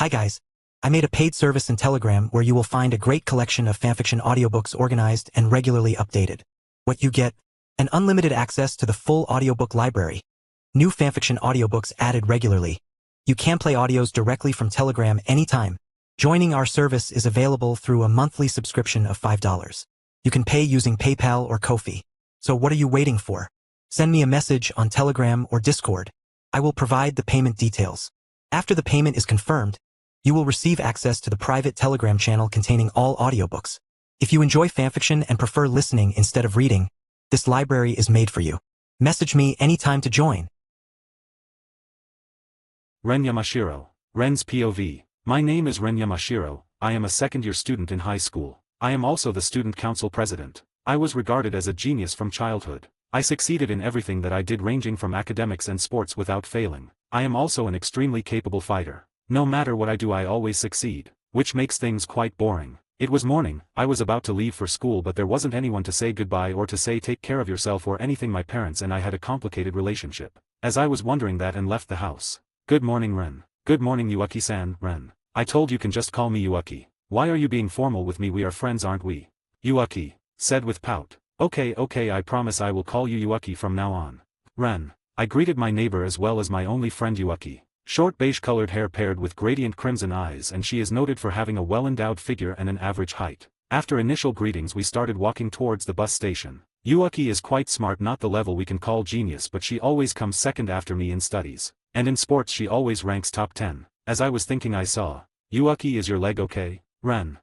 Hi guys. I made a paid service in Telegram where you will find a great collection of fanfiction audiobooks organized and regularly updated. What you get? An unlimited access to the full audiobook library. New fanfiction audiobooks added regularly. You can play audios directly from Telegram anytime. Joining our service is available through a monthly subscription of $5. You can pay using PayPal or Ko-fi. So what are you waiting for? Send me a message on Telegram or Discord. I will provide the payment details. After the payment is confirmed, you will receive access to the private Telegram channel containing all audiobooks. If you enjoy fanfiction and prefer listening instead of reading, this library is made for you. Message me anytime to join. Ren Yamashiro. Ren's POV. My name is Ren Yamashiro. I am a second-year student in high school. I am also the student council president. I was regarded as a genius from childhood. I succeeded in everything that I did, ranging from academics and sports, without failing. I am also an extremely capable fighter. No matter what I do, I always succeed, which makes things quite boring. It was morning. I was about to leave for school, but there wasn't anyone to say goodbye or to say take care of yourself or anything. My parents and I had a complicated relationship. As I was wondering that and left the house. Good morning, Ren. Good morning, Yuaki-san. Ren. I told you can just call me Yuaki. Why are you being formal with me? We are friends, aren't we? Yuaki said with pout. Okay, I promise I will call you Yuaki from now on. Ren. I greeted my neighbor as well as my only friend Yuaki. Short beige-colored hair paired with gradient crimson eyes, and she is noted for having a well-endowed figure and an average height. After initial greetings, we started walking towards the bus station. Yuaki is quite smart, not the level we can call genius, but she always comes second after me in studies. And in sports she always ranks top 10. As I was thinking, I saw. Yuaki, is your leg okay? Ren.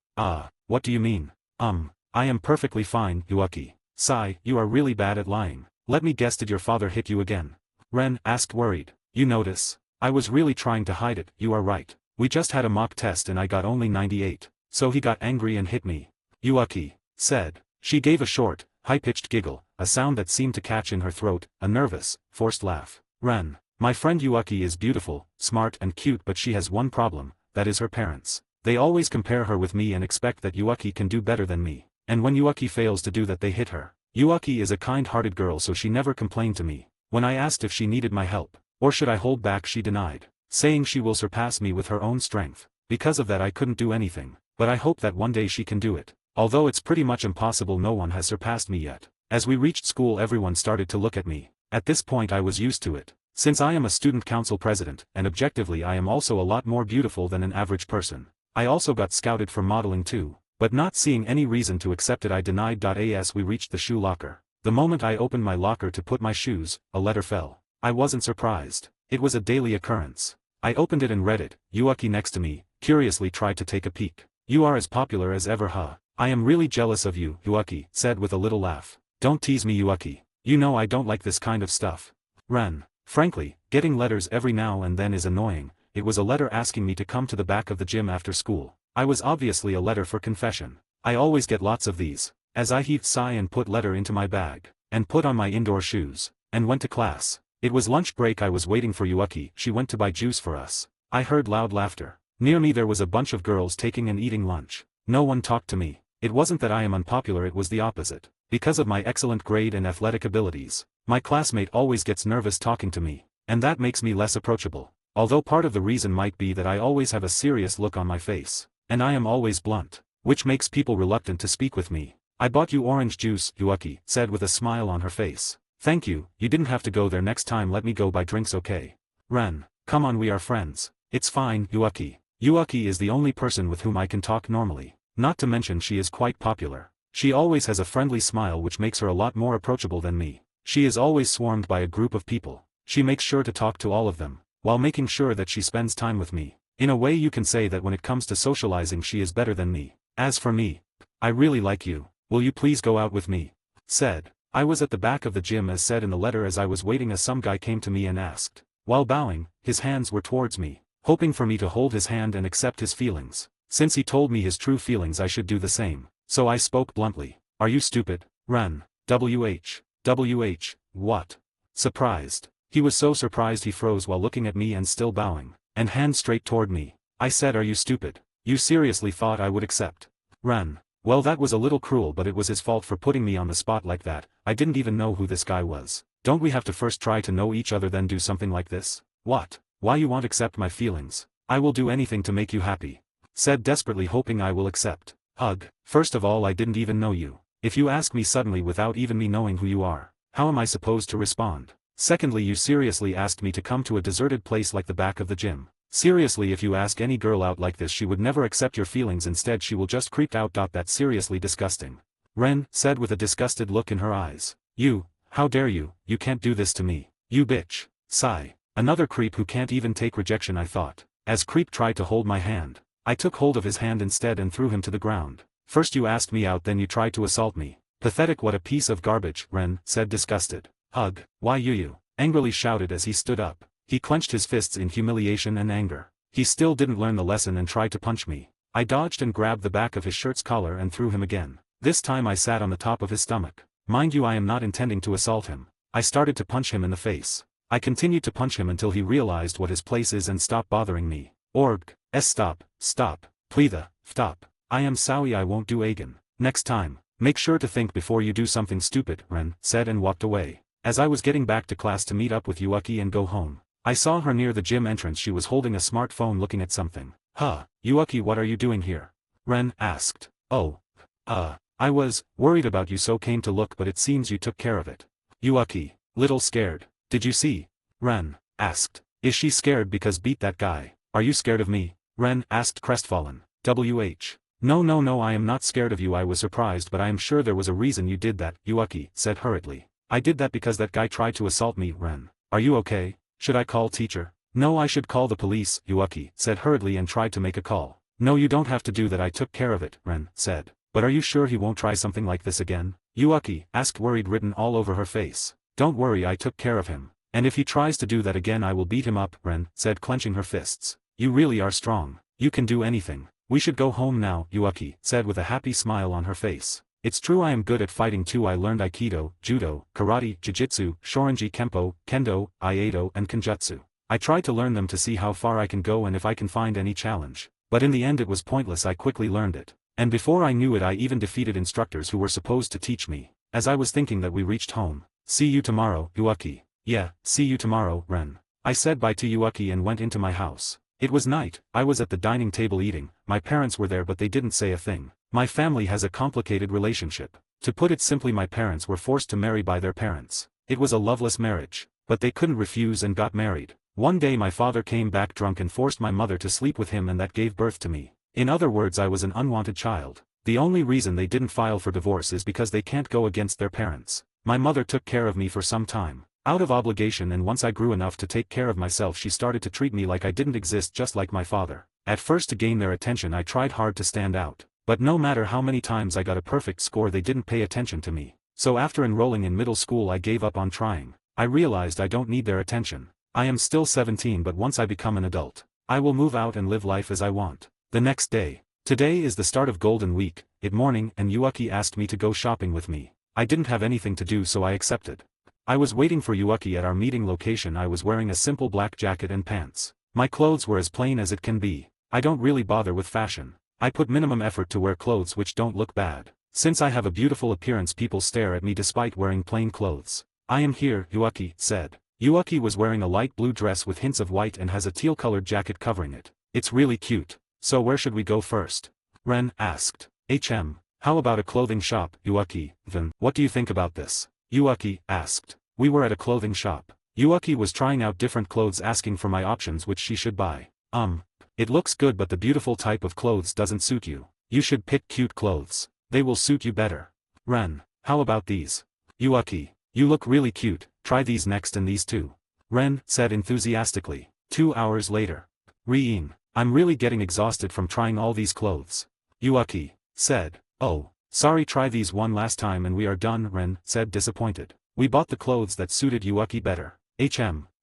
What do you mean? I am perfectly fine, Yuaki. Sigh, you are really bad at lying. Let me guess, did your father hit you again? Ren asked, worried. You notice? I was really trying to hide it. You are right. We just had a mock test and I got only 98. So he got angry and hit me. Yuaki said. She gave a short, high-pitched giggle, a sound that seemed to catch in her throat, a nervous, forced laugh. Ren. My friend Yuaki is beautiful, smart and cute, but she has one problem, that is her parents. They always compare her with me and expect that Yuaki can do better than me. And when Yuaki fails to do that, they hit her. Yuaki is a kind-hearted girl, so she never complained to me. When I asked if she needed my help, or should I hold back, she denied, saying she will surpass me with her own strength. Because of that I couldn't do anything, but I hope that one day she can do it. Although it's pretty much impossible, no one has surpassed me yet. As we reached school, everyone started to look at me. At this point I was used to it. Since I am a student council president, and objectively I am also a lot more beautiful than an average person. I also got scouted for modeling too, but not seeing any reason to accept it, I denied. As we reached the shoe locker. The moment I opened my locker to put my shoes, a letter fell. I wasn't surprised. It was a daily occurrence. I opened it and read it. Yuaki next to me, curiously tried to take a peek. You are as popular as ever, huh? I am really jealous of you, Yuaki said with a little laugh. Don't tease me, Yuaki. You know I don't like this kind of stuff. Ren. Frankly, getting letters every now and then is annoying. It was a letter asking me to come to the back of the gym after school. I was obviously a letter for confession. I always get lots of these. As I heaved sigh and put letter into my bag, and put on my indoor shoes, and went to class. It was lunch break. I was waiting for Yuaki. She went to buy juice for us. I heard loud laughter. Near me there was a bunch of girls taking and eating lunch. No one talked to me. It wasn't that I am unpopular, it was the opposite. Because of my excellent grade and athletic abilities, my classmate always gets nervous talking to me, and that makes me less approachable. Although part of the reason might be that I always have a serious look on my face, and I am always blunt, which makes people reluctant to speak with me. I bought you orange juice, Yuaki said with a smile on her face. Thank you, you didn't have to go there. Next time let me go buy drinks, okay? Ren. Come on, we are friends. It's fine, Yuaki. Yuaki is the only person with whom I can talk normally. Not to mention she is quite popular. She always has a friendly smile which makes her a lot more approachable than me. She is always swarmed by a group of people. She makes sure to talk to all of them, while making sure that she spends time with me. In a way you can say that when it comes to socializing she is better than me. As for me, I really like you. Will you please go out with me? Said. I was at the back of the gym as said in the letter. As I was waiting, some guy came to me and asked. While bowing, his hands were towards me, hoping for me to hold his hand and accept his feelings. Since he told me his true feelings I should do the same. So I spoke bluntly. Are you stupid? Ren. WH. What? Surprised. He was so surprised he froze while looking at me and still bowing, and hand straight toward me. I said, are you stupid? You seriously thought I would accept? Ren. Well, that was a little cruel, but it was his fault for putting me on the spot like that. I didn't even know who this guy was. Don't we have to first try to know each other then do something like this? What? Why you won't accept my feelings? I will do anything to make you happy. Said desperately, hoping I will accept. Ugh, first of all, I didn't even know you. If you ask me suddenly without even me knowing who you are, how am I supposed to respond? Secondly, you seriously asked me to come to a deserted place like the back of the gym. Seriously, if you ask any girl out like this, she would never accept your feelings, instead she will just creep out. That's seriously disgusting. Ren said with a disgusted look in her eyes. You, how dare you can't do this to me. You bitch. Sigh. Another creep who can't even take rejection, I thought. As creep tried to hold my hand, I took hold of his hand instead and threw him to the ground. First you asked me out, then you tried to assault me. Pathetic, what a piece of garbage, Ren said disgusted. Ugh, why you? Angrily shouted as he stood up. He clenched his fists in humiliation and anger. He still didn't learn the lesson and tried to punch me. I dodged and grabbed the back of his shirt's collar and threw him again. This time I sat on the top of his stomach. Mind you, I am not intending to assault him. I started to punch him in the face. I continued to punch him until he realized what his place is and stopped bothering me. Stop, please, stop. I am sorry, I won't do again. Next time, make sure to think before you do something stupid, Ren said and walked away. As I was getting back to class to meet up with Yuuki and go home, I saw her near the gym entrance. She was holding a smartphone looking at something. Yuuki, what are you doing here? Ren asked. I was worried about you, so came to look, but it seems you took care of it. Yuuki, little scared. Did you see? Ren asked. Is she scared because beat that guy? Are you scared of me? Ren asked crestfallen. No, I am not scared of you. I was surprised, but I am sure there was a reason you did that, Yuuki said hurriedly. I did that because that guy tried to assault me. Ren, are you okay? Should I call teacher? No, I should call the police, Yuuki said hurriedly and tried to make a call. No, you don't have to do that, I took care of it, Ren said. But are you sure he won't try something like this again? Yuuki asked, worried written all over her face. Don't worry, I took care of him. And if he tries to do that again, I will beat him up, Ren said, clenching her fists. You really are strong. You can do anything. We should go home now, Yuuki said with a happy smile on her face. It's true, I am good at fighting too. I learned Aikido, Judo, Karate, Jiu-Jitsu, Shorinji Kempo, Kendo, Iaido and Kenjutsu. I tried to learn them to see how far I can go and if I can find any challenge. But in the end it was pointless. I quickly learned it. And before I knew it, I even defeated instructors who were supposed to teach me. As I was thinking that, we reached home. See you tomorrow, Yuuki. Yeah, see you tomorrow, Ren. I said bye to Yuuki and went into my house. It was night. I was at the dining table eating. My parents were there, but they didn't say a thing. My family has a complicated relationship. To put it simply, my parents were forced to marry by their parents. It was a loveless marriage, but they couldn't refuse and got married. One day my father came back drunk and forced my mother to sleep with him, and that gave birth to me. In other words, I was an unwanted child. The only reason they didn't file for divorce is because they can't go against their parents. My mother took care of me for some time, out of obligation, and once I grew enough to take care of myself, she started to treat me like I didn't exist, just like my father. At first, to gain their attention, I tried hard to stand out. But no matter how many times I got a perfect score, they didn't pay attention to me. So after enrolling in middle school, I gave up on trying. I realized I don't need their attention. I am still 17, but once I become an adult, I will move out and live life as I want. The next day. Today is the start of Golden Week. It morning, and Yuuki asked me to go shopping with me. I didn't have anything to do, so I accepted. I was waiting for Yuuki at our meeting location. I was wearing a simple black jacket and pants. My clothes were as plain as it can be. I don't really bother with fashion. I put minimum effort to wear clothes which don't look bad. Since I have a beautiful appearance, people stare at me despite wearing plain clothes. I am here, Yuuki said. Yuuki was wearing a light blue dress with hints of white and has a teal-colored jacket covering it. It's really cute. So where should we go first? Ren asked. How about a clothing shop, Yuuki? Then, what do you think about this? Yuuki asked. We were at a clothing shop. Yuuki was trying out different clothes, asking for my options which she should buy. It looks good, but the beautiful type of clothes doesn't suit you. You should pick cute clothes. They will suit you better. Ren, how about these? Yuuki, you look really cute, try these next and these too. Ren said enthusiastically. 2 hours later. I'm really getting exhausted from trying all these clothes. Yuuki said. Oh, sorry, try these one last time and we are done, Ren said disappointed. We bought the clothes that suited Yuuki better.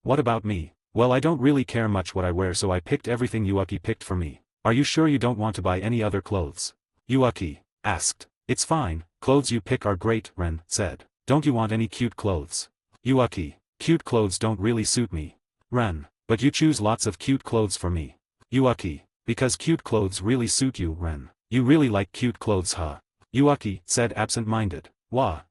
What about me? Well, I don't really care much what I wear, so I picked everything Yuuki picked for me. Are you sure you don't want to buy any other clothes? Yuuki asked. It's fine, clothes you pick are great, Ren said. Don't you want any cute clothes? Yuuki, cute clothes don't really suit me. Ren, but you choose lots of cute clothes for me. Yuuki, because cute clothes really suit you, Ren. You really like cute clothes, huh? Yuuki said absent-minded. What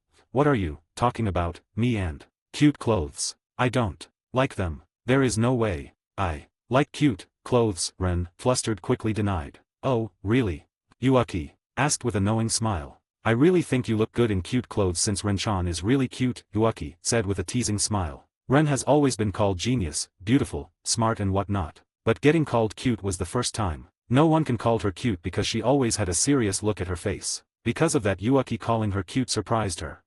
are you talking about, me and cute clothes? I don't like them. There is no way. I like cute Clothes, Ren, flustered quickly denied. Oh, really? Yuuki asked with a knowing smile. I really think you look good in cute clothes since Ren-chan is really cute, Yuuki said with a teasing smile. Ren has always been called genius, beautiful, smart and whatnot. But getting called cute was the first time. No one can call her cute because she always had a serious look at her face. Because of that, Yuuki calling her cute surprised her.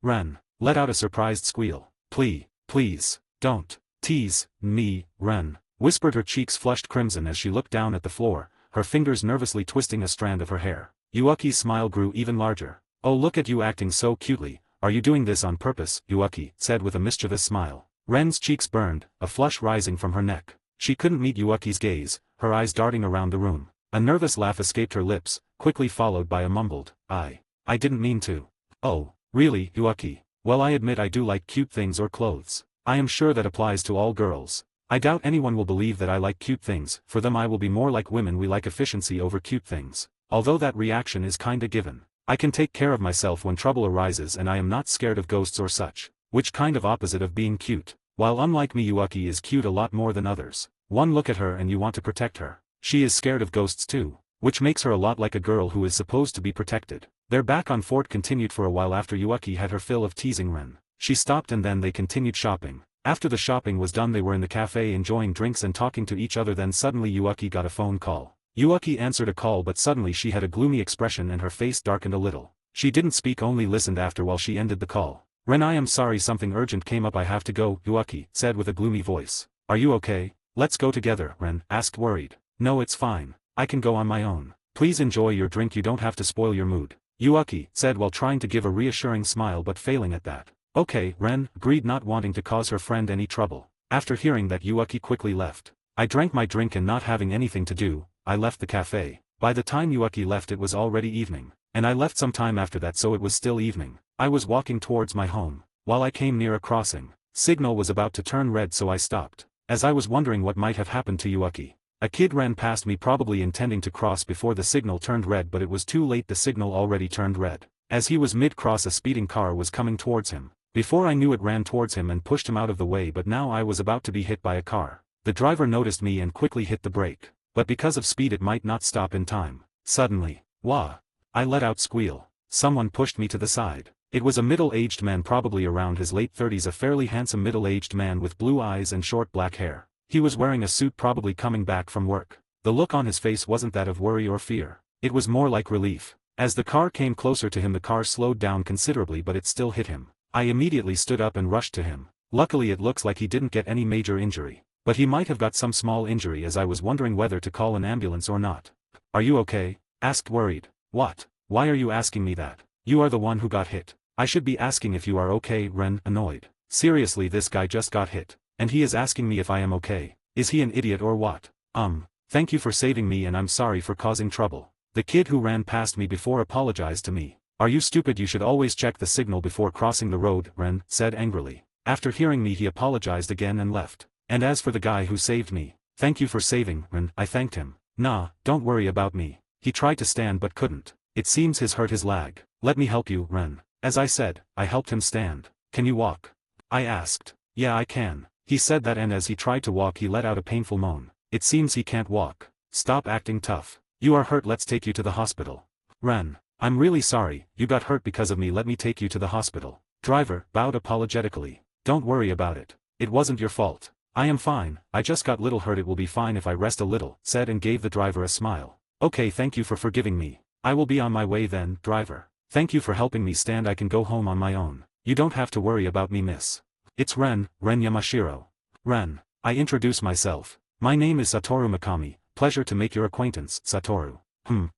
Ren let out a surprised squeal. Please, don't tease me, Ren whispered, her cheeks flushed crimson as she looked down at the floor, her fingers nervously twisting a strand of her hair. Yuuki's smile grew even larger. Oh, look at you acting so cutely. Are you doing this on purpose? Yuuki said with a mischievous smile. Ren's cheeks burned, a flush rising from her neck. She couldn't meet Yuuki's gaze, her eyes darting around the room. A nervous laugh escaped her lips, quickly followed by a mumbled, I didn't mean to. Oh, really, Yuuki? Well, I admit I do like cute things or clothes. I am sure that applies to all girls. I doubt anyone will believe that I like cute things. For them I will be more like women, we like efficiency over cute things. Although that reaction is kinda given. I can take care of myself when trouble arises and I am not scared of ghosts or such. Which kind of opposite of being cute. While unlike me, Yuuki is cute a lot more than others. One look at her and you want to protect her. She is scared of ghosts too. Which makes her a lot like a girl who is supposed to be protected. Their back and forth continued for a while after Yuuki had her fill of teasing Ren. She stopped and then they continued shopping. After the shopping was done they were in the cafe enjoying drinks and talking to each other. Then suddenly Yuuki got a phone call. Yuuki answered a call, but suddenly she had a gloomy expression and her face darkened a little. She didn't speak, only listened after while she ended the call. Ren, I am sorry, something urgent came up, I have to go, Yuuki said with a gloomy voice. Are you okay? Let's go together, Ren asked worried. No, it's fine. I can go on my own. Please enjoy your drink, you don't have to spoil your mood, Yuuki said while trying to give a reassuring smile but failing at that. Okay, Ren agreed, not wanting to cause her friend any trouble. After hearing that, Yuuki quickly left. I drank my drink and not having anything to do, I left the cafe. By the time Yuuki left it was already evening. And I left some time after that, so it was still evening. I was walking towards my home. While I came near a crossing, signal was about to turn red, so I stopped. As I was wondering what might have happened to Yuuki, a kid ran past me, probably intending to cross before the signal turned red, but it was too late, the signal already turned red. As he was mid-cross, a speeding car was coming towards him. Before I knew it, ran towards him and pushed him out of the way, but now I was about to be hit by a car. The driver noticed me and quickly hit the brake. But because of speed it might not stop in time. Suddenly, wah! I let out squeal. Someone pushed me to the side. It was a middle-aged man, probably around his late 30s, a fairly handsome middle-aged man with blue eyes and short black hair. He was wearing a suit, probably coming back from work. The look on his face wasn't that of worry or fear. It was more like relief. As the car came closer to him, the car slowed down considerably, but it still hit him. I immediately stood up and rushed to him. Luckily it looks like he didn't get any major injury. But he might have got some small injury, as I was wondering whether to call an ambulance or not. Are you okay? Asked worried. What? Why are you asking me that? You are the one who got hit. I should be asking if you are okay, Ren annoyed. Seriously, this guy just got hit. And he is asking me if I am okay. Is he an idiot or what? Thank you for saving me and I'm sorry for causing trouble. The kid who ran past me before apologized to me. Are you stupid? You should always check the signal before crossing the road, Ren said angrily. After hearing me he apologized again and left. And as for the guy who saved me, thank you for saving, Ren, I thanked him. Nah, don't worry about me. He tried to stand but couldn't. It seems his hurt his leg. Let me help you, Ren. As I said, I helped him stand. Can you walk? I asked. Yeah, I can. He said that, and as he tried to walk he let out a painful moan. It seems he can't walk. Stop acting tough. You are hurt, let's take you to the hospital. Ren, I'm really sorry, you got hurt because of me, let me take you to the hospital. Driver bowed apologetically. Don't worry about it. It wasn't your fault. I am fine, I just got little hurt, it will be fine if I rest a little, said and gave the driver a smile. Okay, thank you for forgiving me. I will be on my way then, driver. Thank you for helping me stand, I can go home on my own. You don't have to worry about me, miss. It's Ren Yamashiro. Ren. I introduce myself. My name is Satoru Mikami, pleasure to make your acquaintance, Satoru.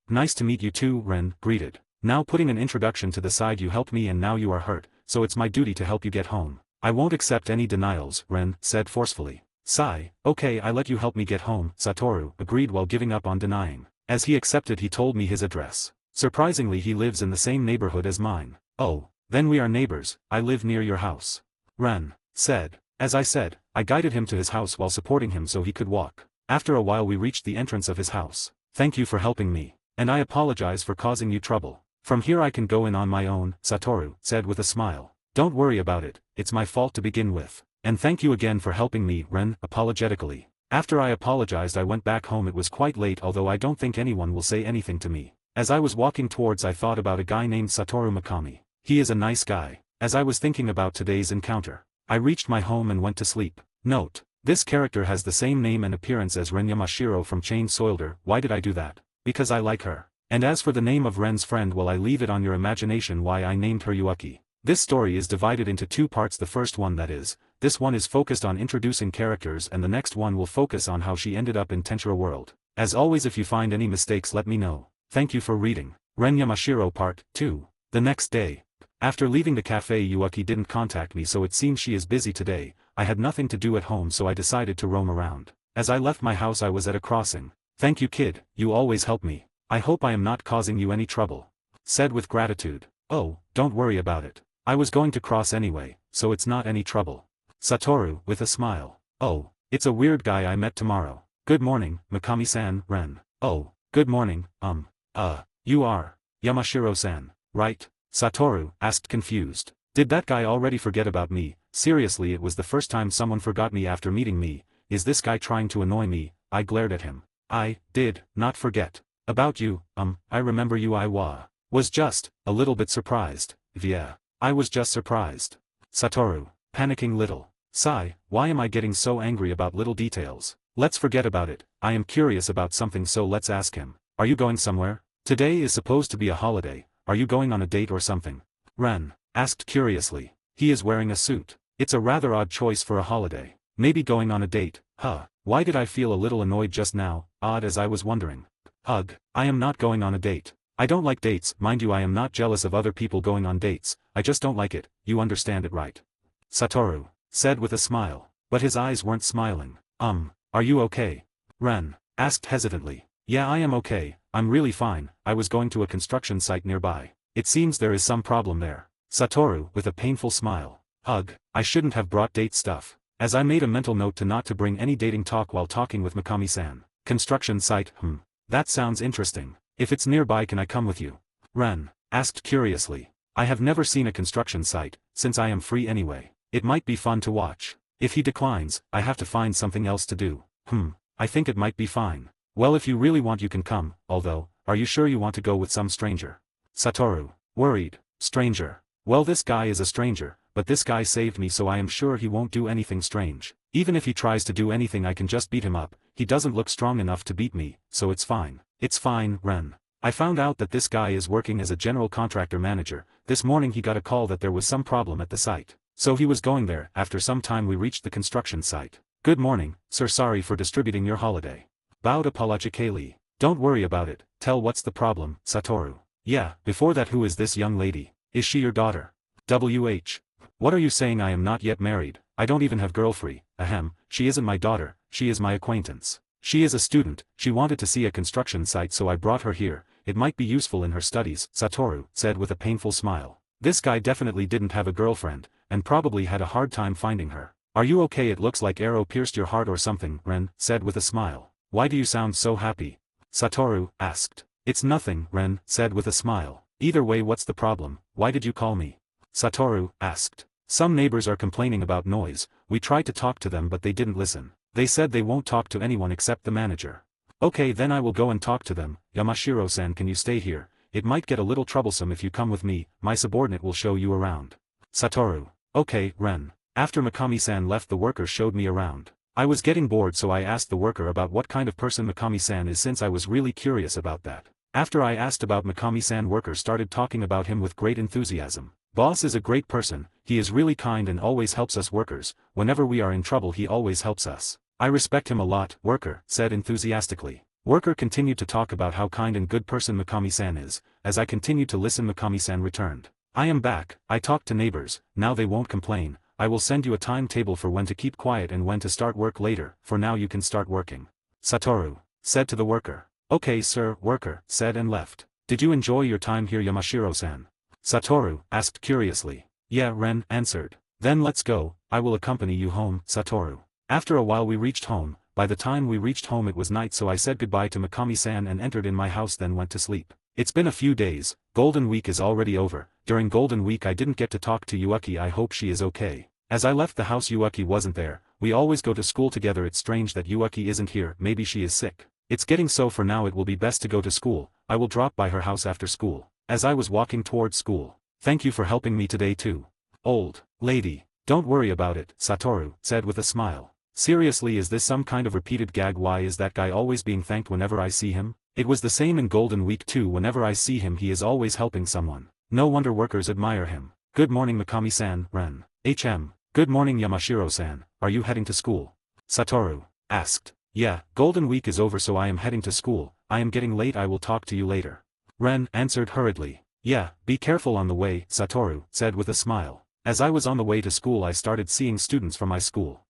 Nice to meet you too, Ren greeted. Now putting an introduction to the side, you helped me and now you are hurt, so it's my duty to help you get home. I won't accept any denials, Ren said forcefully. Sigh, okay, I let you help me get home, Satoru agreed while giving up on denying. As he accepted, he told me his address. Surprisingly, he lives in the same neighborhood as mine. Oh, then we are neighbors, I live near your house. Ren said. As I said, I guided him to his house while supporting him so he could walk. After a while we reached the entrance of his house. Thank you for helping me. And I apologize for causing you trouble. From here I can go in on my own, Satoru said with a smile. Don't worry about it, it's my fault to begin with. And thank you again for helping me, Ren apologetically. After I apologized I went back home. It was quite late, although I don't think anyone will say anything to me. As I was walking towards, I thought about a guy named Satoru Mikami. He is a nice guy. As I was thinking about today's encounter, I reached my home and went to sleep. Note: this character has the same name and appearance as Ren Yamashiro from Chain Soilder. Why did I do that? Because I like her. And as for the name of Ren's friend, well, I leave it on your imagination why I named her Yuaki. This story is divided into two parts. The first one, that is, this one is focused on introducing characters, and the next one will focus on how she ended up in Tensura world. As always, if you find any mistakes, let me know. Thank you for reading. Ren Yamashiro Part 2. The next day. After leaving the cafe, Yuaki didn't contact me, so it seems she is busy today. I had nothing to do at home, so I decided to roam around. As I left my house I was at a crossing. Thank you, kid, you always help me. I hope I am not causing you any trouble. Said with gratitude. Oh, don't worry about it. I was going to cross anyway, so it's not any trouble. Satoru, with a smile. Oh, it's a weird guy I met tomorrow. Good morning, Mikami-san. Ren. Oh, good morning, you are Yamashiro-san, right? Satoru asked, confused. Did that guy already forget about me? Seriously, it was the first time someone forgot me after meeting me. Is this guy trying to annoy me? I glared at him. I did not forget about you. I remember you. I was just a little bit surprised. Yeah, I was just surprised. Satoru, panicking little. Sigh, why am I getting so angry about little details? Let's forget about it. I am curious about something, so let's ask him. Are you going somewhere? Today is supposed to be a holiday. Are you going on a date or something? Ren asked curiously. He is wearing a suit. It's a rather odd choice for a holiday. Maybe going on a date, huh? Why did I feel a little annoyed just now? Odd, as I was wondering. Ugh, I am not going on a date. I don't like dates. Mind you, I am not jealous of other people going on dates. I just don't like it. You understand it, right? Satoru said with a smile. But his eyes weren't smiling. Are you okay? Ren asked hesitantly. Yeah, I am okay. I'm really fine. I was going to a construction site nearby. It seems there is some problem there. Satoru, with a painful smile. Ugh, I shouldn't have brought date stuff. As I made a mental note to not to bring any dating talk while talking with Mikami-san. Construction site, that sounds interesting. If it's nearby, can I come with you? Ren asked curiously. I have never seen a construction site, since I am free anyway. It might be fun to watch. If he declines, I have to find something else to do. I think it might be fine. Well, if you really want you can come, although, are you sure you want to go with some stranger? Satoru, worried. Stranger. Well, this guy is a stranger, but this guy saved me, so I am sure he won't do anything strange. Even if he tries to do anything, I can just beat him up. He doesn't look strong enough to beat me, so it's fine. It's fine, Ren. I found out that this guy is working as a general contractor manager. This morning he got a call that there was some problem at the site. So he was going there. After some time we reached the construction site. Good morning, sir, sorry for distributing your holiday. Bowed apologetically. Don't worry about it. Tell what's the problem, Satoru. Yeah, before that, who is this young lady? Is she your daughter? What are you saying? I am not yet married. I don't even have girlfriend. Ahem, she isn't my daughter, she is my acquaintance. She is a student. She wanted to see a construction site, so I brought her here. It might be useful in her studies, Satoru said with a painful smile. This guy definitely didn't have a girlfriend, and probably had a hard time finding her. Are you okay? It looks like arrow pierced your heart or something, Ren said with a smile. Why do you sound so happy? Satoru asked. It's nothing, Ren said with a smile. Either way, what's the problem? Why did you call me? Satoru asked. Some neighbors are complaining about noise. We tried to talk to them, but they didn't listen. They said they won't talk to anyone except the manager. Okay, then I will go and talk to them. Yamashiro-san, can you stay here? It might get a little troublesome if you come with me. My subordinate will show you around. Satoru. Okay, Ren. After Mikami-san left, the worker showed me around. I was getting bored, so I asked the worker about what kind of person Mikami-san is, since I was really curious about that. After I asked about Mikami-san, worker started talking about him with great enthusiasm. Boss is a great person. He is really kind and always helps us workers. Whenever we are in trouble, he always helps us. I respect him a lot, worker said enthusiastically. Worker continued to talk about how kind and good person Mikami-san is. As I continued to listen, Mikami-san returned. I am back. I talked to neighbors. Now they won't complain. I will send you a timetable for when to keep quiet and when to start work later. For now you can start working. Satoru said to the worker. Okay, sir, worker said and left. Did you enjoy your time here, Yamashiro-san? Satoru asked curiously. Yeah, Ren answered. Then let's go. I will accompany you home, Satoru. After a while we reached home. By the time we reached home it was night, so I said goodbye to Mikami-san and entered in my house, then went to sleep. It's been a few days. Golden Week is already over. During Golden Week I didn't get to talk to Yuaki. I hope she is okay. As I left the house, Yuaki wasn't there. We always go to school together. It's strange that Yuaki isn't here. Maybe she is sick. It's getting so. For now it will be best to go to school. I will drop by her house after school. As I was walking towards school. Thank you for helping me today too. Old lady. Don't worry about it, Satoru said with a smile. Seriously, is this some kind of repeated gag? Why is that guy always being thanked whenever I see him? It was the same in Golden Week too. Whenever I see him he is always helping someone. No wonder workers admire him. Good morning Mikami-san. Ren. Good morning Yamashiro-san. Are you heading to school? Satoru asked. Yeah, Golden Week is over so I am heading to school. I am getting late. I will talk to you later. Ren answered hurriedly. Yeah, be careful on the way, Satoru said with a smile. As I was on the way to school I started seeing students from my school.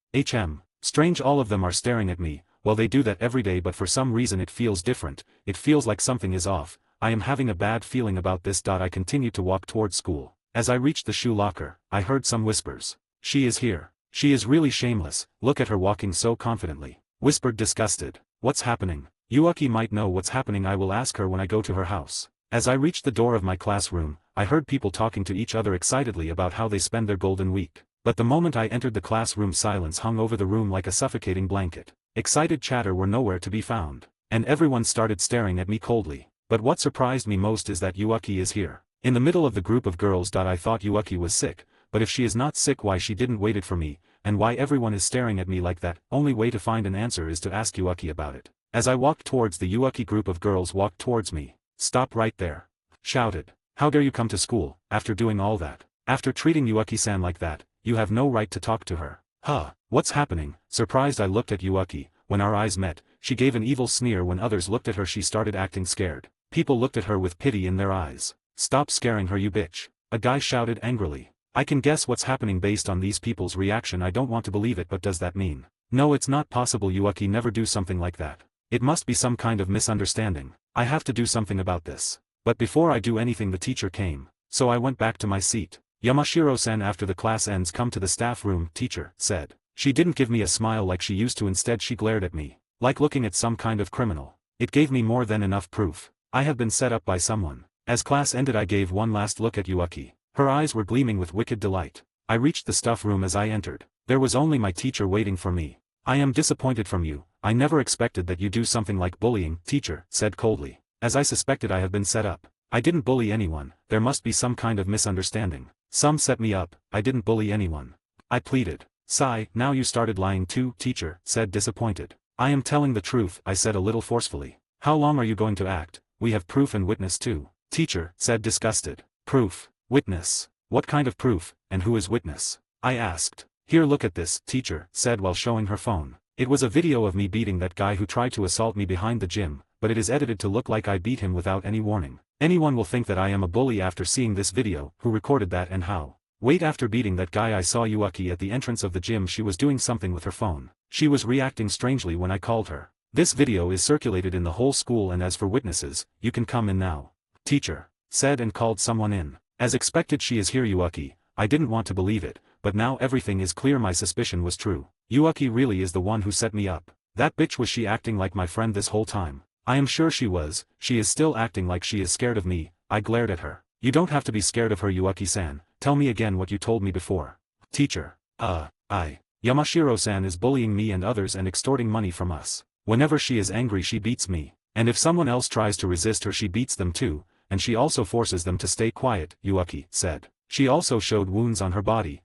Strange, all of them are staring at me. Well, they do that every day, but for some reason it feels different. It feels like something is off. I am having a bad feeling about this. I continued to walk towards school. As I reached the shoe locker, I heard some whispers. She is here. She is really shameless. Look at her walking so confidently. Whispered disgusted. What's happening? Yuaki might know what's happening. I will ask her when I go to her house. As I reached the door of my classroom, I heard people talking to each other excitedly about how they spend their Golden Week. But the moment I entered the classroom, silence hung over the room like a suffocating blanket. Excited chatter were nowhere to be found. And everyone started staring at me coldly. But what surprised me most is that Yuaki is here. In the middle of the group of girls. I thought Yuaki was sick, but if she is not sick, why she didn't wait for me, and why everyone is staring at me like that? Only way to find an answer is to ask Yuaki about it. As I walked towards the Yuaki, group of girls walked towards me. Stop right there. Shouted. How dare you come to school, after doing all that? After treating Yuaki-san like that, you have no right to talk to her. Huh, what's happening? Surprised I looked at Yuaki. When our eyes met, she gave an evil sneer. When others looked at her she started acting scared. People looked at her with pity in their eyes. Stop scaring her, you bitch. A guy shouted angrily. I can guess what's happening based on these people's reaction. I don't want to believe it, but does that mean? No, it's not possible. Yuaki never do something like that. It must be some kind of misunderstanding. I have to do something about this. But before I do anything the teacher came. So I went back to my seat. Yamashiro-san, after the class ends come to the staff room, teacher said. She didn't give me a smile like she used to. Instead she glared at me. Like looking at some kind of criminal. It gave me more than enough proof. I have been set up by someone. As class ended I gave one last look at Yuaki. Her eyes were gleaming with wicked delight. I reached the staff room. As I entered, there was only my teacher waiting for me. I am disappointed from you. I never expected that you do something like bullying, teacher said coldly. As I suspected, I have been set up. I didn't bully anyone. There must be some kind of misunderstanding. Some set me up. I didn't bully anyone. I pleaded. Sigh, now you started lying too, teacher said disappointed. I am telling the truth, I said a little forcefully. How long are you going to act? We have proof and witness too. Teacher said disgusted. Proof? Witness? What kind of proof, and who is witness? I asked. Here, look at this, teacher said while showing her phone. It was a video of me beating that guy who tried to assault me behind the gym, but it is edited to look like I beat him without any warning. Anyone will think that I am a bully after seeing this video. Who recorded that and how? Wait, after beating that guy I saw Yuaki at the entrance of the gym. She was doing something with her phone. She was reacting strangely when I called her. This video is circulated in the whole school, and as for witnesses, you can come in now. Teacher said and called someone in. As expected, she is here, Yuaki. I didn't want to believe it, but now everything is clear. My suspicion was true. Yuaki really is the one who set me up. That bitch, was she acting like my friend this whole time? I am sure she was. She is still acting like she is scared of me. I glared at her. You don't have to be scared of her, Yuaki-san. Tell me again what you told me before. Teacher. Yamashiro-san is bullying me and others and extorting money from us. Whenever she is angry she beats me. And if someone else tries to resist her she beats them too, and she also forces them to stay quiet, Yuaki said. She also showed wounds on her body.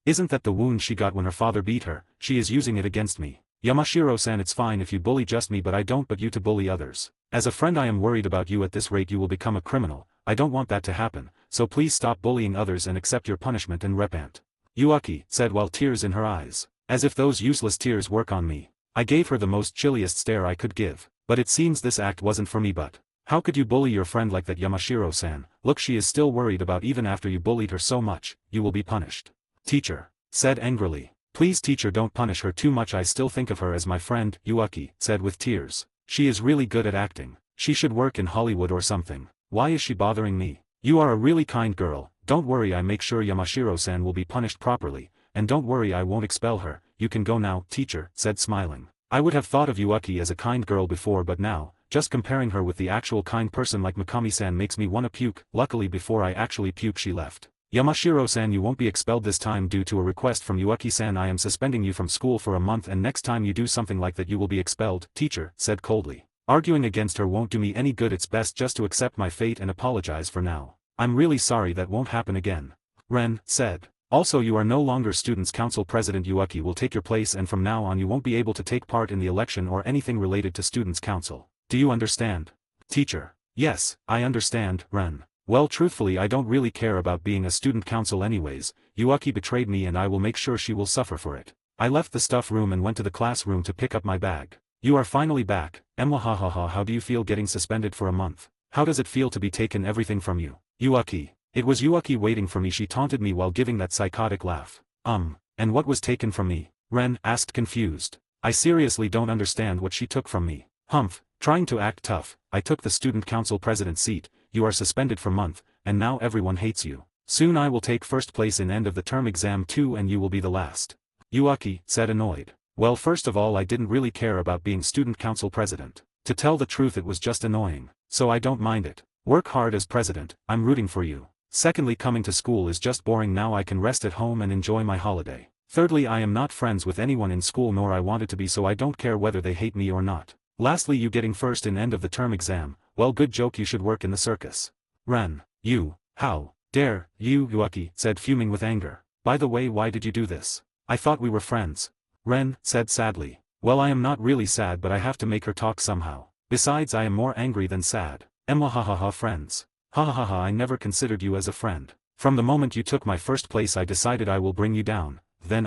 Isn't that the wound she got when her father beat her? She is using it against me. Yamashiro-san, it's fine if you bully just me, but I don't but you to bully others. As a friend I am worried about you. At this rate you will become a criminal. I don't want that to happen, so please stop bullying others and accept your punishment and repent. Yuaki said while tears in her eyes. As if those useless tears work on me. I gave her the most chilliest stare I could give. But it seems this act wasn't for me. But how could you bully your friend like that, Yamashiro-san? Look, she is still worried about even after you bullied her so much. You will be punished. Teacher said angrily. Please teacher, don't punish her too much. I still think of her as my friend, Yuaki said with tears. She is really good at acting. She should work in Hollywood or something. Why is she bothering me? You are a really kind girl. Don't worry, I make sure Yamashiro-san will be punished properly. And don't worry, I won't expel her. You can go now, teacher said smiling. I would have thought of Yuaki as a kind girl before, but now, just comparing her with the actual kind person like Mikami-san makes me wanna puke. Luckily before I actually puke she left. Yamashiro-san, you won't be expelled this time due to a request from Yuaki-san. I am suspending you from school for a month, and next time you do something like that you will be expelled, teacher said coldly. Arguing against her won't do me any good. It's best just to accept my fate and apologize for now. I'm really sorry, that won't happen again. Ren said. Also, you are no longer Students' Council President. Yuaki will take your place, and from now on you won't be able to take part in the election or anything related to Students' Council. Do you understand? Teacher. Yes, I understand, Ren. Well, truthfully, I don't really care about being a student council anyways. Yuaki betrayed me and I will make sure she will suffer for it. I left the stuff room and went to the classroom to pick up my bag. You are finally back. Mwahaha, how do you feel getting suspended for a month? How does it feel to be taken everything from you? Yuaki. It was Yuaki waiting for me. She taunted me while giving that psychotic laugh. And what was taken from me? Ren asked, confused. I seriously don't understand what she took from me. Humph, trying to act tough. I took the student council president seat. You are suspended for a month, and now everyone hates you. Soon I will take first place in end of the term exam too, and you will be the last. Yuaki said, annoyed. Well, first of all, I didn't really care about being student council president. To tell the truth, it was just annoying. So I don't mind it. Work hard as president, I'm rooting for you. Secondly, coming to school is just boring. Now I can rest at home and enjoy my holiday. Thirdly, I am not friends with anyone in school, nor I wanted to be, so I don't care whether they hate me or not. Lastly, you getting first in end of the term exam. Well, good joke, you should work in the circus. Ren. You. How dare you? Yuaki said, fuming with anger. By the way, why did you do this? I thought we were friends. Ren said sadly. Well, I am not really sad, but I have to make her talk somehow. Besides, I am more angry than sad. Mwahaha, friends. Hahaha, I never considered you as a friend. From the moment you took my first place I decided I will bring you down. Then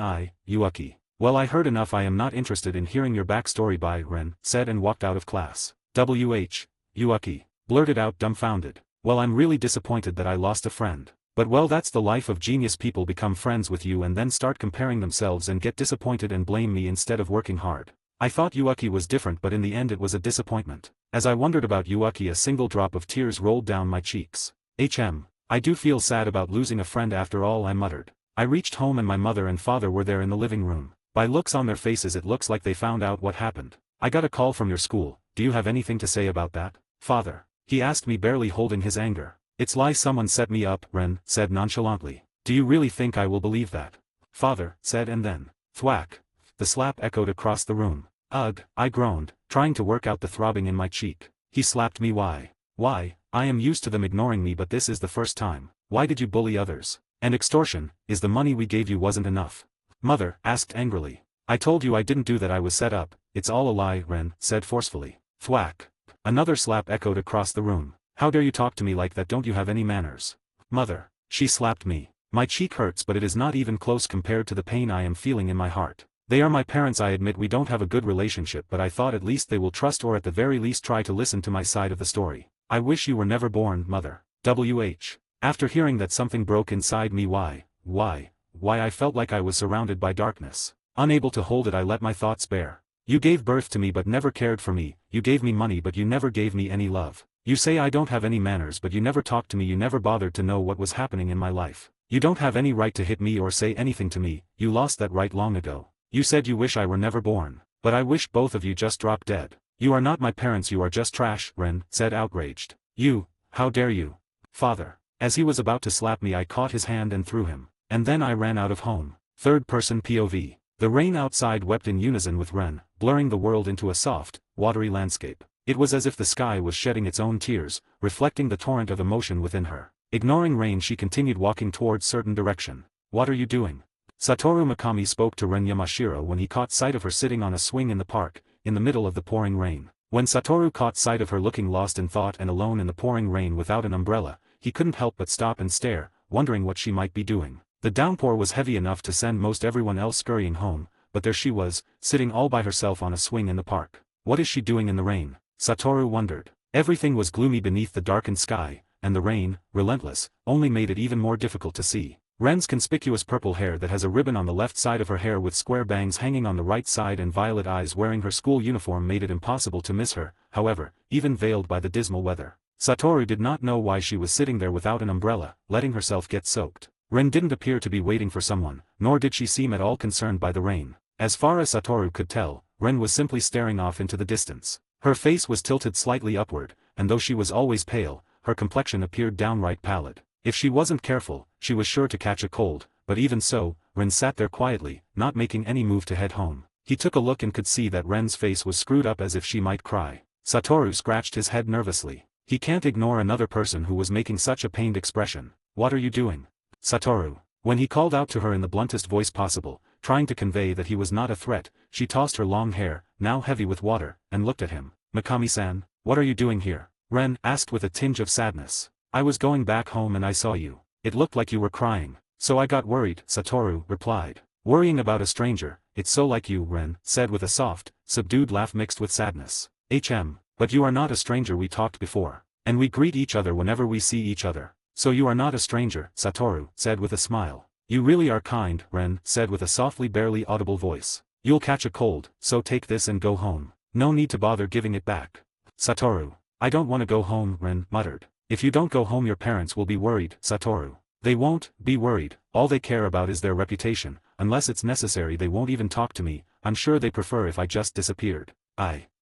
Yuaki. Well, I heard enough. I am not interested in hearing your backstory. Bye, Ren said and walked out of class. Yuaki blurted out, dumbfounded. Well, I'm really disappointed that I lost a friend. But well, that's the life of genius. People become friends with you and then start comparing themselves and get disappointed and blame me instead of working hard. I thought Yuaki was different, but in the end it was a disappointment. As I wondered about Yuaki, a single drop of tears rolled down my cheeks. I do feel sad about losing a friend after all, I muttered. I reached home and my mother and father were there in the living room. By looks on their faces it looks like they found out what happened. I got a call from your school. Do you have anything to say about that, father? He asked me, barely holding his anger. It's lie, someone set me up, Ren said nonchalantly. Do you really think I will believe that? Father said, and then, thwack. The slap echoed across the room. Ugh, I groaned, trying to work out the throbbing in my cheek. He slapped me. Why? Why? I am used to them ignoring me, but this is the first time. Why did you bully others? And extortion, is the money we gave you wasn't enough? Mother asked angrily. I told you I didn't do that, I was set up. It's all a lie, Ren said forcefully. Thwack. Another slap echoed across the room. How dare you talk to me like that? Don't you have any manners? Mother. She slapped me. My cheek hurts, but it is not even close compared to the pain I am feeling in my heart. They are my parents. I admit we don't have a good relationship, but I thought at least they will trust, or at the very least try to listen to my side of the story. I wish you were never born, Mother. After hearing that, something broke inside me. Why I felt like I was surrounded by darkness. Unable to hold it, I let my thoughts bare. You gave birth to me but never cared for me. You gave me money but you never gave me any love. You say I don't have any manners, but you never talked to me. You never bothered to know what was happening in my life. You don't have any right to hit me or say anything to me. You lost that right long ago. You said you wish I were never born. But I wish both of you just dropped dead. You are not my parents, you are just trash, Ren said, outraged. You, how dare you? Father. As he was about to slap me, I caught his hand and threw him. And then I ran out of home. Third person POV. The rain outside wept in unison with Ren, blurring the world into a soft, watery landscape. It was as if the sky was shedding its own tears, reflecting the torrent of emotion within her. Ignoring rain, she continued walking towards certain direction. What are you doing? Satoru Mikami spoke to Ren Yamashiro when he caught sight of her sitting on a swing in the park, in the middle of the pouring rain. When Satoru caught sight of her looking lost in thought and alone in the pouring rain without an umbrella, he couldn't help but stop and stare, wondering what she might be doing. The downpour was heavy enough to send most everyone else scurrying home, but there she was, sitting all by herself on a swing in the park. What is she doing in the rain? Satoru wondered. Everything was gloomy beneath the darkened sky, and the rain, relentless, only made it even more difficult to see. Ren's conspicuous purple hair that has a ribbon on the left side of her hair with square bangs hanging on the right side and violet eyes wearing her school uniform made it impossible to miss her, however, even veiled by the dismal weather. Satoru did not know why she was sitting there without an umbrella, letting herself get soaked. Ren didn't appear to be waiting for someone, nor did she seem at all concerned by the rain. As far as Satoru could tell, Ren was simply staring off into the distance. Her face was tilted slightly upward, and though she was always pale, her complexion appeared downright pallid. If she wasn't careful, she was sure to catch a cold, but even so, Ren sat there quietly, not making any move to head home. He took a look and could see that Ren's face was screwed up as if she might cry. Satoru scratched his head nervously. He can't ignore another person who was making such a pained expression. What are you doing, Satoru? When he called out to her in the bluntest voice possible, trying to convey that he was not a threat, she tossed her long hair, now heavy with water, and looked at him. Mikami-san, what are you doing here? Ren asked with a tinge of sadness. I was going back home and I saw you. It looked like you were crying, so I got worried, Satoru replied. Worrying about a stranger, it's so like you, Ren said with a soft, subdued laugh mixed with sadness. But you are not a stranger, we talked before. And we greet each other whenever we see each other. So you are not a stranger, Satoru said with a smile. You really are kind, Ren said with a softly barely audible voice. You'll catch a cold, so take this and go home. No need to bother giving it back. Satoru. I don't want to go home, Ren muttered. If you don't go home your parents will be worried, Satoru. They won't be worried, all they care about is their reputation. Unless it's necessary they won't even talk to me, I'm sure they prefer if I just disappeared.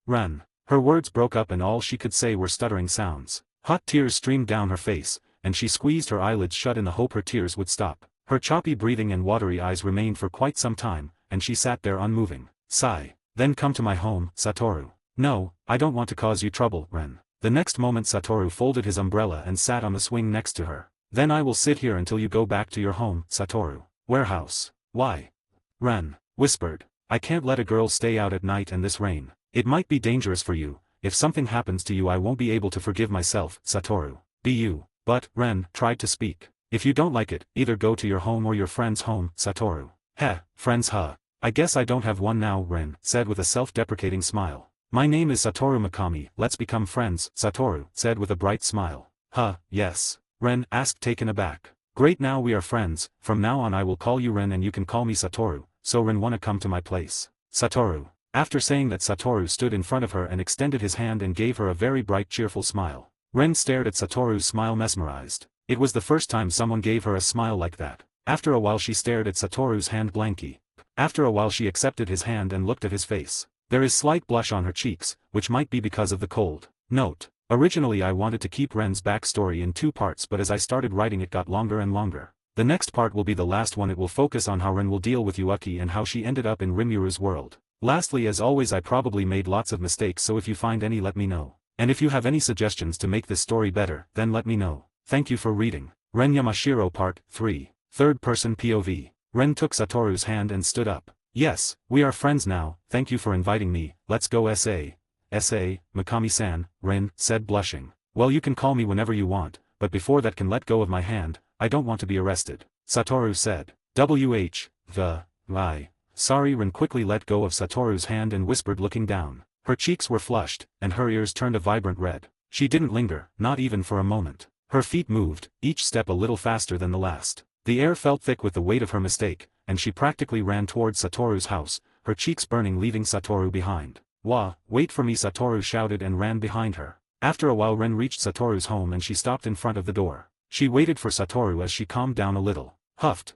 Ren. Her words broke up and all she could say were stuttering sounds. Hot tears streamed down her face, and she squeezed her eyelids shut in the hope her tears would stop. Her choppy breathing and watery eyes remained for quite some time, and she sat there unmoving. Sigh. Then come to my home, Satoru. No, I don't want to cause you trouble, Ren. The next moment Satoru folded his umbrella and sat on the swing next to her. Then I will sit here until you go back to your home, Satoru. Warehouse. Why? Ren whispered. I can't let a girl stay out at night in this rain. It might be dangerous for you. If something happens to you I won't be able to forgive myself, Satoru. But, Ren tried to speak. If you don't like it, either go to your home or your friend's home, Satoru. Heh, friends I guess I don't have one now, Ren said with a self-deprecating smile. My name is Satoru Mikami, let's become friends, Satoru said with a bright smile. Yes. Ren asked taken aback. Great, now we are friends, from now on I will call you Ren and you can call me Satoru, so Ren wanna come to my place? Satoru. After saying that Satoru stood in front of her and extended his hand and gave her a very bright cheerful smile. Ren stared at Satoru's smile mesmerized. It was the first time someone gave her a smile like that. After a while she stared at Satoru's hand blankly. After a while she accepted his hand and looked at his face. There is slight blush on her cheeks, which might be because of the cold. Note. Originally I wanted to keep Ren's backstory in 2 parts, but as I started writing it got longer and longer. The next part will be the last one. It will focus on how Ren will deal with Yuuki and how she ended up in Rimuru's world. Lastly, as always, I probably made lots of mistakes, so if you find any let me know. And if you have any suggestions to make this story better, then let me know. Thank you for reading. Ren Yamashiro Part 3. Third Person POV. Ren took Satoru's hand and stood up. Yes, we are friends now, thank you for inviting me, let's go SA, Mikami-san, Ren said blushing. Well, you can call me whenever you want, but before that can let go of my hand, I don't want to be arrested. Satoru said. Sorry. Ren quickly let go of Satoru's hand and whispered looking down. Her cheeks were flushed, and her ears turned a vibrant red. She didn't linger, not even for a moment. Her feet moved, each step a little faster than the last. The air felt thick with the weight of her mistake, and she practically ran towards Satoru's house, her cheeks burning, leaving Satoru behind. Wait for me, Satoru shouted and ran behind her. After a while Ren reached Satoru's home and she stopped in front of the door. She waited for Satoru as she calmed down a little. Huffed.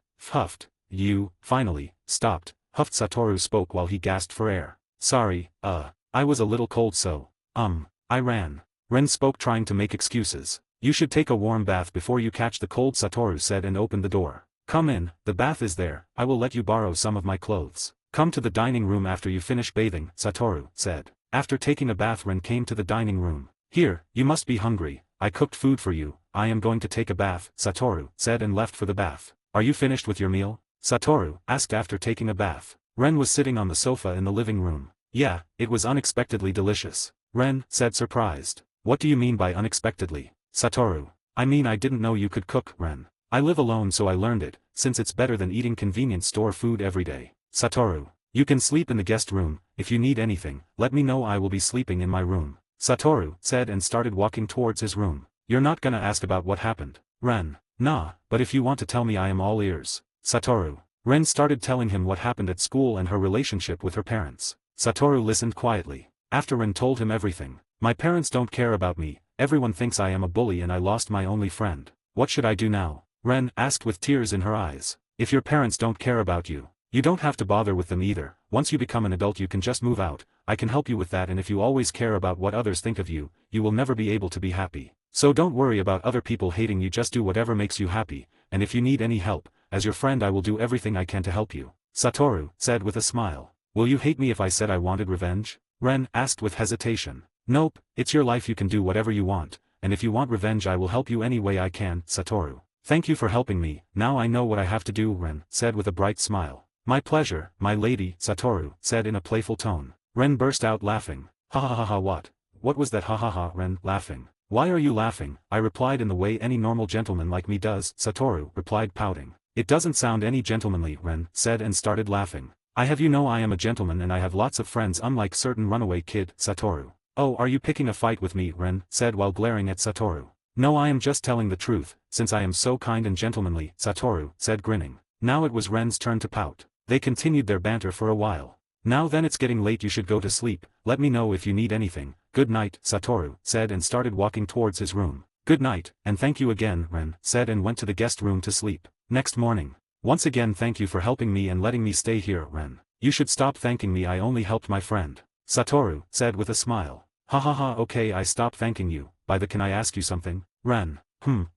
You, finally, stopped. Huffed. Satoru spoke while he gasped for air. Sorry, I was a little cold so, I ran. Ren spoke trying to make excuses. You should take a warm bath before you catch the cold, Satoru said and opened the door. Come in, the bath is there, I will let you borrow some of my clothes. Come to the dining room after you finish bathing, Satoru said. After taking a bath Ren came to the dining room. Here, you must be hungry, I cooked food for you, I am going to take a bath, Satoru said and left for the bath. Are you finished with your meal? Satoru asked after taking a bath. Ren was sitting on the sofa in the living room. Yeah, it was unexpectedly delicious. Ren said surprised. What do you mean by unexpectedly? Satoru. I mean I didn't know you could cook, Ren. I live alone so I learned it, since it's better than eating convenience store food every day. Satoru. You can sleep in the guest room, if you need anything, let me know, I will be sleeping in my room. Satoru said and started walking towards his room. You're not gonna ask about what happened? Ren. Nah, but if you want to tell me I am all ears. Satoru. Ren started telling him what happened at school and her relationship with her parents. Satoru listened quietly. After Ren told him everything. My parents don't care about me, everyone thinks I am a bully and I lost my only friend. What should I do now? Ren asked with tears in her eyes. If your parents don't care about you, you don't have to bother with them either. Once you become an adult you can just move out, I can help you with that, and if you always care about what others think of you, you will never be able to be happy. So don't worry about other people hating you, just do whatever makes you happy, and if you need any help, as your friend I will do everything I can to help you, Satoru said with a smile. Will you hate me if I said I wanted revenge? Ren asked with hesitation. Nope, it's your life, you can do whatever you want, and if you want revenge I will help you any way I can, Satoru. Thank you for helping me, now I know what I have to do, Ren said with a bright smile. My pleasure, my lady, Satoru said in a playful tone. Ren burst out laughing. Ha ha ha ha, what? What was that? Ha ha ha, Ren laughing. Why are you laughing? I replied in the way any normal gentleman like me does, Satoru replied pouting. It doesn't sound any gentlemanly, Ren said and started laughing. I have you know I am a gentleman and I have lots of friends unlike certain runaway kid, Satoru. Oh, are you picking a fight with me? Ren said while glaring at Satoru. No, I am just telling the truth, since I am so kind and gentlemanly, Satoru said grinning. Now it was Ren's turn to pout. They continued their banter for a while. Now then, it's getting late, you should go to sleep, let me know if you need anything. Good night, Satoru said and started walking towards his room. Good night, and thank you again, Ren said and went to the guest room to sleep. Next morning. Once again thank you for helping me and letting me stay here, Ren. You should stop thanking me, I only helped my friend. Satoru said with a smile. Ha ha ha, okay, I stop thanking you. By the can I ask you something? Ren.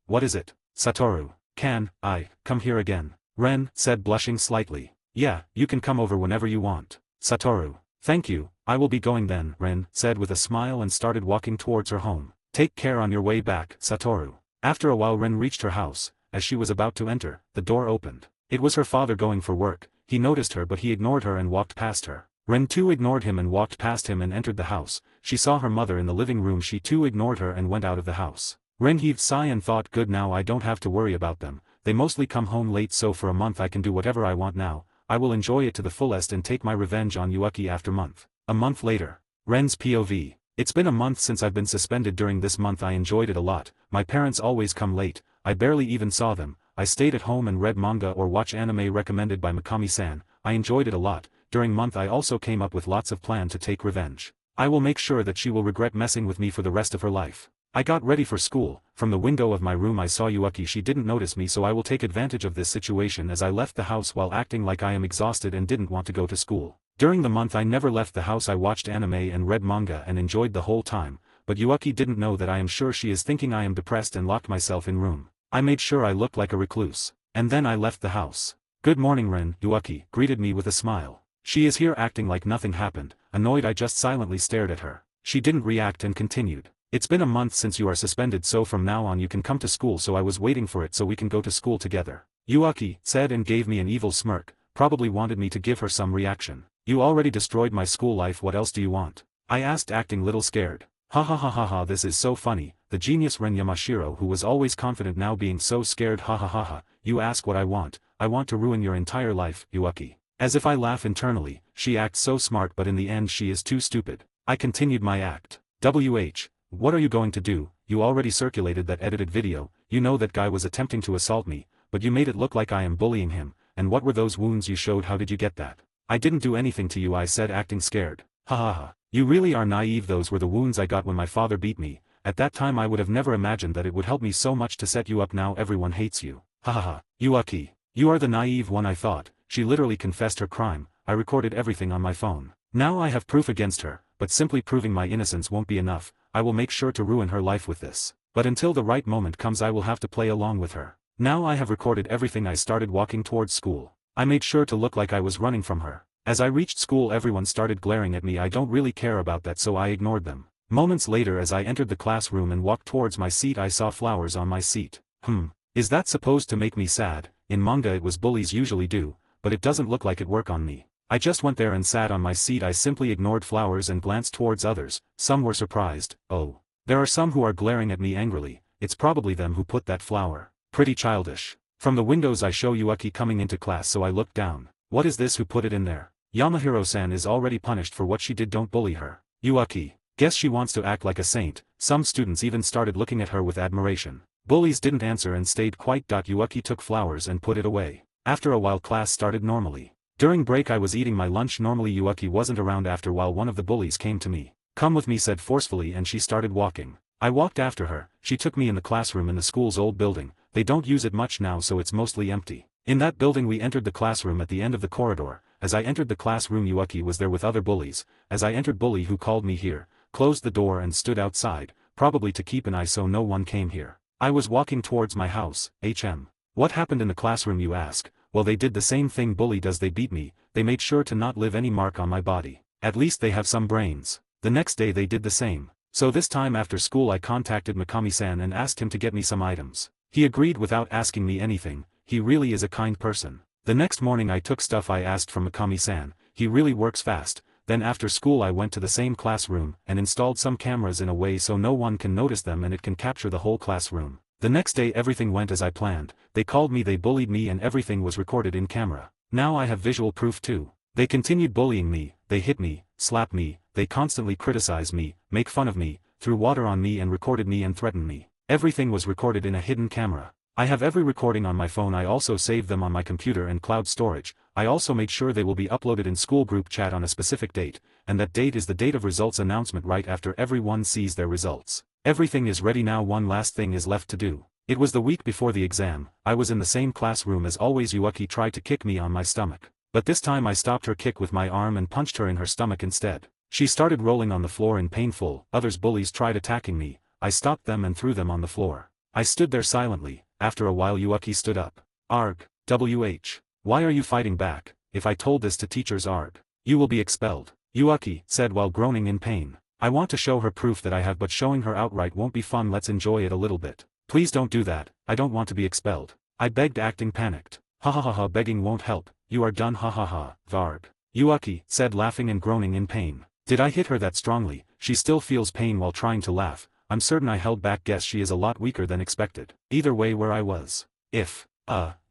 What is it? Satoru. Can I come here again? Ren said blushing slightly. Yeah, you can come over whenever you want. Satoru. Thank you, I will be going then, Ren said with a smile and started walking towards her home. Take care on your way back, Satoru. After a while Ren reached her house. As she was about to enter, the door opened. It was her father going for work. He noticed her but he ignored her and walked past her. Ren too ignored him and walked past him and entered the house. She saw her mother in the living room, she too ignored her and went out of the house. Ren heaved a sigh and thought, good, now I don't have to worry about them. They mostly come home late, so for a month I can do whatever I want now. I will enjoy it to the fullest and take my revenge on Yuaki after month. A month later. Ren's POV. It's been a month since I've been suspended. During this month I enjoyed it a lot. My parents always come late. I barely even saw them. I stayed at home and read manga or watch anime recommended by Mikami-san. I enjoyed it a lot. During month I also came up with lots of plan to take revenge. I will make sure that she will regret messing with me for the rest of her life. I got ready for school. From the window of my room I saw Yuaki. She didn't notice me, so I will take advantage of this situation as I left the house while acting like I am exhausted and didn't want to go to school. During the month I never left the house. I watched anime and read manga and enjoyed the whole time, but Yuaki didn't know that. I am sure she is thinking I am depressed and locked myself in room. I made sure I looked like a recluse. And then I left the house. Good morning, Ren, Yuaki greeted me with a smile. She is here acting like nothing happened. Annoyed, I just silently stared at her. She didn't react and continued. It's been a month since you are suspended, so from now on you can come to school, so I was waiting for it so we can go to school together. Yuaki said and gave me an evil smirk, probably wanted me to give her some reaction. You already destroyed my school life, what else do you want? I asked, acting little scared. Ha ha ha ha ha, this is so funny. The genius Ren Yamashiro, who was always confident, now being so scared. Ha ha ha ha. You ask what I want to ruin your entire life, Yuaki. As if I laugh internally, she acts so smart but in the end she is too stupid. I continued my act. What are you going to do? You already circulated that edited video. You know that guy was attempting to assault me, but you made it look like I am bullying him. And what were those wounds you showed? How did you get that? I didn't do anything to you, I said, acting scared. Ha ha ha. You really are naive. Those were the wounds I got when my father beat me. At that time I would have never imagined that it would help me so much to set you up. Now everyone hates you. Ha ha ha. Yuaki. You are the naive one, I thought. She literally confessed her crime. I recorded everything on my phone. Now I have proof against her, but simply proving my innocence won't be enough. I will make sure to ruin her life with this. But until the right moment comes I will have to play along with her. Now I have recorded everything. I started walking towards school. I made sure to look like I was running from her. As I reached school everyone started glaring at me. I don't really care about that, so I ignored them. Moments later, as I entered the classroom and walked towards my seat, I saw flowers on my seat. Is that supposed to make me sad? In manga it was bullies usually do, but it doesn't look like it work on me. I just went there and sat on my seat. I simply ignored flowers and glanced towards others. Some were surprised. Oh. There are some who are glaring at me angrily. It's probably them who put that flower. Pretty childish. From the windows I show Yuaki coming into class, so I looked down. What is this? Who put it in there? Yamahiro-san is already punished for what she did. Don't bully her. Yuaki. Guess she wants to act like a saint. Some students even started looking at her with admiration. Bullies didn't answer and stayed quiet. Yuaki took flowers and put it away. After a while class started normally. During break I was eating my lunch normally. Yuaki wasn't around. After a while one of the bullies came to me. Come with me, said forcefully, and she started walking. I walked after her. She took me in the classroom in the school's old building. They don't use it much now, so it's mostly empty. In that building we entered the classroom at the end of the corridor. As I entered the classroom Yuaki was there with other bullies. As I entered, bully who called me here, closed the door and stood outside. probably to keep an eye so no one came here. I was walking towards my house, What happened in the classroom you ask? Well, they did the same thing bully does, they beat me, they made sure to not leave any mark on my body. At least they have some brains. The next day they did the same. So this time after school I contacted Mikami-san and asked him to get me some items. He agreed without asking me anything, he really is a kind person. The next morning I took stuff I asked from Mikami-san, he really works fast. Then after school I went to the same classroom and installed some cameras in a way so no one can notice them and it can capture the whole classroom. The next day everything went as I planned, they called me, they bullied me and everything was recorded in camera. Now I have visual proof too. They continued bullying me, they hit me, slapped me, they constantly criticized me, make fun of me, threw water on me and recorded me and threatened me. Everything was recorded in a hidden camera. I have every recording on my phone. I also saved them on my computer and cloud storage. I also made sure they will be uploaded in school group chat on a specific date, and that date is the date of results announcement right after everyone sees their results. Everything is ready now, one last thing is left to do. It was the week before the exam, I was in the same classroom as always. Yuaki tried to kick me on my stomach. But this time I stopped her kick with my arm and punched her in her stomach instead. She started rolling on the floor in painful. Others bullies tried attacking me. I stopped them and threw them on the floor. I stood there silently. After a while Yuaki stood up. Arg. Why are you fighting back? If I told this to teachers, arg. You will be expelled. Yuaki said while groaning in pain. I want to show her proof that I have, but showing her outright won't be fun. Let's enjoy it a little bit. Please don't do that, I don't want to be expelled. I begged, acting panicked. Ha ha ha ha, begging won't help, you are done, ha ha ha, Varg. Yuaki said, laughing and groaning in pain. Did I hit her that strongly? She still feels pain while trying to laugh. I'm certain I held back. Guess she is a lot weaker than expected. Either way, where I was. If,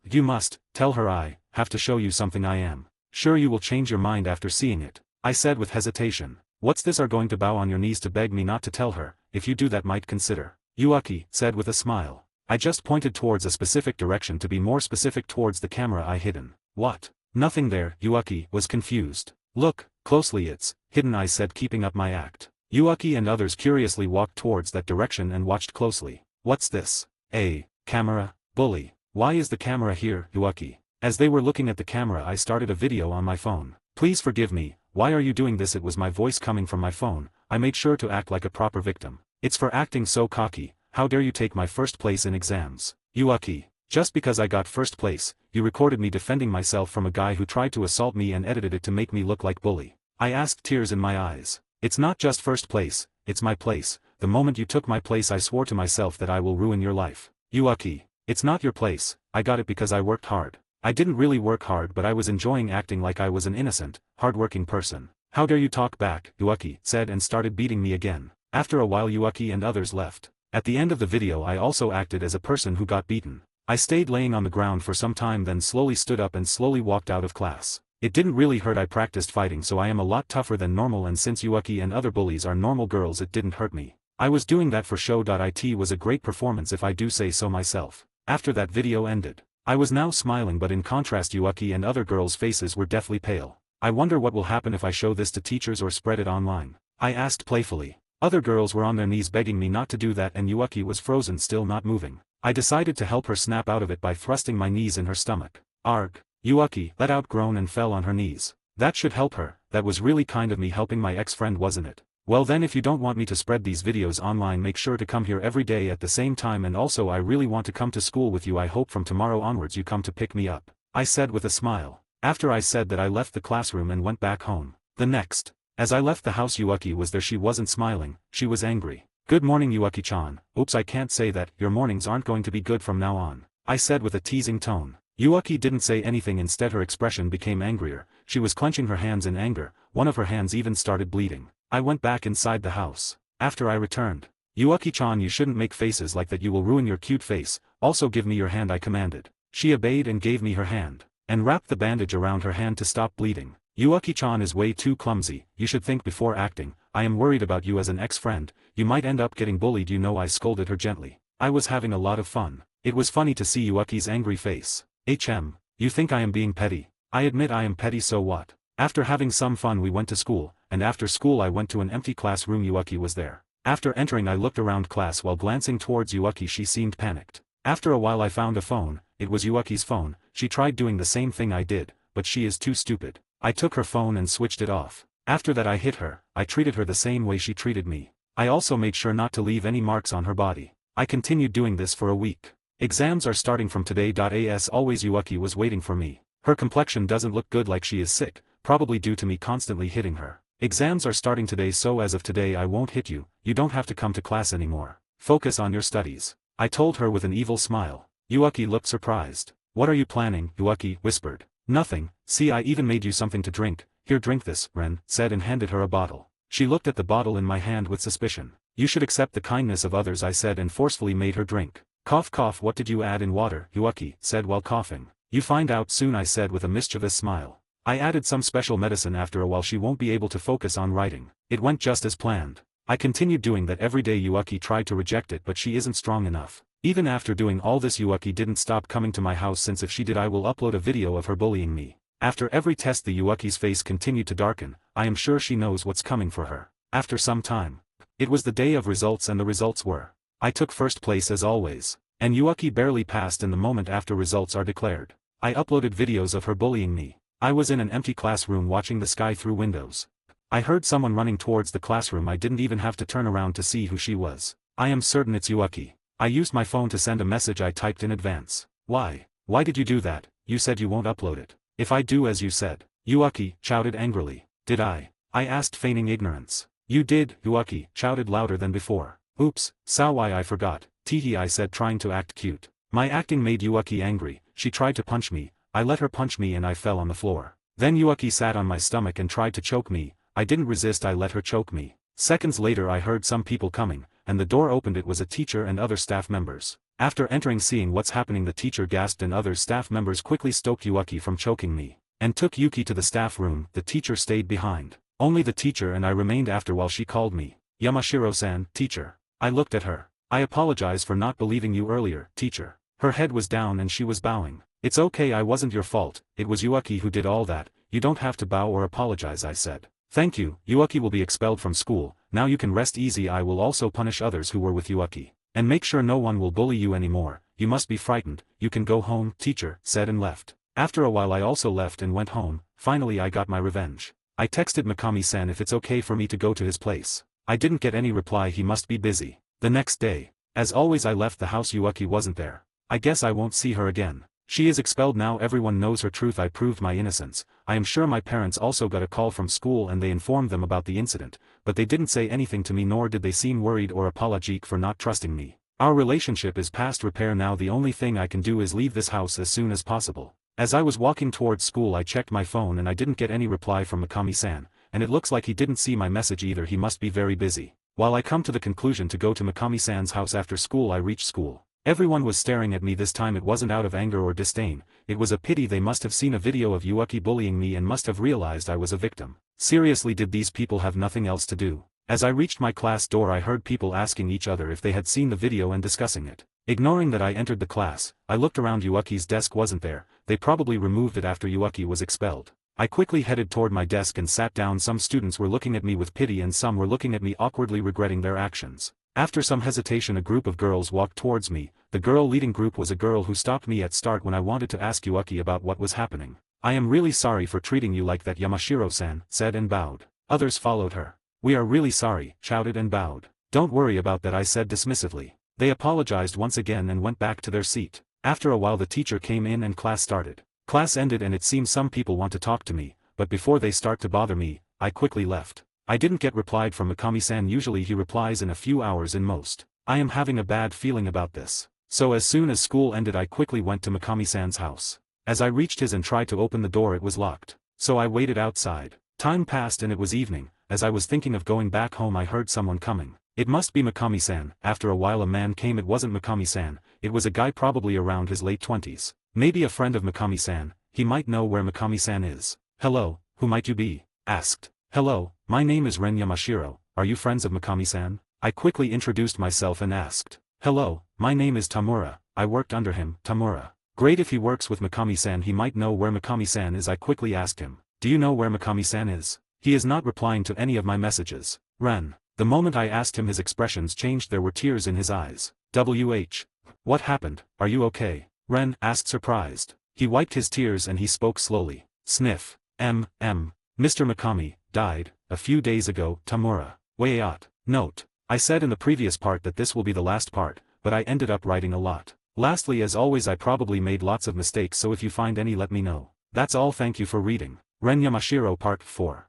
you must, tell her I have to show you something. I am sure you will change your mind after seeing it. I said with hesitation. What's this? Are going to bow on your knees to beg me not to tell her? If you do that, might consider. Yuaki said with a smile. I just pointed towards a specific direction, to be more specific towards the camera I hidden. What? Nothing there. Yuaki was confused. Look closely, it's hidden, I said, keeping up my act. Yuaki and others curiously walked towards that direction and watched closely. What's this? A camera? Bully. Why is the camera here? Yuaki. As they were looking at the camera, I started a video on my phone. Please forgive me, why are you doing this? It was my voice coming from my phone. I made sure to act like a proper victim. It's for acting so cocky. How dare you take my first place in exams? Yuaki. Just because I got first place, you recorded me defending myself from a guy who tried to assault me and edited it to make me look like bully. I asked, tears in my eyes. It's not just first place, it's my place. The moment you took my place I swore to myself that I will ruin your life. Yuaki. It's not your place, I got it because I worked hard. I didn't really work hard, but I was enjoying acting like I was an innocent, hard-working person. How dare you talk back? Yuaki said and started beating me again. After a while Yuaki and others left. At the end of the video I also acted as a person who got beaten. I stayed laying on the ground for some time, then slowly stood up and slowly walked out of class. It didn't really hurt. I practiced fighting, so I am a lot tougher than normal, and since Yuaki and other bullies are normal girls, it didn't hurt me. I was doing that for show. It was a great performance if I do say so myself. After that video ended, I was now smiling, but in contrast Yuaki and other girls' faces were deathly pale. I wonder what will happen if I show this to teachers or spread it online. I asked playfully. Other girls were on their knees begging me not to do that, and Yuaki was frozen, still not moving. I decided to help her snap out of it by thrusting my knees in her stomach. Arg. Yuaki let out a groan and fell on her knees. That should help her. That was really kind of me helping my ex-friend, wasn't it? Well then, if you don't want me to spread these videos online, make sure to come here every day at the same time, and also I really want to come to school with you. I hope from tomorrow onwards you come to pick me up. I said with a smile. After I said that, I left the classroom and went back home. The next. As I left the house, Yuaki was there. She wasn't smiling, she was angry. Good morning, Yuaki-chan. Oops, I can't say that. Your mornings aren't going to be good from now on. I said with a teasing tone. Yuaki didn't say anything. Instead her expression became angrier. She was clenching her hands in anger. One of her hands even started bleeding. I went back inside the house. After I returned. Yuaki-chan, you shouldn't make faces like that. You will ruin your cute face. Also give me your hand, I commanded. She obeyed and gave me her hand. And wrapped the bandage around her hand to stop bleeding. Yuaki-chan is way too clumsy. You should think before acting. I am worried about you as an ex-friend. You might end up getting bullied. You know, I scolded her gently. I was having a lot of fun. It was funny to see Yuaki's angry face. You think I am being petty? I admit I am petty, so what? After having some fun we went to school, and after school I went to an empty classroom. Yuaki was there. After entering I looked around class while glancing towards Yuaki. She seemed panicked. After a while I found a phone. It was Yuaki's phone. She tried doing the same thing I did, but she is too stupid. I took her phone and switched it off. After that I hit her. I treated her the same way she treated me. I also made sure not to leave any marks on her body. I continued doing this for a week. Exams are starting from today. As always, Yuuki was waiting for me. Her complexion doesn't look good, like she is sick, probably due to me constantly hitting her. Exams are starting today, so as of today I won't hit you, you don't have to come to class anymore. Focus on your studies. I told her with an evil smile. Yuuki looked surprised. What are you planning? Yuuki whispered. Nothing, see, I even made you something to drink. Here, drink this, Ren said and handed her a bottle. She looked at the bottle in my hand with suspicion. You should accept the kindness of others, I said and forcefully made her drink. Cough cough. What did you add in water? Yuuki said while coughing. You find out soon, I said with a mischievous smile. I added some special medicine. After a while she won't be able to focus on writing. It went just as planned. I continued doing that every day. Yuuki tried to reject it, but she isn't strong enough. Even after doing all this, Yuuki didn't stop coming to my house, since if she did I will upload a video of her bullying me. After every test the Yuuki's face continued to darken. I am sure she knows what's coming for her. After some time. It was the day of results and the results were. I took first place as always. And Yuuki barely passed in the moment after results are declared. I uploaded videos of her bullying me. I was in an empty classroom watching the sky through windows. I heard someone running towards the classroom. I didn't even have to turn around to see who she was. I am certain it's Yuuki. I used my phone to send a message I typed in advance. Why? Why did you do that? You said you won't upload it. If I do as you said. Yuuki shouted angrily. Did I? I asked, feigning ignorance. You did, Yuuki shouted louder than before. Oops, so why I forgot. Teehee, I said, trying to act cute. My acting made Yuuki angry. She tried to punch me. I let her punch me and I fell on the floor. Then Yuuki sat on my stomach and tried to choke me. I didn't resist. I let her choke me. Seconds later I heard some people coming, and the door opened. It was a teacher and other staff members. After entering, seeing what's happening, the teacher gasped and other staff members quickly stopped Yuuki from choking me, and took Yuki to the staff room. The teacher stayed behind. Only the teacher and I remained after while she called me. Yamashiro-san, teacher. I looked at her. I apologize for not believing you earlier, teacher. Her head was down and she was bowing. It's okay, I wasn't your fault, it was Yuuki who did all that. You don't have to bow or apologize, I said. Thank you, Yuuki will be expelled from school, now you can rest easy. I will also punish others who were with Yuuki. And make sure no one will bully you anymore. You must be frightened. You can go home, teacher said and left. After a while I also left and went home. Finally I got my revenge. I texted Mikami-san if it's okay for me to go to his place. I didn't get any reply. He must be busy. The next day. As always, I left the house. Yuuki wasn't there. I guess I won't see her again. She is expelled now. Everyone knows her truth. I proved my innocence. I am sure my parents also got a call from school and they informed them about the incident, but they didn't say anything to me, nor did they seem worried or apologetic for not trusting me. Our relationship is past repair now. The only thing I can do is leave this house as soon as possible. As I was walking towards school I checked my phone and I didn't get any reply from Mikami-san, and it looks like he didn't see my message either. He must be very busy. While I come to the conclusion to go to Mikami-san's house after school, I reached school. Everyone was staring at me. This time it wasn't out of anger or disdain, it was a pity. They must have seen a video of Yuuki bullying me and must have realized I was a victim. Seriously, did these people have nothing else to do? As I reached my class door I heard people asking each other if they had seen the video and discussing it. Ignoring that I entered the class, I looked around. Yuuki's desk wasn't there. They probably removed it after Yuuki was expelled. I quickly headed toward my desk and sat down. Some students were looking at me with pity and some were looking at me awkwardly, regretting their actions. After some hesitation a group of girls walked towards me. The girl leading group was a girl who stopped me at start when I wanted to ask Yuuki about what was happening. I am really sorry for treating you like that, Yamashiro-san said and bowed. Others followed her. We are really sorry, shouted and bowed. Don't worry about that, I said dismissively. They apologized once again and went back to their seat. After a while the teacher came in and class started. Class ended and it seems some people want to talk to me, but before they start to bother me, I quickly left. I didn't get replied from Mikami-san. Usually he replies in a few hours in most. I am having a bad feeling about this. So as soon as school ended I quickly went to Mikami-san's house. As I reached his and tried to open the door, it was locked. So I waited outside. Time passed and it was evening. As I was thinking of going back home I heard someone coming. It must be Mikami-san. After a while a man came. It wasn't Mikami-san, it was a guy probably around his late 20s. Maybe a friend of Mikami-san, he might know where Mikami-san is. Hello, who might you be? Asked. Hello, my name is Ren Yamashiro, are you friends of Mikami-san? I quickly introduced myself and asked. Hello, my name is Tamura, I worked under him. Tamura. Great, if he works with Mikami-san he might know where Mikami-san is. I quickly asked him. Do you know where Mikami-san is? He is not replying to any of my messages. Ren. The moment I asked him his expressions changed. There were tears in his eyes. WH. What happened, are you okay? Ren asked, surprised. He wiped his tears and he spoke slowly. Sniff. Mr. Mikami died a few days ago. Tamura. Wait. Note. I said in the previous part that this will be the last part, but I ended up writing a lot. Lastly, as always, I probably made lots of mistakes, so if you find any, let me know. That's all, thank you for reading. Ren Yamashiro Part 4.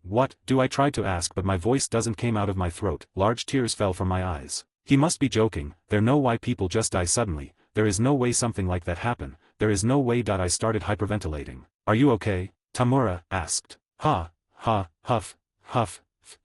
What, do I tried to ask, but my voice doesn't came out of my throat. Large tears fell from my eyes. He must be joking. There no why people just die suddenly. There is no way something like that happen. There is no way. I started hyperventilating. Are you okay? Tamura asked. Huff.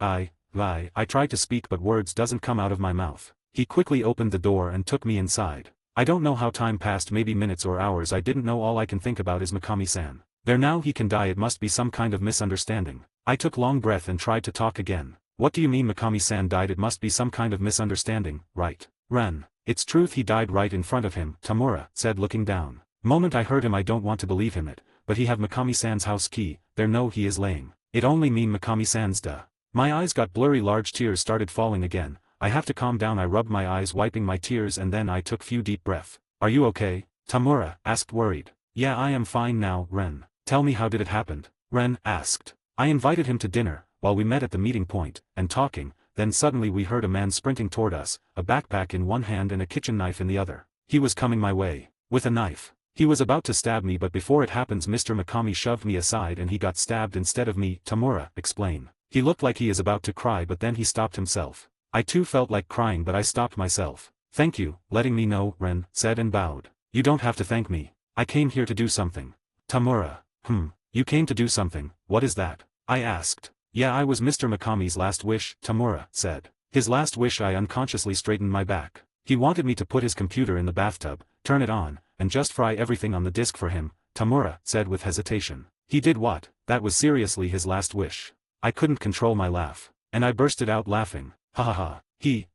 I tried to speak, but words doesn't come out of my mouth. He quickly opened the door and took me inside. I don't know how time passed, maybe minutes or hours, I didn't know. All I can think about is Mikami-san. There, now he can die, it must be some kind of misunderstanding. I took long breath and tried to talk again. What do you mean Mikami-san died? It must be some kind of misunderstanding, right? Ren. It's truth, he died right in front of him, Tamura said, looking down. Moment I heard him, I don't want to believe him it, but he have Mikami-san's house key, there no he is laying. It only mean Mikami-san's duh. My eyes got blurry, large tears started falling again. I have to calm down. I rubbed my eyes wiping my tears and then I took few deep breath. Are you okay? Tamura asked, worried. Yeah, I am fine now, Ren. Tell me, how did it happen? Ren asked. I invited him to dinner, while we met at the meeting point, and talking, then suddenly we heard a man sprinting toward us, a backpack in one hand and a kitchen knife in the other. He was coming my way, with a knife. He was about to stab me, but before it happens Mr. Mikami shoved me aside and he got stabbed instead of me, Tamura explained. He looked like he is about to cry, but then he stopped himself. I too felt like crying, but I stopped myself. Thank you, letting me know, Ren said and bowed. You don't have to thank me. I came here to do something. Tamura. You came to do something, what is that? I asked. Yeah, I was Mr. Mikami's last wish, Tamura said. His last wish. I unconsciously straightened my back. He wanted me to put his computer in the bathtub, turn it on, and just fry everything on the disk for him, Tamura said with hesitation. He did what? That was seriously his last wish. I couldn't control my laugh, and I bursted out laughing. He,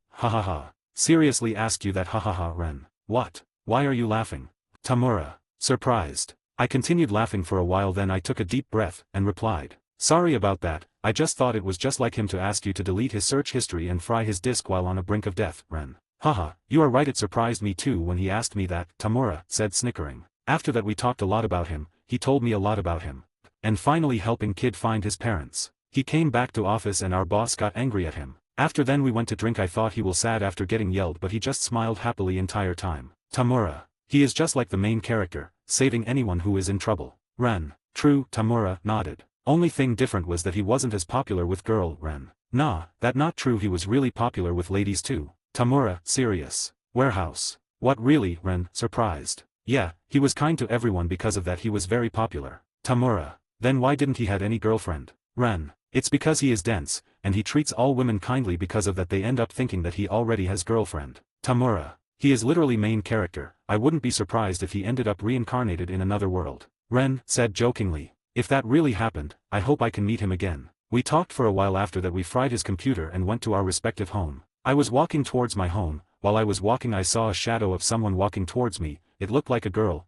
seriously asked you that, Ren. What? Why are you laughing? Tamura, surprised. I continued laughing for a while, then I took a deep breath, and replied. Sorry about that, I just thought it was just like him to ask you to delete his search history and fry his disk while on a brink of death, Ren. You are right, it surprised me too when he asked me that, Tamura said, snickering. After that we talked a lot about him, he told me a lot about him. And finally helping kid find his parents. He came back to office and our boss got angry at him. After then we went to drink. I thought he will sad after getting yelled, but he just smiled happily entire time. Tamura. He is just like the main character, saving anyone who is in trouble. Ren. True, Tamura nodded. Only thing different was that he wasn't as popular with girl, Ren. Nah, that not true, he was really popular with ladies too. Tamura, serious. Warehouse. What really, Ren, surprised. Yeah, he was kind to everyone, because of that he was very popular. Tamura. Then why didn't he had any girlfriend? Ren. It's because he is dense, and he treats all women kindly, because of that they end up thinking that he already has girlfriend. Tamura. He is literally main character, I wouldn't be surprised if he ended up reincarnated in another world. Ren said jokingly. If that really happened, I hope I can meet him again. We talked for a while. After that we fried his computer and went to our respective home. I was walking towards my home. While I was walking I saw a shadow of someone walking towards me. It looked like a girl.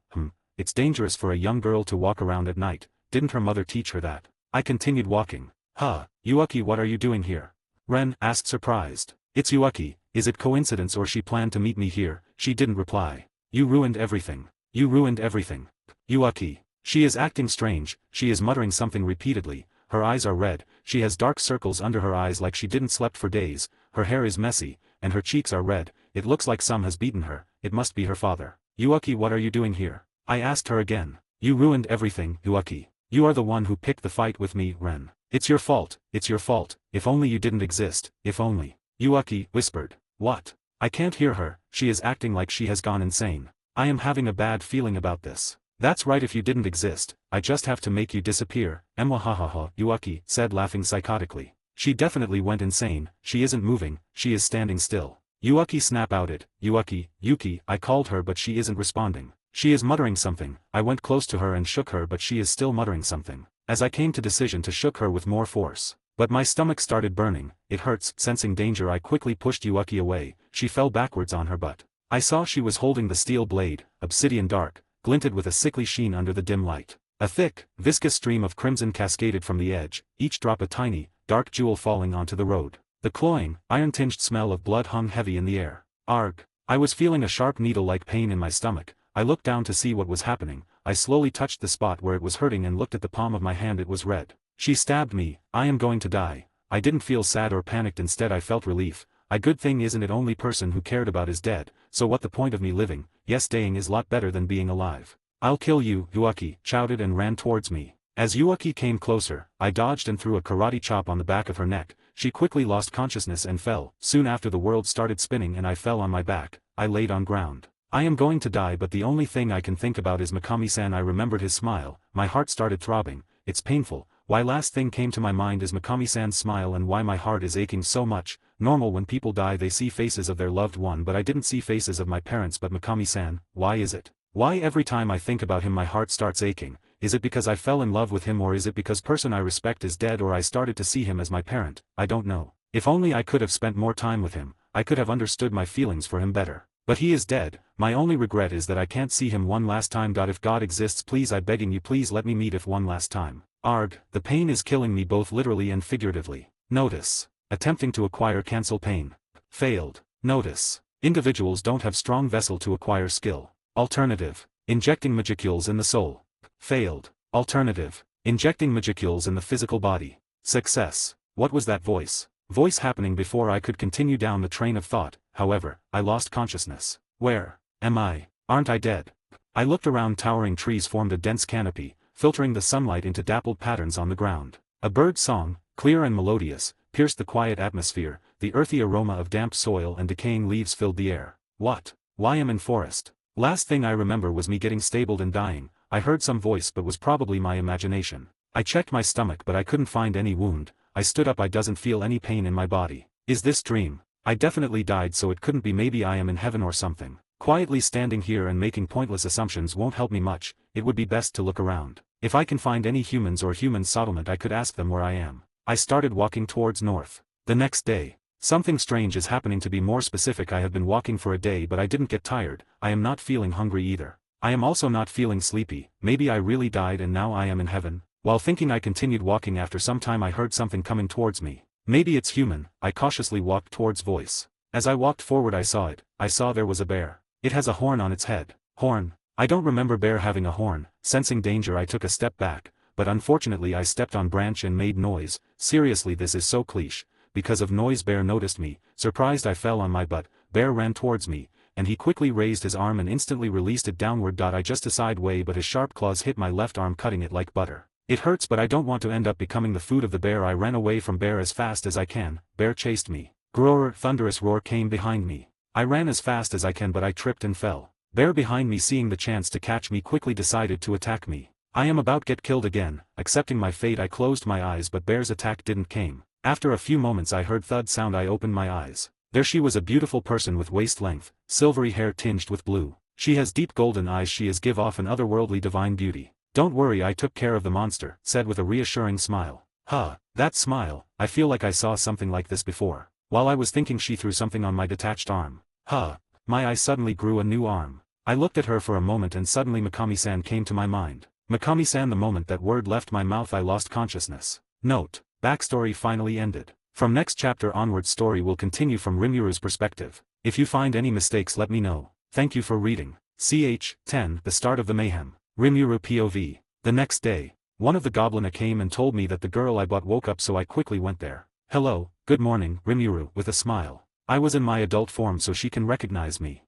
It's dangerous for a young girl to walk around at night. Didn't her mother teach her that? I continued walking. Yuaki, what are you doing here? Ren asked, surprised. It's Yuaki. Is it coincidence or she planned to meet me here? She didn't reply. You ruined everything. You ruined everything. Yuaki. She is acting strange. She is muttering something repeatedly. Her eyes are red. She has dark circles under her eyes like she didn't slept for days. Her hair is messy, and her cheeks are red. It looks like some has beaten her. It must be her father. Yuaki, what are you doing here? I asked her again. You ruined everything, Yuaki. You are the one who picked the fight with me, Ren. It's your fault, it's your fault. If only you didn't exist, if only. Yuaki whispered. What? I can't hear her, she is acting like she has gone insane. I am having a bad feeling about this. That's right, if you didn't exist, I just have to make you disappear. Mwahahaha, Yuaki said, laughing psychotically. She definitely went insane. She isn't moving, she is standing still. Yuaki snap out it. Yuaki, Yuki, I called her but she isn't responding. She is muttering something. I went close to her and shook her but she is still muttering something. As I came to decision to shook her with more force. But my stomach started burning, it hurts. Sensing danger I quickly pushed Yuaki away. She fell backwards on her butt. I saw she was holding the steel blade, obsidian dark, glinted with a sickly sheen under the dim light. A thick, viscous stream of crimson cascaded from the edge, each drop a tiny, dark jewel falling onto the road. The cloying, iron-tinged smell of blood hung heavy in the air. Arg. I was feeling a sharp needle-like pain in my stomach. I looked down to see what was happening. I slowly touched the spot where it was hurting and looked at the palm of my hand. It was red. She stabbed me. I am going to die. I didn't feel sad or panicked, instead I felt relief. I good thing isn't it only person who cared about is dead, so what the point of me living, yes staying is lot better than being alive. I'll kill you, Yuaki, shouted and ran towards me. As Yuaki came closer, I dodged and threw a karate chop on the back of her neck. She quickly lost consciousness and fell. Soon after the world started spinning and I fell on my back. I laid on ground. I am going to die, but the only thing I can think about is Mikami-san. I remembered his smile. My heart started throbbing. It's painful. Why last thing came to my mind is Mikami-san's smile and why my heart is aching so much. Normal when people die they see faces of their loved one, but I didn't see faces of my parents but Mikami-san. Why is it? Why every time I think about him my heart starts aching? Is it because I fell in love with him, or is it because person I respect is dead, or I started to see him as my parent? I don't know. If only I could have spent more time with him, I could have understood my feelings for him better. But he is dead. My only regret is that I can't see him one last time. God, if God exists, please, I begging you, please let me meet if one last time. Arg, the pain is killing me both literally and figuratively. Notice. Attempting to acquire cancel pain. Failed. Notice. Individuals don't have strong vessel to acquire skill. Alternative. Injecting magicules in the soul. Failed. Alternative. Injecting magicules in the physical body. Success. What was that voice? Voice happening before I could continue down the train of thought. However, I lost consciousness. Where am I? Aren't I dead? I looked around. Towering trees formed a dense canopy, filtering the sunlight into dappled patterns on the ground. A bird's song, clear and melodious, pierced the quiet atmosphere. The earthy aroma of damp soil and decaying leaves filled the air. What? Why am in forest? Last thing I remember was me getting stabled and dying. I heard some voice but was probably my imagination. I checked my stomach but I couldn't find any wound. I stood up. I doesn't feel any pain in my body. Is this dream? I definitely died, so it couldn't be. Maybe I am in heaven or something. Quietly standing here and making pointless assumptions won't help me much. It would be best to look around. If I can find any humans or human settlement I could ask them where I am. I started walking towards north. The next day. Something strange is happening. To be more specific, I have been walking for a day but I didn't get tired. I am not feeling hungry either. I am also not feeling sleepy. Maybe I really died and now I am in heaven. While thinking I continued walking. After some time I heard something coming towards me. Maybe it's human. I cautiously walked towards voice. As I walked forward I saw it. I saw there was a bear. It has a horn on its head. Horn. I don't remember bear having a horn. Sensing danger I took a step back, but unfortunately I stepped on branch and made noise. Seriously, this is so cliche. Because of noise bear noticed me. Surprised I fell on my butt. Bear ran towards me, and he quickly raised his arm and instantly released it downward. I just a side way but his sharp claws hit my left arm, cutting it like butter. It hurts but I don't want to end up becoming the food of the bear. I ran away from bear as fast as I can. Bear chased me. Groar, thunderous roar came behind me. I ran as fast as I can but I tripped and fell. Bear behind me, seeing the chance to catch me, quickly decided to attack me. I am about get killed again. Accepting my fate I closed my eyes but bear's attack didn't came. After a few moments I heard thud sound. I opened my eyes. There she was, a beautiful person with waist length, silvery hair tinged with blue. She has deep golden eyes. She is give off an otherworldly divine beauty. Don't worry, I took care of the monster, said with a reassuring smile. Huh, that smile, I feel like I saw something like this before. While I was thinking she threw something on my detached arm. Huh, my eye suddenly grew a new arm. I looked at her for a moment and suddenly Mikami-san came to my mind. Mikami-san, the moment that word left my mouth I lost consciousness. Note. Backstory finally ended. From next chapter onwards story will continue from Rimuru perspective. If you find any mistakes let me know. Thank you for reading. Ch. 10 The start of the mayhem. Rimuru POV. The next day, one of the goblina came and told me that the girl I bought woke up, so I quickly went there. Hello, good morning, Rimuru, with a smile. I was in my adult form so she can recognize me.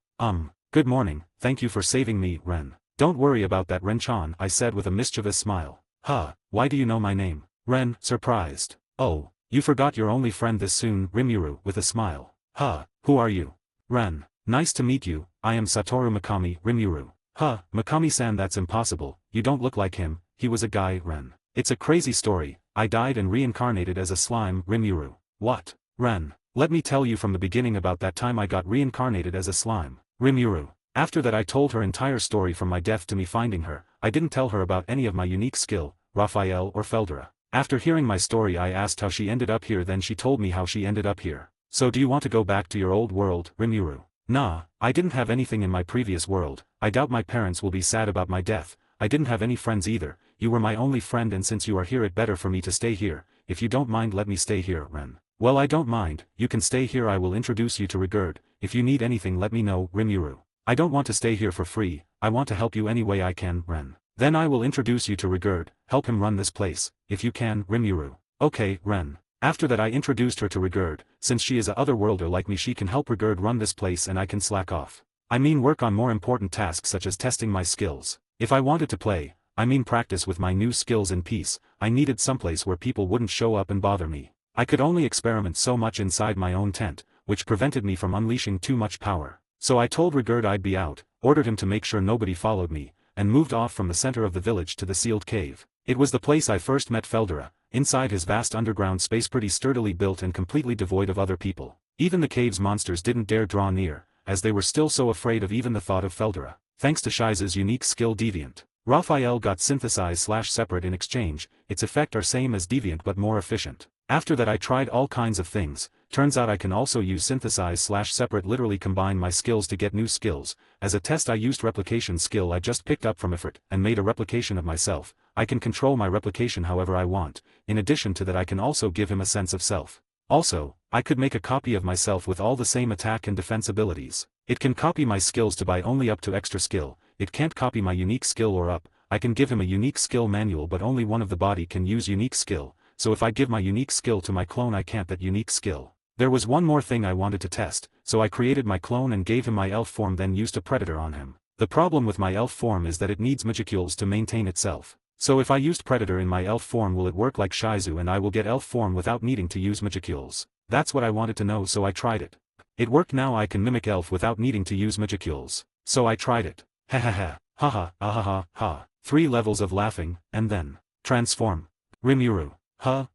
Good morning, thank you for saving me, Ren. Don't worry about that, Ren-chan, I said with a mischievous smile. Huh, why do you know my name? Ren, surprised. Oh, you forgot your only friend this soon, Rimuru, with a smile. Huh, who are you? Ren, nice to meet you, I am Satoru Mikami, Rimuru. Huh, Mikami-san, that's impossible, you don't look like him, he was a guy, Ren. It's a crazy story, I died and reincarnated as a slime, Rimuru. What? Ren, let me tell you from the beginning about that time I got reincarnated as a slime, Rimuru. After that I told her entire story from my death to me finding her. I didn't tell her about any of my unique skill, Raphael or Feldera. After hearing my story I asked how she ended up here, then she told me how she ended up here. So do you want to go back to your old world, Rimuru? Nah, I didn't have anything in my previous world. I doubt my parents will be sad about my death. I didn't have any friends either. You were my only friend, and since you are here it better for me to stay here. If you don't mind let me stay here, Ren. Well, I don't mind, you can stay here. I will introduce you to Rigurd. If you need anything let me know, Rimuru. I don't want to stay here for free, I want to help you any way I can, Ren. Then I will introduce you to Rigurd, help him run this place, if you can, Rimuru. Okay, Ren. After that I introduced her to Rigurd, since she is a otherworlder like me she can help Rigurd run this place and I can slack off. I mean work on more important tasks such as testing my skills. If I wanted to play, I mean practice with my new skills in peace, I needed someplace where people wouldn't show up and bother me. I could only experiment so much inside my own tent, which prevented me from unleashing too much power. So I told Rigurd I'd be out, ordered him to make sure nobody followed me, and moved off from the center of the village to the sealed cave. It was the place I first met Feldera, inside his vast underground space pretty sturdily built and completely devoid of other people. Even the cave's monsters didn't dare draw near, as they were still so afraid of even the thought of Feldera. Thanks to Shiza's unique skill Deviant, Raphael got synthesized/separate in exchange, its effect are same as Deviant but more efficient. After that I tried all kinds of things, turns out I can also use synthesize/separate literally combine my skills to get new skills. As a test I used replication skill I just picked up from Ifrit and made a replication of myself. I can control my replication however I want, in addition to that I can also give him a sense of self. Also, I could make a copy of myself with all the same attack and defense abilities. It can copy my skills to buy only up to extra skill, it can't copy my unique skill or up. I can give him a unique skill manual but only one of the body can use unique skill, so if I give my unique skill to my clone I can't that unique skill. There was one more thing I wanted to test, so I created my clone and gave him my elf form then used a predator on him. The problem with my elf form is that it needs magicules to maintain itself. So if I used predator in my elf form will it work like Shizu and I will get elf form without needing to use magicules? That's what I wanted to know so I tried it. It worked now I can mimic elf without needing to use magicules. So I tried it. Ha. Ha. 3 levels of laughing, and then, transform. Rimuru.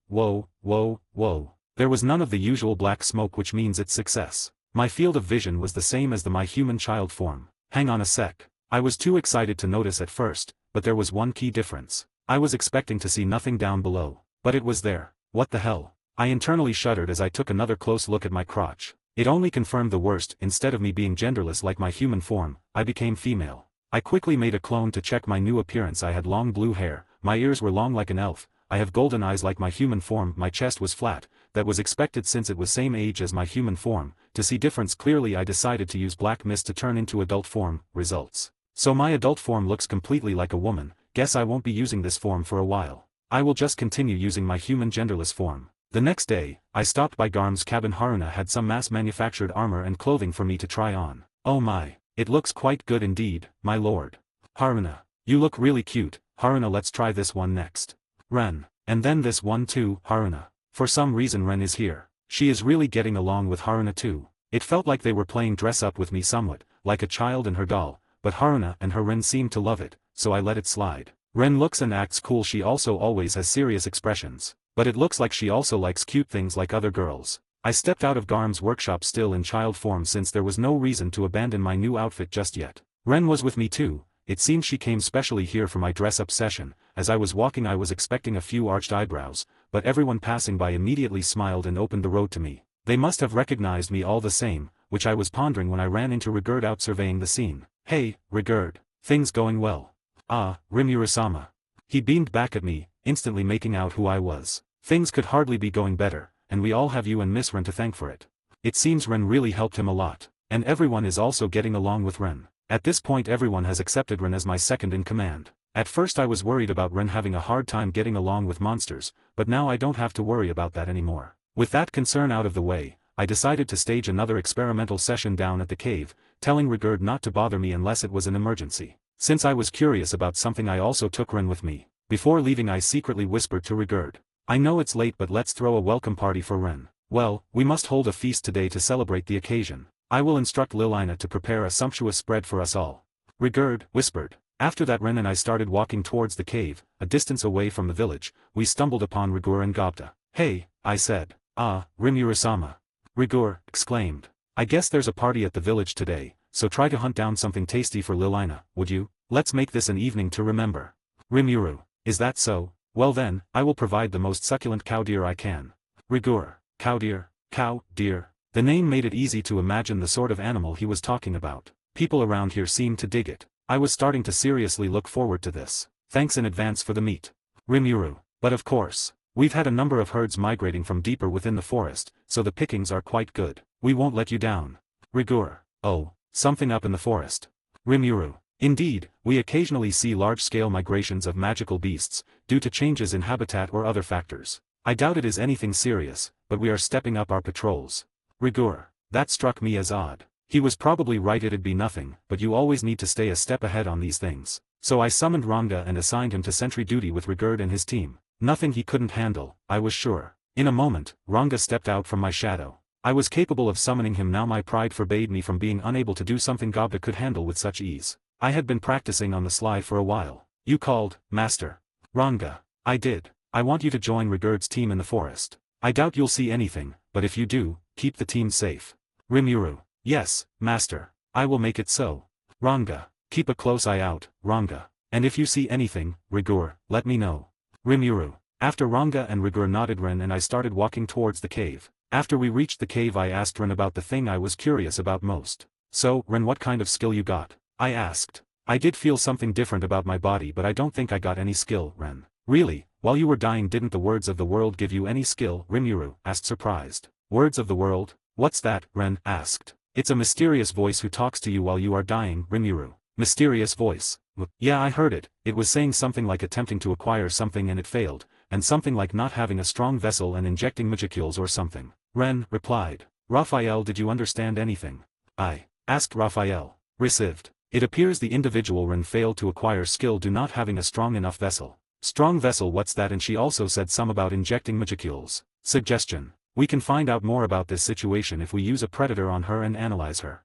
Whoa. There was none of the usual black smoke which means it's success. My field of vision was the same as the my human child form. Hang on a sec. I was too excited to notice at first, but there was one key difference. I was expecting to see nothing down below, but it was there. What the hell? I internally shuddered as I took another close look at my crotch. It only confirmed the worst. Instead of me being genderless like my human form, I became female. I quickly made a clone to check my new appearance. I had long blue hair, my ears were long like an elf, I have golden eyes like my human form, my chest was flat, that was expected since it was same age as my human form. To see difference clearly I decided to use black mist to turn into adult form. Results. So my adult form looks completely like a woman. Guess I won't be using this form for a while. I will just continue using my human genderless form. The next day, I stopped by Garm's cabin. Haruna had some mass-manufactured armor and clothing for me to try on. Oh my, it looks quite good indeed, my lord. Haruna, you look really cute. Haruna, let's try this one next. Ren, and then this one too. Haruna. For some reason Ren is here. She is really getting along with Haruna too. It felt like they were playing dress up with me somewhat, like a child and her doll, but Haruna and her Ren seemed to love it, so I let it slide. Ren looks and acts cool. She also always has serious expressions, but it looks like she also likes cute things like other girls. I stepped out of Garm's workshop still in child form since there was no reason to abandon my new outfit just yet. Ren was with me too. It seems she came specially here for my dress-up session. As I was walking I was expecting a few arched eyebrows, but everyone passing by immediately smiled and opened the road to me. They must have recognized me all the same, which I was pondering when I ran into Rigurd out surveying the scene. Hey, Rigurd. Things going well? Ah, Rimuru-sama. He beamed back at me, instantly making out who I was. Things could hardly be going better, and we all have you and Miss Ren to thank for it. It seems Ren really helped him a lot, and everyone is also getting along with Ren. At this point everyone has accepted Ren as my second in command. At first I was worried about Ren having a hard time getting along with monsters, but now I don't have to worry about that anymore. With that concern out of the way, I decided to stage another experimental session down at the cave, telling Rigurd not to bother me unless it was an emergency. Since I was curious about something I also took Ren with me. Before leaving I secretly whispered to Rigurd. I know it's late but let's throw a welcome party for Ren. Well, we must hold a feast today to celebrate the occasion. I will instruct Lilina to prepare a sumptuous spread for us all. Rigurd whispered. After that Ren and I started walking towards the cave, a distance away from the village. We stumbled upon Rigur and Gobta. Hey, I said. Ah, Rimuru-sama. Rigur exclaimed. I guess there's a party at the village today, so try to hunt down something tasty for Lilina, would you? Let's make this an evening to remember. Rimuru. Is that so? Well then, I will provide the most succulent cow deer I can. Rigur. Cow deer. Cow deer. The name made it easy to imagine the sort of animal he was talking about. People around here seemed to dig it. I was starting to seriously look forward to this. Thanks in advance for the meat. Rimuru. But of course. We've had a number of herds migrating from deeper within the forest, so the pickings are quite good. We won't let you down. Rigur. Oh, something up in the forest. Rimuru. Indeed, we occasionally see large-scale migrations of magical beasts, due to changes in habitat or other factors. I doubt it is anything serious, but we are stepping up our patrols. Rigor. That struck me as odd. He was probably right, it'd be nothing, but you always need to stay a step ahead on these things. So I summoned Ranga and assigned him to sentry duty with Rigurd and his team. Nothing he couldn't handle, I was sure. In a moment, Ranga stepped out from my shadow. I was capable of summoning him now. My pride forbade me from being unable to do something Gobda could handle with such ease. I had been practicing on the sly for a while. You called, Master. Ranga. I did. I want you to join Rigurd's team in the forest. I doubt you'll see anything, but if you do, keep the team safe. Rimuru. Yes, Master. I will make it so. Ranga. Keep a close eye out, Ranga. And if you see anything, Rigur, let me know. Rimuru. After Ranga and Rigur nodded, Ren and I started walking towards the cave. After we reached the cave, I asked Ren about the thing I was curious about most. So, Ren, what kind of skill you got? I asked. I did feel something different about my body, but I don't think I got any skill, Ren. Really? While you were dying, didn't the words of the world give you any skill? Rimuru asked, surprised. Words of the world? What's that? Ren asked. It's a mysterious voice who talks to you while you are dying, Rimuru. Mysterious voice. Yeah, I heard it. It was saying something like attempting to acquire something and it failed, and something like not having a strong vessel and injecting molecules or something. Ren replied. Raphael, did you understand anything? I asked Raphael. Received. It appears the individual Ren failed to acquire skill due not having a strong enough vessel. Strong vessel, what's that? And she also said some about injecting molecules. Suggestion. We can find out more about this situation if we use a predator on her and analyze her.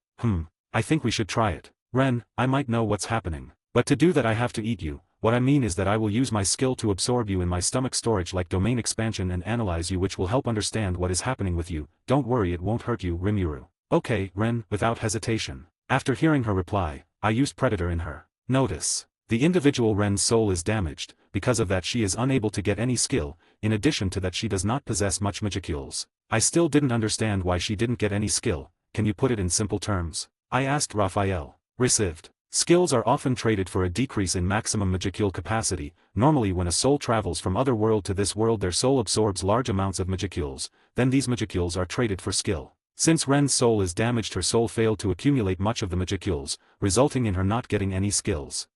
I think we should try it. Ren, I might know what's happening. But to do that I have to eat you. What I mean is that I will use my skill to absorb you in my stomach storage like domain expansion and analyze you, which will help understand what is happening with you. Don't worry, it won't hurt you, Rimuru. Okay, Ren, without hesitation. After hearing her reply, I used predator in her. Notice. The individual Ren's soul is damaged. Because of that she is unable to get any skill. In addition to that she does not possess much molecules. I still didn't understand why she didn't get any skill. Can you put it in simple terms? I asked Raphael. Received. Skills are often traded for a decrease in maximum molecule capacity. Normally when a soul travels from other world to this world, their soul absorbs large amounts of molecules, then these molecules are traded for skill. Since Ren's soul is damaged, her soul failed to accumulate much of the molecules, resulting in her not getting any skills.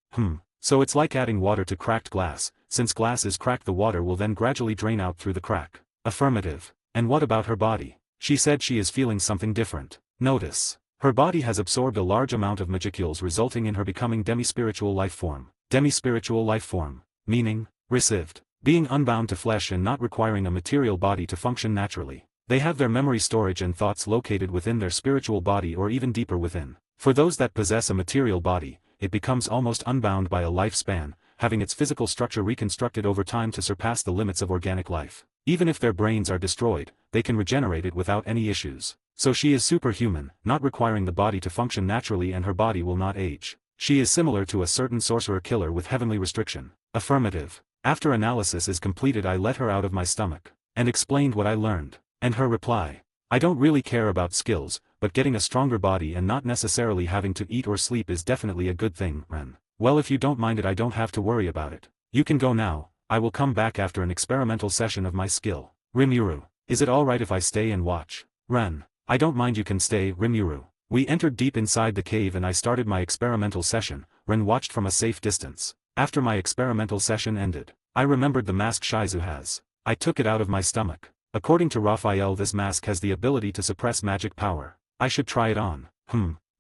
So it's like adding water to cracked glass. Since glass is cracked, the water will then gradually drain out through the crack. Affirmative. And what about her body? She said she is feeling something different. Notice. Her body has absorbed a large amount of molecules, resulting in her becoming demi-spiritual life form. Demi-spiritual life form. Meaning? Received. Being unbound to flesh and not requiring a material body to function naturally. They have their memory storage and thoughts located within their spiritual body or even deeper within. For those that possess a material body, it becomes almost unbound by a lifespan, having its physical structure reconstructed over time to surpass the limits of organic life. Even if their brains are destroyed, they can regenerate it without any issues. So she is superhuman, not requiring the body to function naturally, and her body will not age. She is similar to a certain sorcerer killer with heavenly restriction. Affirmative. After analysis is completed, I let her out of my stomach, and explained what I learned. And her reply. I don't really care about skills, but getting a stronger body and not necessarily having to eat or sleep is definitely a good thing, Ren. Well, if you don't mind it, I don't have to worry about it. You can go now. I will come back after an experimental session of my skill. Rimuru. Is it alright if I stay and watch? Ren. I don't mind, you can stay, Rimuru. We entered deep inside the cave and I started my experimental session. Ren watched from a safe distance. After my experimental session ended, I remembered the mask Shizu has. I took it out of my stomach. According to Raphael, this mask has the ability to suppress magic power. I should try it on.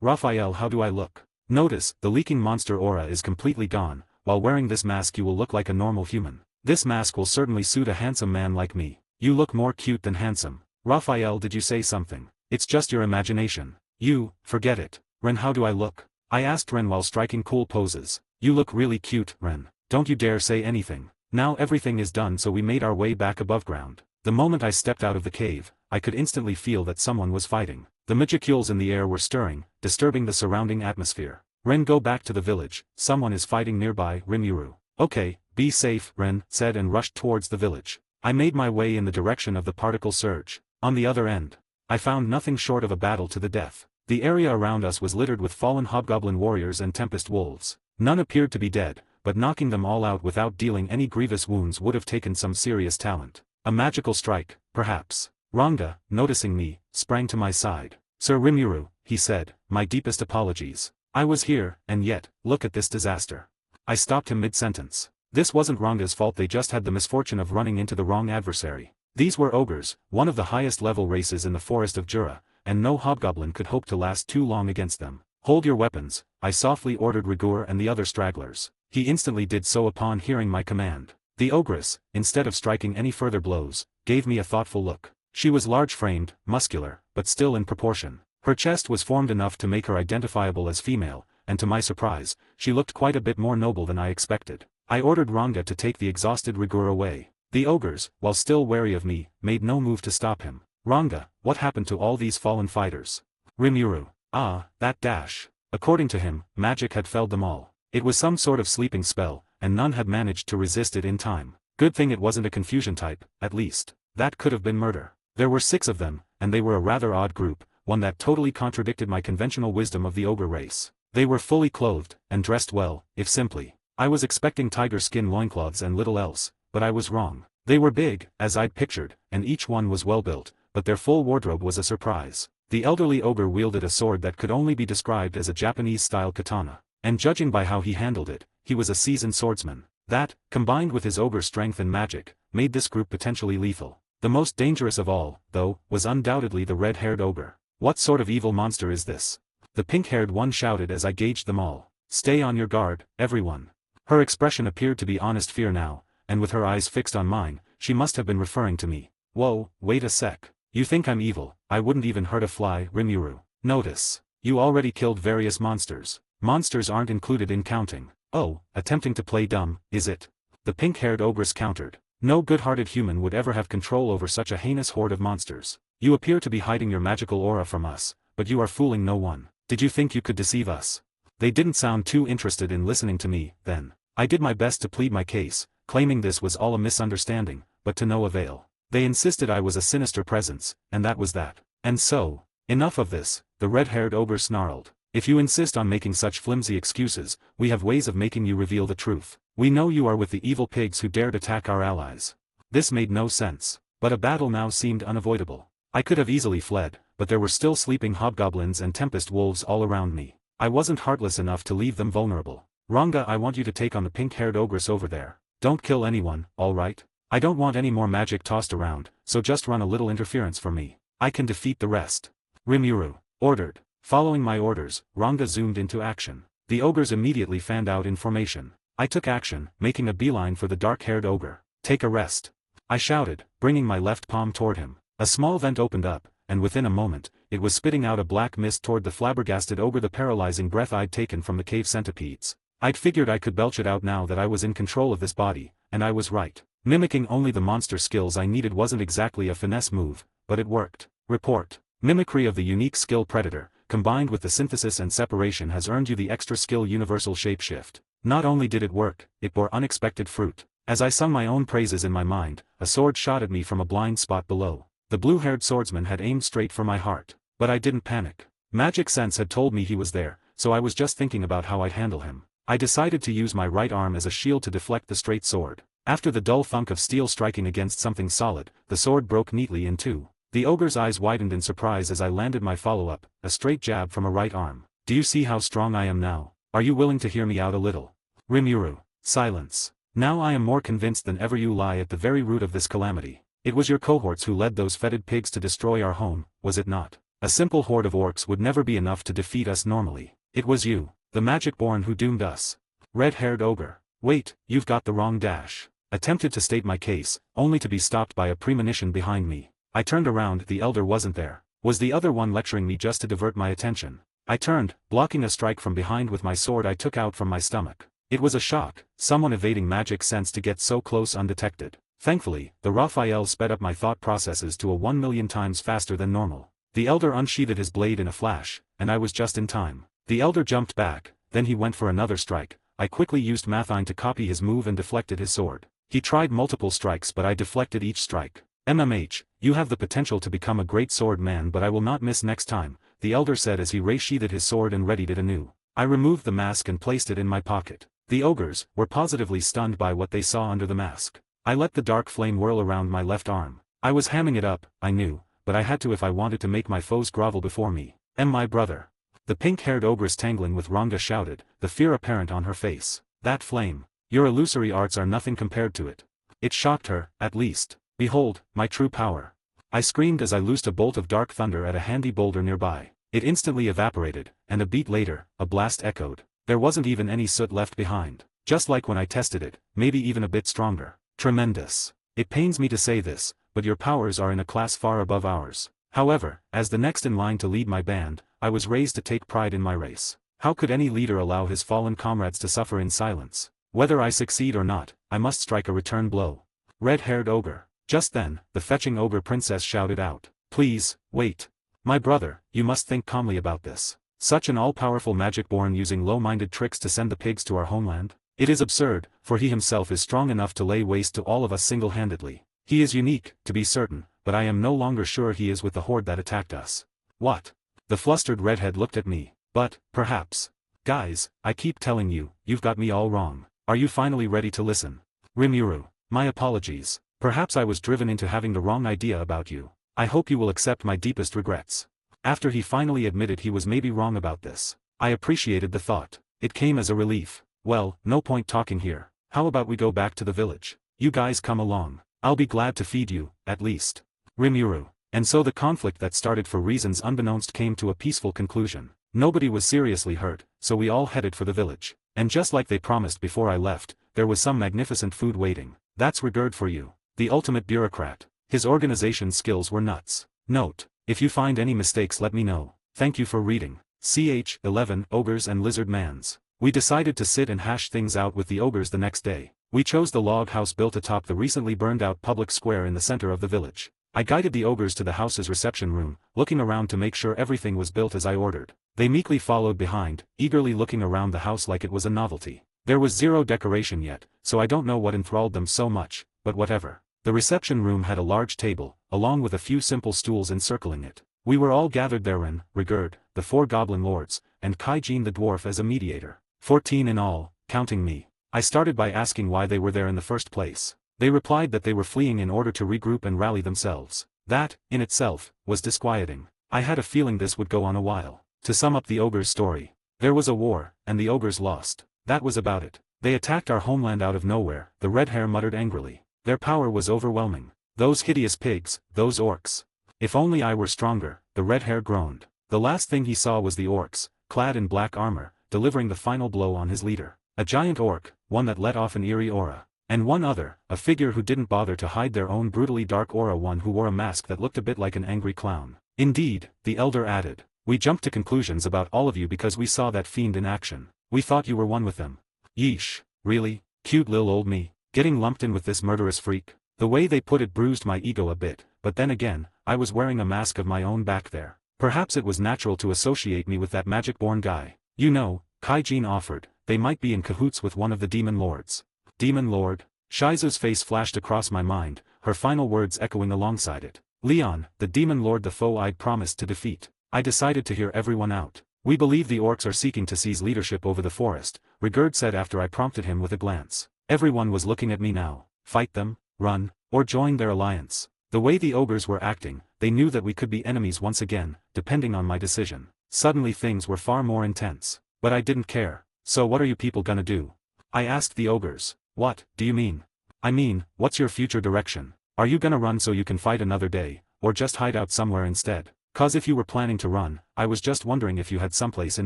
Raphael, how do I look? Notice, the leaking monster aura is completely gone. While wearing this mask you will look like a normal human. This mask will certainly suit a handsome man like me. You look more cute than handsome. Raphael, did you say something? It's just your imagination. You, forget it. Ren, how do I look? I asked Ren while striking cool poses. You look really cute, Ren. Don't you dare say anything. Now everything is done, so we made our way back above ground. The moment I stepped out of the cave, I could instantly feel that someone was fighting. The molecules in the air were stirring, disturbing the surrounding atmosphere. Ren, go back to the village. Someone is fighting nearby, Rimuru. Okay, be safe, Ren said and rushed towards the village. I made my way in the direction of the particle surge. On the other end, I found nothing short of a battle to the death. The area around us was littered with fallen hobgoblin warriors and tempest wolves. None appeared to be dead, but knocking them all out without dealing any grievous wounds would have taken some serious talent. A magical strike, perhaps. Ranga, noticing me, sprang to my side. Sir Rimuru, he said, my deepest apologies. I was here, and yet, look at this disaster. I stopped him mid-sentence. This wasn't Ranga's fault, they just had the misfortune of running into the wrong adversary. These were ogres, one of the highest level races in the forest of Jura, and no hobgoblin could hope to last too long against them. "Hold your weapons," I softly ordered Rigour and the other stragglers. He instantly did so upon hearing my command. The ogress, instead of striking any further blows, gave me a thoughtful look. She was large-framed, muscular, but still in proportion. Her chest was formed enough to make her identifiable as female, and to my surprise, she looked quite a bit more noble than I expected. I ordered Ranga to take the exhausted Rigour away. The ogres, while still wary of me, made no move to stop him. "Ranga, what happened to all these fallen fighters?" Rimuru. "Ah, that dash." According to him, magic had felled them all. It was some sort of sleeping spell, and none had managed to resist it in time. Good thing it wasn't a confusion type, at least. That could have been murder. There were 6 of them, and they were a rather odd group, one that totally contradicted my conventional wisdom of the ogre race. They were fully clothed, and dressed well, if simply. I was expecting tiger skin loincloths and little else, but I was wrong. They were big, as I'd pictured, and each one was well built, but their full wardrobe was a surprise. The elderly ogre wielded a sword that could only be described as a Japanese-style katana, and judging by how he handled it, he was a seasoned swordsman. That, combined with his ogre strength and magic, made this group potentially lethal. The most dangerous of all, though, was undoubtedly the red-haired ogre. "What sort of evil monster is this?" the pink-haired one shouted as I gauged them all. "Stay on your guard, everyone." Her expression appeared to be honest fear now, and with her eyes fixed on mine, she must have been referring to me. "Whoa, wait a sec. You think I'm evil? I wouldn't even hurt a fly, Rimuru. Notice. You already killed various monsters. Monsters aren't included in counting." "Oh, attempting to play dumb, is it?" the pink-haired ogress countered. "No good-hearted human would ever have control over such a heinous horde of monsters. You appear to be hiding your magical aura from us, but you are fooling no one. Did you think you could deceive us?" They didn't sound too interested in listening to me, then. I did my best to plead my case, claiming this was all a misunderstanding, but to no avail. They insisted I was a sinister presence, and that was that. And so, enough of this, the red-haired ogre snarled. "If you insist on making such flimsy excuses, we have ways of making you reveal the truth. We know you are with the evil pigs who dared attack our allies." This made no sense, but a battle now seemed unavoidable. I could have easily fled, but there were still sleeping hobgoblins and tempest wolves all around me. I wasn't heartless enough to leave them vulnerable. "Ranga, I want you to take on the pink-haired ogress over there. Don't kill anyone, all right? I don't want any more magic tossed around, so just run a little interference for me. I can defeat the rest." Rimuru ordered. Following my orders, Ranga zoomed into action. The ogres immediately fanned out in formation. I took action, making a beeline for the dark-haired ogre. "Take a rest," I shouted, bringing my left palm toward him. A small vent opened up, and within a moment, it was spitting out a black mist toward the flabbergasted ogre, the paralyzing breath I'd taken from the cave centipedes. I'd figured I could belch it out now that I was in control of this body, and I was right. Mimicking only the monster skills I needed wasn't exactly a finesse move, but it worked. Report. Mimicry of the unique skill Predator, combined with the synthesis and separation, has earned you the extra skill Universal Shapeshift. Not only did it work, it bore unexpected fruit. As I sung my own praises in my mind, a sword shot at me from a blind spot below. The blue-haired swordsman had aimed straight for my heart. But I didn't panic. Magic sense had told me he was there, so I was just thinking about how I'd handle him. I decided to use my right arm as a shield to deflect the straight sword. After the dull thunk of steel striking against something solid, the sword broke neatly in two. The ogre's eyes widened in surprise as I landed my follow-up, a straight jab from a right arm. "Do you see how strong I am now? Are you willing to hear me out a little?" Rimuru. Silence. "Now I am more convinced than ever you lie at the very root of this calamity. It was your cohorts who led those fetid pigs to destroy our home, was it not? A simple horde of orcs would never be enough to defeat us normally. It was you, the magic-born, who doomed us." Red-haired ogre. "Wait, you've got the wrong dash." Attempted to state my case, only to be stopped by a premonition behind me. I turned around. The elder wasn't there. Was the other one lecturing me just to divert my attention? I turned, blocking a strike from behind with my sword I took out from my stomach. It was a shock, someone evading magic sense to get so close undetected. Thankfully, the Raphael sped up my thought processes to a 1,000,000 times faster than normal. The elder unsheathed his blade in a flash, and I was just in time. The elder jumped back, then he went for another strike. I quickly used Mathine to copy his move and deflected his sword. He tried multiple strikes, but I deflected each strike. "MMH, you have the potential to become a great sword man, but I will not miss next time," the elder said as he resheathed his sword and readied it anew. I removed the mask and placed it in my pocket. The ogres were positively stunned by what they saw under the mask. I let the dark flame whirl around my left arm. I was hamming it up, I knew, but I had to if I wanted to make my foes grovel before me. My brother." The pink-haired ogress tangling with Ranga shouted, the fear apparent on her face. "That flame. Your illusory arts are nothing compared to it." It shocked her, at least. Behold, my true power. I screamed as I loosed a bolt of dark thunder at a handy boulder nearby. It instantly evaporated, and a beat later, a blast echoed. There wasn't even any soot left behind. Just like when I tested it, maybe even a bit stronger. Tremendous. It pains me to say this, but your powers are in a class far above ours. However, as the next in line to lead my band, I was raised to take pride in my race. How could any leader allow his fallen comrades to suffer in silence? Whether I succeed or not, I must strike a return blow. Red-haired ogre. Just then, the fetching ogre princess shouted out, "Please, wait. My brother, you must think calmly about this. Such an all-powerful magic born using low-minded tricks to send the pigs to our homeland? It is absurd, for he himself is strong enough to lay waste to all of us single-handedly. He is unique, to be certain, but I am no longer sure he is with the horde that attacked us." What? The flustered redhead looked at me. But, perhaps. Guys, I keep telling you, you've got me all wrong. Are you finally ready to listen? Rimuru. My apologies. Perhaps I was driven into having the wrong idea about you. I hope you will accept my deepest regrets. After he finally admitted he was maybe wrong about this, I appreciated the thought. It came as a relief. Well, no point talking here. How about we go back to the village? You guys come along. I'll be glad to feed you, at least. Rimuru. And so the conflict that started for reasons unbeknownst came to a peaceful conclusion. Nobody was seriously hurt, so we all headed for the village. And just like they promised before I left, there was some magnificent food waiting. That's Rigurd for you. The ultimate bureaucrat. His organization skills were nuts. Note: if you find any mistakes let me know. Thank you for reading. Ch. 11 Ogres and Lizard Mans. We decided to sit and hash things out with the ogres the next day. We chose the log house built atop the recently burned out public square in the center of the village. I guided the ogres to the house's reception room, looking around to make sure everything was built as I ordered. They meekly followed behind, eagerly looking around the house like it was a novelty. There was zero decoration yet, so I don't know what enthralled them so much, but whatever. The reception room had a large table, along with a few simple stools encircling it. We were all gathered therein, Rigurd, the 4 goblin lords, and Kaijin the dwarf as a mediator. 14 in all, counting me. I started by asking why they were there in the first place. They replied that they were fleeing in order to regroup and rally themselves. That, in itself, was disquieting. I had a feeling this would go on a while. To sum up the ogre's story. There was a war, and the ogres lost. That was about it. They attacked our homeland out of nowhere, the red hair muttered angrily. Their power was overwhelming. Those hideous pigs, those orcs. If only I were stronger, the red hair groaned. The last thing he saw was the orcs, clad in black armor, delivering the final blow on his leader. A giant orc, one that let off an eerie aura. And one other, a figure who didn't bother to hide their own brutally dark aura, one who wore a mask that looked a bit like an angry clown. Indeed, the elder added. We jumped to conclusions about all of you because we saw that fiend in action. We thought you were one with them. Yeesh, really? Cute lil old me, getting lumped in with this murderous freak? The way they put it bruised my ego a bit, but then again, I was wearing a mask of my own back there. Perhaps it was natural to associate me with that magic-born guy. You know, Kaijin offered, they might be in cahoots with one of the demon lords. Demon lord? Shizu's face flashed across my mind, her final words echoing alongside it. Leon, the demon lord, the foe I'd promised to defeat. I decided to hear everyone out. We believe the orcs are seeking to seize leadership over the forest, Rigurd said after I prompted him with a glance. Everyone was looking at me now. Fight them, run, or join their alliance. The way the ogres were acting, they knew that we could be enemies once again, depending on my decision. Suddenly things were far more intense. But I didn't care. So what are you people gonna do? I asked the ogres. What, do you mean? I mean, what's your future direction? Are you gonna run so you can fight another day, or just hide out somewhere instead? 'Cause if you were planning to run, I was just wondering if you had someplace in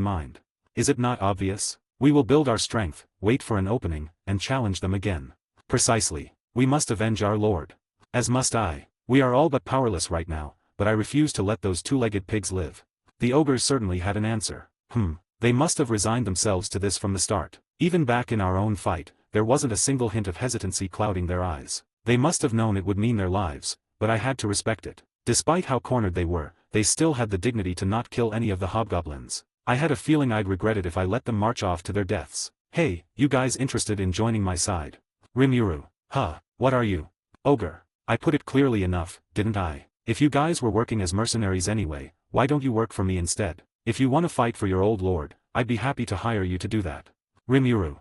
mind. Is it not obvious? We will build our strength, wait for an opening, and challenge them again. Precisely. We must avenge our lord. As must I. We are all but powerless right now, but I refuse to let those 2-legged pigs live. The ogres certainly had an answer. They must have resigned themselves to this from the start. Even back in our own fight, there wasn't a single hint of hesitancy clouding their eyes. They must have known it would mean their lives, but I had to respect it. Despite how cornered they were, they still had the dignity to not kill any of the hobgoblins. I had a feeling I'd regret it if I let them march off to their deaths. Hey, you guys interested in joining my side? Rimuru. What are you? Ogre. I put it clearly enough, didn't I? If you guys were working as mercenaries anyway, why don't you work for me instead? If you want to fight for your old lord, I'd be happy to hire you to do that. Rimuru.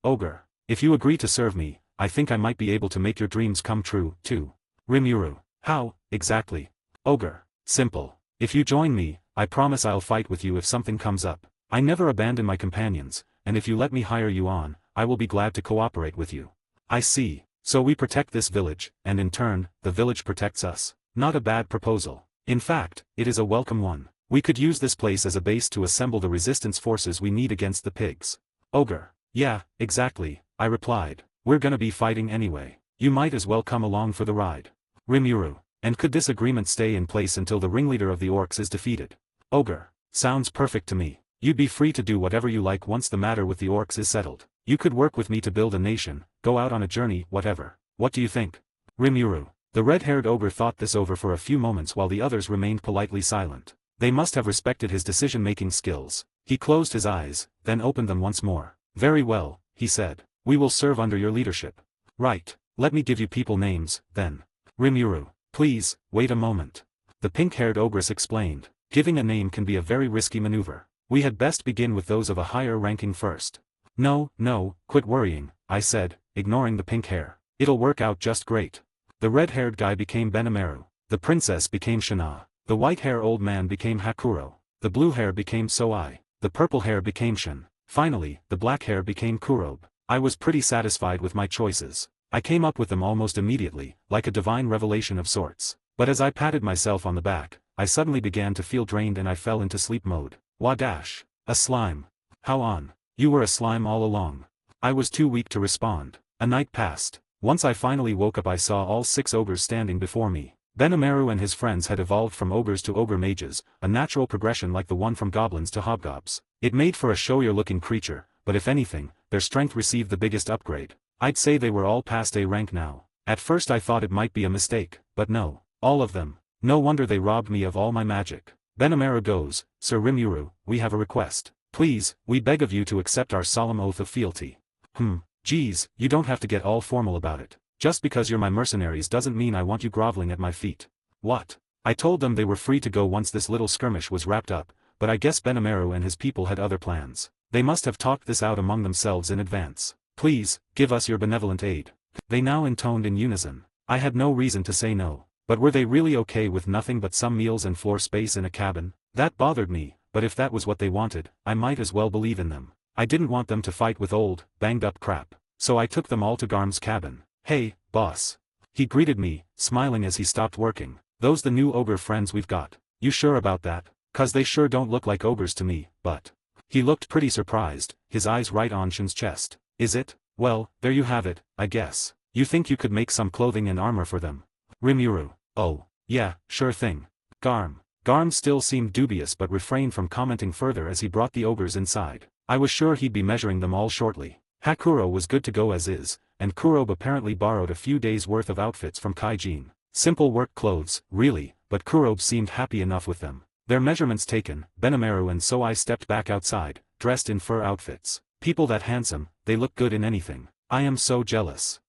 Ogre. If you agree to serve me, I think I might be able to make your dreams come true, too. Rimuru. How, exactly? Ogre. Simple. If you join me, I promise I'll fight with you if something comes up. I never abandon my companions, and if you let me hire you on, I will be glad to cooperate with you. I see. So we protect this village, and in turn, the village protects us. Not a bad proposal. In fact, it is a welcome one. We could use this place as a base to assemble the resistance forces we need against the pigs. Ogre. Yeah, exactly, I replied. We're gonna be fighting anyway. You might as well come along for the ride. Rimuru. And could this agreement stay in place until the ringleader of the orcs is defeated? Ogre. Sounds perfect to me. You'd be free to do whatever you like once the matter with the orcs is settled. You could work with me to build a nation, go out on a journey, whatever. What do you think? Rimuru. The red-haired ogre thought this over for a few moments while the others remained politely silent. They must have respected his decision-making skills. He closed his eyes, then opened them once more. Very well, he said. We will serve under your leadership. Right, let me give you people names, then. Rimuru. Please, wait a moment. The pink-haired ogress explained. Giving a name can be a very risky maneuver. We had best begin with those of a higher ranking first. No, quit worrying, I said, ignoring the pink hair. It'll work out just great. The red-haired guy became Benimaru. The princess became Shana. The white-hair old man became Hakuro. The blue hair became Soai. The purple hair became Shin. Finally, the black hair became Kurobe. I was pretty satisfied with my choices. I came up with them almost immediately, like a divine revelation of sorts. But as I patted myself on the back, I suddenly began to feel drained and I fell into sleep mode. Wadash. A slime. How on? You were a slime all along. I was too weak to respond. A night passed. Once I finally woke up I saw all 6 ogres standing before me. Benimaru and his friends had evolved from ogres to ogre mages, a natural progression like the one from goblins to hobgobs. It made for a showier-looking creature, but if anything, their strength received the biggest upgrade. I'd say they were all past A rank now. At first I thought it might be a mistake, but no. All of them. No wonder they robbed me of all my magic. Benimaru goes, Sir Rimuru, we have a request. Please, we beg of you to accept our solemn oath of fealty. Geez, you don't have to get all formal about it. Just because you're my mercenaries doesn't mean I want you groveling at my feet. What? I told them they were free to go once this little skirmish was wrapped up, but I guess Benimaru and his people had other plans. They must have talked this out among themselves in advance. Please, give us your benevolent aid. They now intoned in unison. I had no reason to say no. But were they really okay with nothing but some meals and floor space in a cabin? That bothered me, but if that was what they wanted, I might as well believe in them. I didn't want them to fight with old, banged-up crap. So I took them all to Garm's cabin. Hey, boss. He greeted me, smiling as he stopped working. Those the new ogre friends we've got. You sure about that? 'Cause they sure don't look like ogres to me, but... He looked pretty surprised, his eyes right on Shin's chest. Is it? Well, there you have it, I guess. You think you could make some clothing and armor for them? Rimuru. Oh, yeah, sure thing. Garm. Garm still seemed dubious but refrained from commenting further as he brought the ogres inside. I was sure he'd be measuring them all shortly. Hakuro was good to go as is, and Kurobe apparently borrowed a few days' worth of outfits from Kaijin. Simple work clothes, really, but Kurobe seemed happy enough with them. Their measurements taken, Benimaru and Soai stepped back outside, dressed in fur outfits. People that handsome, they look good in anything. I am so jealous.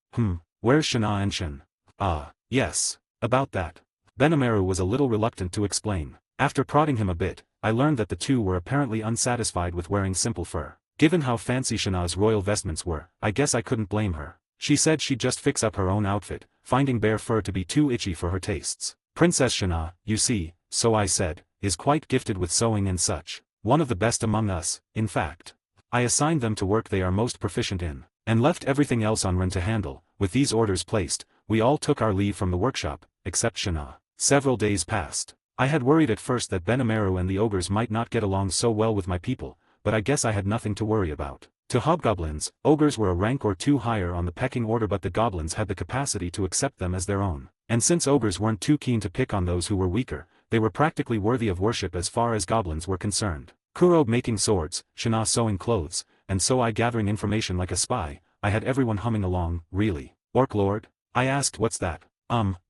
Where's Shana and Shin? Ah, yes. About that. Benimaru was a little reluctant to explain. After prodding him a bit, I learned that the two were apparently unsatisfied with wearing simple fur. Given how fancy Shana's royal vestments were, I guess I couldn't blame her. She said she'd just fix up her own outfit, finding bare fur to be too itchy for her tastes. Princess Shana, you see, so I said, is quite gifted with sewing and such. One of the best among us, in fact. I assigned them to work they are most proficient in, and left everything else on Ren to handle. With these orders placed, we all took our leave from the workshop, except Shana. Several days passed. I had worried at first that Benimaru and the ogres might not get along so well with my people, but I guess I had nothing to worry about. To hobgoblins, ogres were a rank or two higher on the pecking order, but the goblins had the capacity to accept them as their own. And since ogres weren't too keen to pick on those who were weaker, they were practically worthy of worship as far as goblins were concerned. Kurobe making swords, Shana sewing clothes, and Soai gathering information like a spy. I had everyone humming along. Really? Orc Lord? I asked. What's that?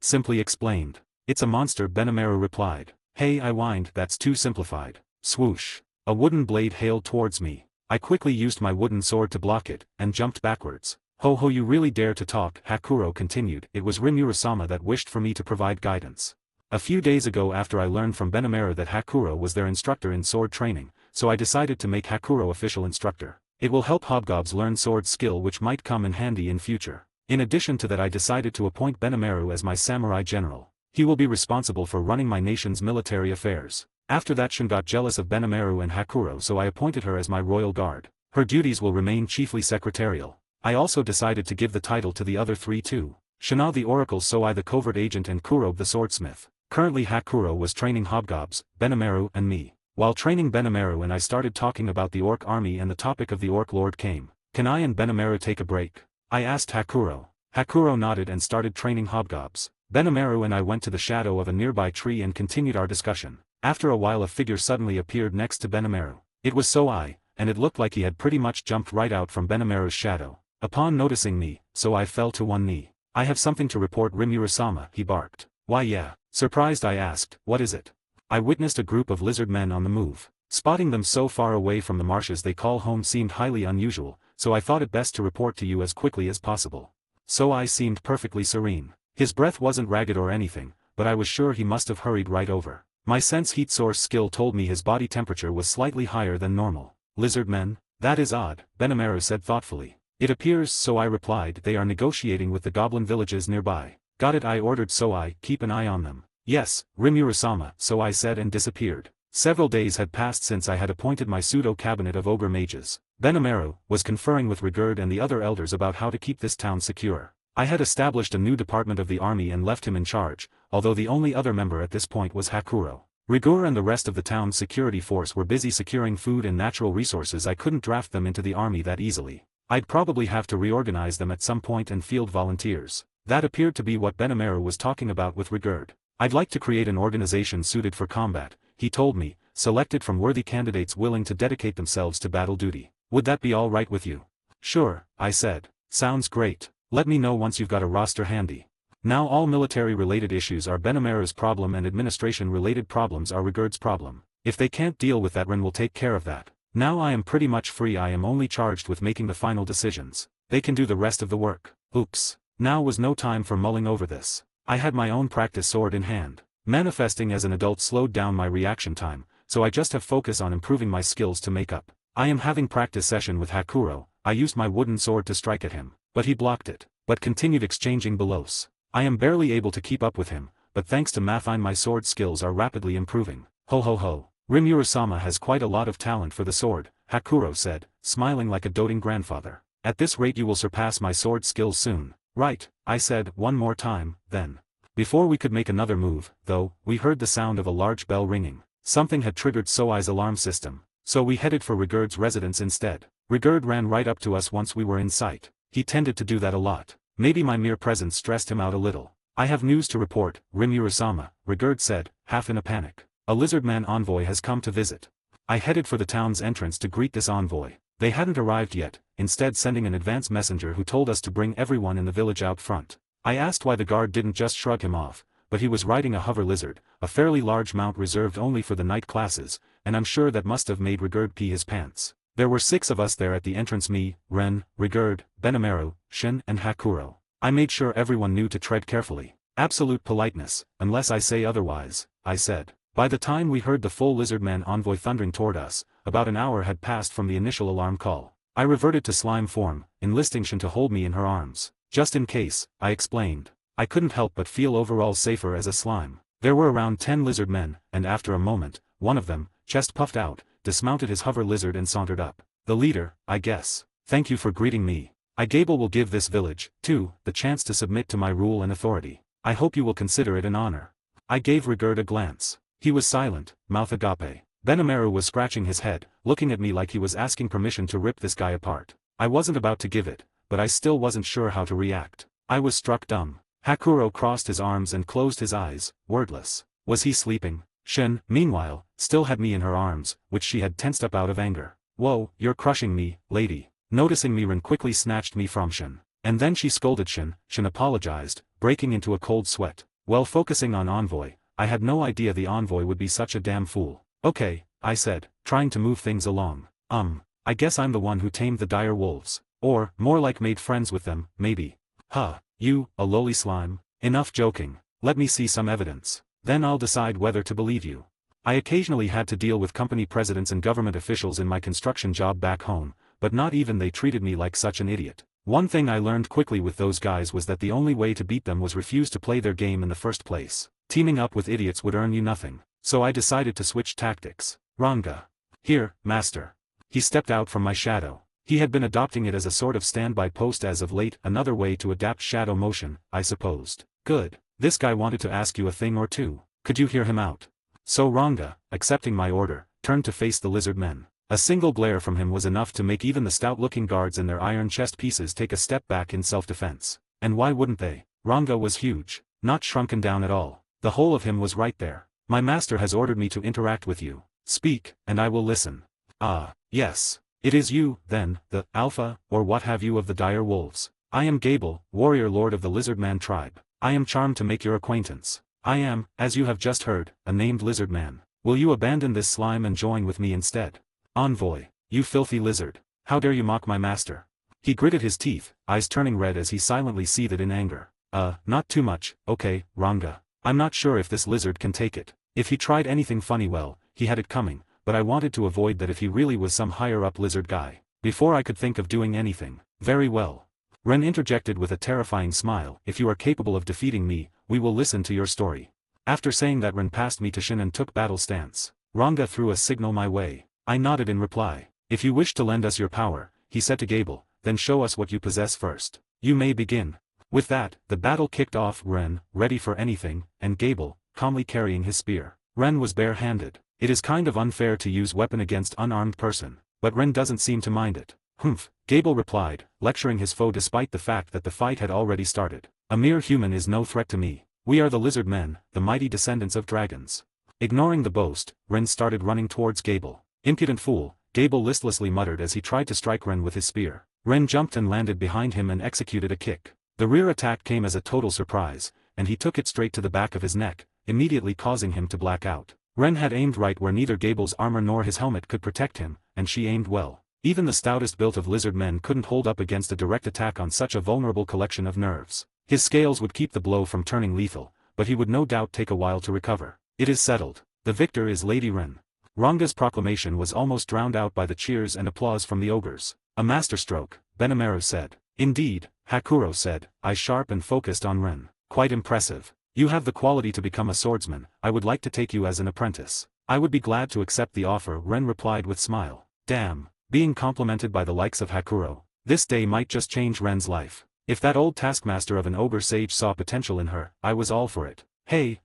Simply explained. It's a monster, Benimaru replied. Hey, I whined, that's too simplified. Swoosh. A wooden blade hailed towards me. I quickly used my wooden sword to block it, and jumped backwards. Ho, you really dare to talk, Hakuro continued. It was Rimuru-sama that wished for me to provide guidance. A few days ago, after I learned from Benimaru that Hakuro was their instructor in sword training, so I decided to make Hakuro official instructor. It will help hobgobs learn sword skill, which might come in handy in future. In addition to that, I decided to appoint Benimaru as my samurai general. He will be responsible for running my nation's military affairs. After that, Shin got jealous of Benimaru and Hakuro, so I appointed her as my royal guard. Her duties will remain chiefly secretarial. I also decided to give the title to the other three too. Shana the Oracle, Soai the Covert Agent, and Kurobe the Swordsmith. Currently Hakuro was training Hobgobs, Benimaru and me. While training Benimaru and I started talking about the Orc army and the topic of the Orc Lord came. Can I and Benimaru take a break? I asked Hakuro. Hakuro nodded and started training Hobgobs. Benimaru and I went to the shadow of a nearby tree and continued our discussion. After a while a figure suddenly appeared next to Benimaru. It was Soai, and it looked like he had pretty much jumped right out from Benimaru's shadow. Upon noticing me, Soai fell to one knee. I have something to report, Rimuru-sama, he barked. Why yeah. Surprised I asked, what is it? I witnessed a group of lizard men on the move. Spotting them so far away from the marshes they call home seemed highly unusual, so I thought it best to report to you as quickly as possible. Soai seemed perfectly serene. His breath wasn't ragged or anything, but I was sure he must have hurried right over. My sense heat source skill told me his body temperature was slightly higher than normal. Lizard men? That is odd, Benimaru said thoughtfully. It appears, Soai replied, they are negotiating with the goblin villages nearby. Got it, I ordered Soai, keep an eye on them. Yes, Rimuru-sama, Soai said and disappeared. Several days had passed since I had appointed my pseudo-cabinet of ogre mages. Benimaru was conferring with Rigurd and the other elders about how to keep this town secure. I had established a new department of the army and left him in charge, although the only other member at this point was Hakuro. Rigurd and the rest of the town's security force were busy securing food and natural resources. I couldn't draft them into the army that easily. I'd probably have to reorganize them at some point and field volunteers. That appeared to be what Benimaru was talking about with Rigurd. I'd like to create an organization suited for combat, he told me, selected from worthy candidates willing to dedicate themselves to battle duty. Would that be all right with you? Sure, I said. Sounds great. Let me know once you've got a roster handy. Now all military-related issues are Benimaru's problem and administration-related problems are Rigurd's problem. If they can't deal with that, Ren will take care of that. Now I am pretty much free. I am only charged with making the final decisions. They can do the rest of the work. Oops. Now was no time for mulling over this. I had my own practice sword in hand. Manifesting as an adult slowed down my reaction time, so I just have focus on improving my skills to make up. I am having practice session with Hakuro. I used my wooden sword to strike at him, but he blocked it, but continued exchanging blows. I am barely able to keep up with him, but thanks to Mathine my sword skills are rapidly improving. Ho ho ho. Rimuru-sama has quite a lot of talent for the sword, Hakuro said, smiling like a doting grandfather. At this rate you will surpass my sword skills soon. Right, I said one more time, then. Before we could make another move, though, we heard the sound of a large bell ringing. Something had triggered Soai's alarm system, so we headed for Rigurd's residence instead. Rigurd ran right up to us once we were in sight. He tended to do that a lot. Maybe my mere presence stressed him out a little. I have news to report, Rimuru-sama, Rigurd said, half in a panic. A lizardman envoy has come to visit. I headed for the town's entrance to greet this envoy. They hadn't arrived yet, instead sending an advance messenger who told us to bring everyone in the village out front. I asked why the guard didn't just shrug him off, but he was riding a hover lizard, a fairly large mount reserved only for the night classes, and I'm sure that must have made Rigurd pee his pants. There were 6 of us there at the entrance: me, Ren, Rigurd, Benimaru, Shin and Hakuro. I made sure everyone knew to tread carefully. Absolute politeness, unless I say otherwise, I said. By the time we heard the full lizardman envoy thundering toward us, about an hour had passed from the initial alarm call. I reverted to slime form, enlisting Shin to hold me in her arms. Just in case, I explained. I couldn't help but feel overall safer as a slime. There were around 10 lizard men, and after a moment, one of them, chest puffed out, dismounted his hover lizard and sauntered up. The leader, I guess. Thank you for greeting me. Gable will give this village, too, the chance to submit to my rule and authority. I hope you will consider it an honor. I gave Rigurd a glance. He was silent, mouth agape. Benimaru was scratching his head, looking at me like he was asking permission to rip this guy apart. I wasn't about to give it, but I still wasn't sure how to react. I was struck dumb. Hakuro crossed his arms and closed his eyes, wordless. Was he sleeping? Shin, meanwhile, still had me in her arms, which she had tensed up out of anger. Whoa, you're crushing me, lady. Noticing me, Rin quickly snatched me from Shin. And then she scolded Shin. Shin apologized, breaking into a cold sweat. Well, focusing on envoy, I had no idea the envoy would be such a damn fool. Okay, I said, trying to move things along. I guess I'm the one who tamed the dire wolves. Or, more like made friends with them, maybe. Huh, you, a lowly slime? Enough joking. Let me see some evidence. Then I'll decide whether to believe you. I occasionally had to deal with company presidents and government officials in my construction job back home, but not even they treated me like such an idiot. One thing I learned quickly with those guys was that the only way to beat them was refuse to play their game in the first place. Teaming up with idiots would earn you nothing. So I decided to switch tactics. Ranga. Here, master. He stepped out from my shadow. He had been adopting it as a sort of standby post as of late, another way to adapt shadow motion, I supposed. Good. This guy wanted to ask you a thing or two. Could you hear him out? So Ranga, accepting my order, turned to face the lizard men. A single glare from him was enough to make even the stout-looking guards and their iron chest pieces take a step back in self-defense. And why wouldn't they? Ranga was huge, not shrunken down at all. The whole of him was right there. My master has ordered me to interact with you. Speak, and I will listen. Ah, yes. It is you, then, the Alpha, or what have you of the dire wolves. I am Gable, warrior lord of the Lizardman tribe. I am charmed to make your acquaintance. I am, as you have just heard, a named Lizardman. Will you abandon this slime and join with me instead? Envoy, you filthy lizard. How dare you mock my master? He gritted his teeth, eyes turning red as he silently seethed in anger. Not too much, okay, Ranga. I'm not sure if this lizard can take it. If he tried anything funny, well, he had it coming, but I wanted to avoid that if he really was some higher-up lizard guy. Before I could think of doing anything. Very well. Ren interjected with a terrifying smile. If you are capable of defeating me, we will listen to your story. After saying that, Ren passed me to Shin and took battle stance. Ranga threw a signal my way. I nodded in reply. If you wish to lend us your power, he said to Gable, then show us what you possess first. You may begin. With that, the battle kicked off. Ren, ready for anything, and Gable, calmly carrying his spear. Ren was bare-handed. It is kind of unfair to use weapon against unarmed person, but Ren doesn't seem to mind it. Humph, Gable replied, lecturing his foe despite the fact that the fight had already started. A mere human is no threat to me. We are the lizard men, the mighty descendants of dragons. Ignoring the boast, Ren started running towards Gable. Impudent fool, Gable listlessly muttered as he tried to strike Ren with his spear. Ren jumped and landed behind him and executed a kick. The rear attack came as a total surprise, and he took it straight to the back of his neck, immediately causing him to black out. Ren had aimed right where neither Gable's armor nor his helmet could protect him, and she aimed well. Even the stoutest built of lizard men couldn't hold up against a direct attack on such a vulnerable collection of nerves. His scales would keep the blow from turning lethal, but he would no doubt take a while to recover. It is settled. The victor is Lady Ren. Ranga's proclamation was almost drowned out by the cheers and applause from the ogres. A masterstroke, Benimaru said. Indeed, Hakuro said, eyes sharp and focused on Ren. Quite impressive. You have the quality to become a swordsman. I would like to take you as an apprentice. I would be glad to accept the offer, Ren replied with smile. Damn, being complimented by the likes of Hakuro. This day might just change Ren's life. If that old taskmaster of an ogre sage saw potential in her, I was all for it. Hey,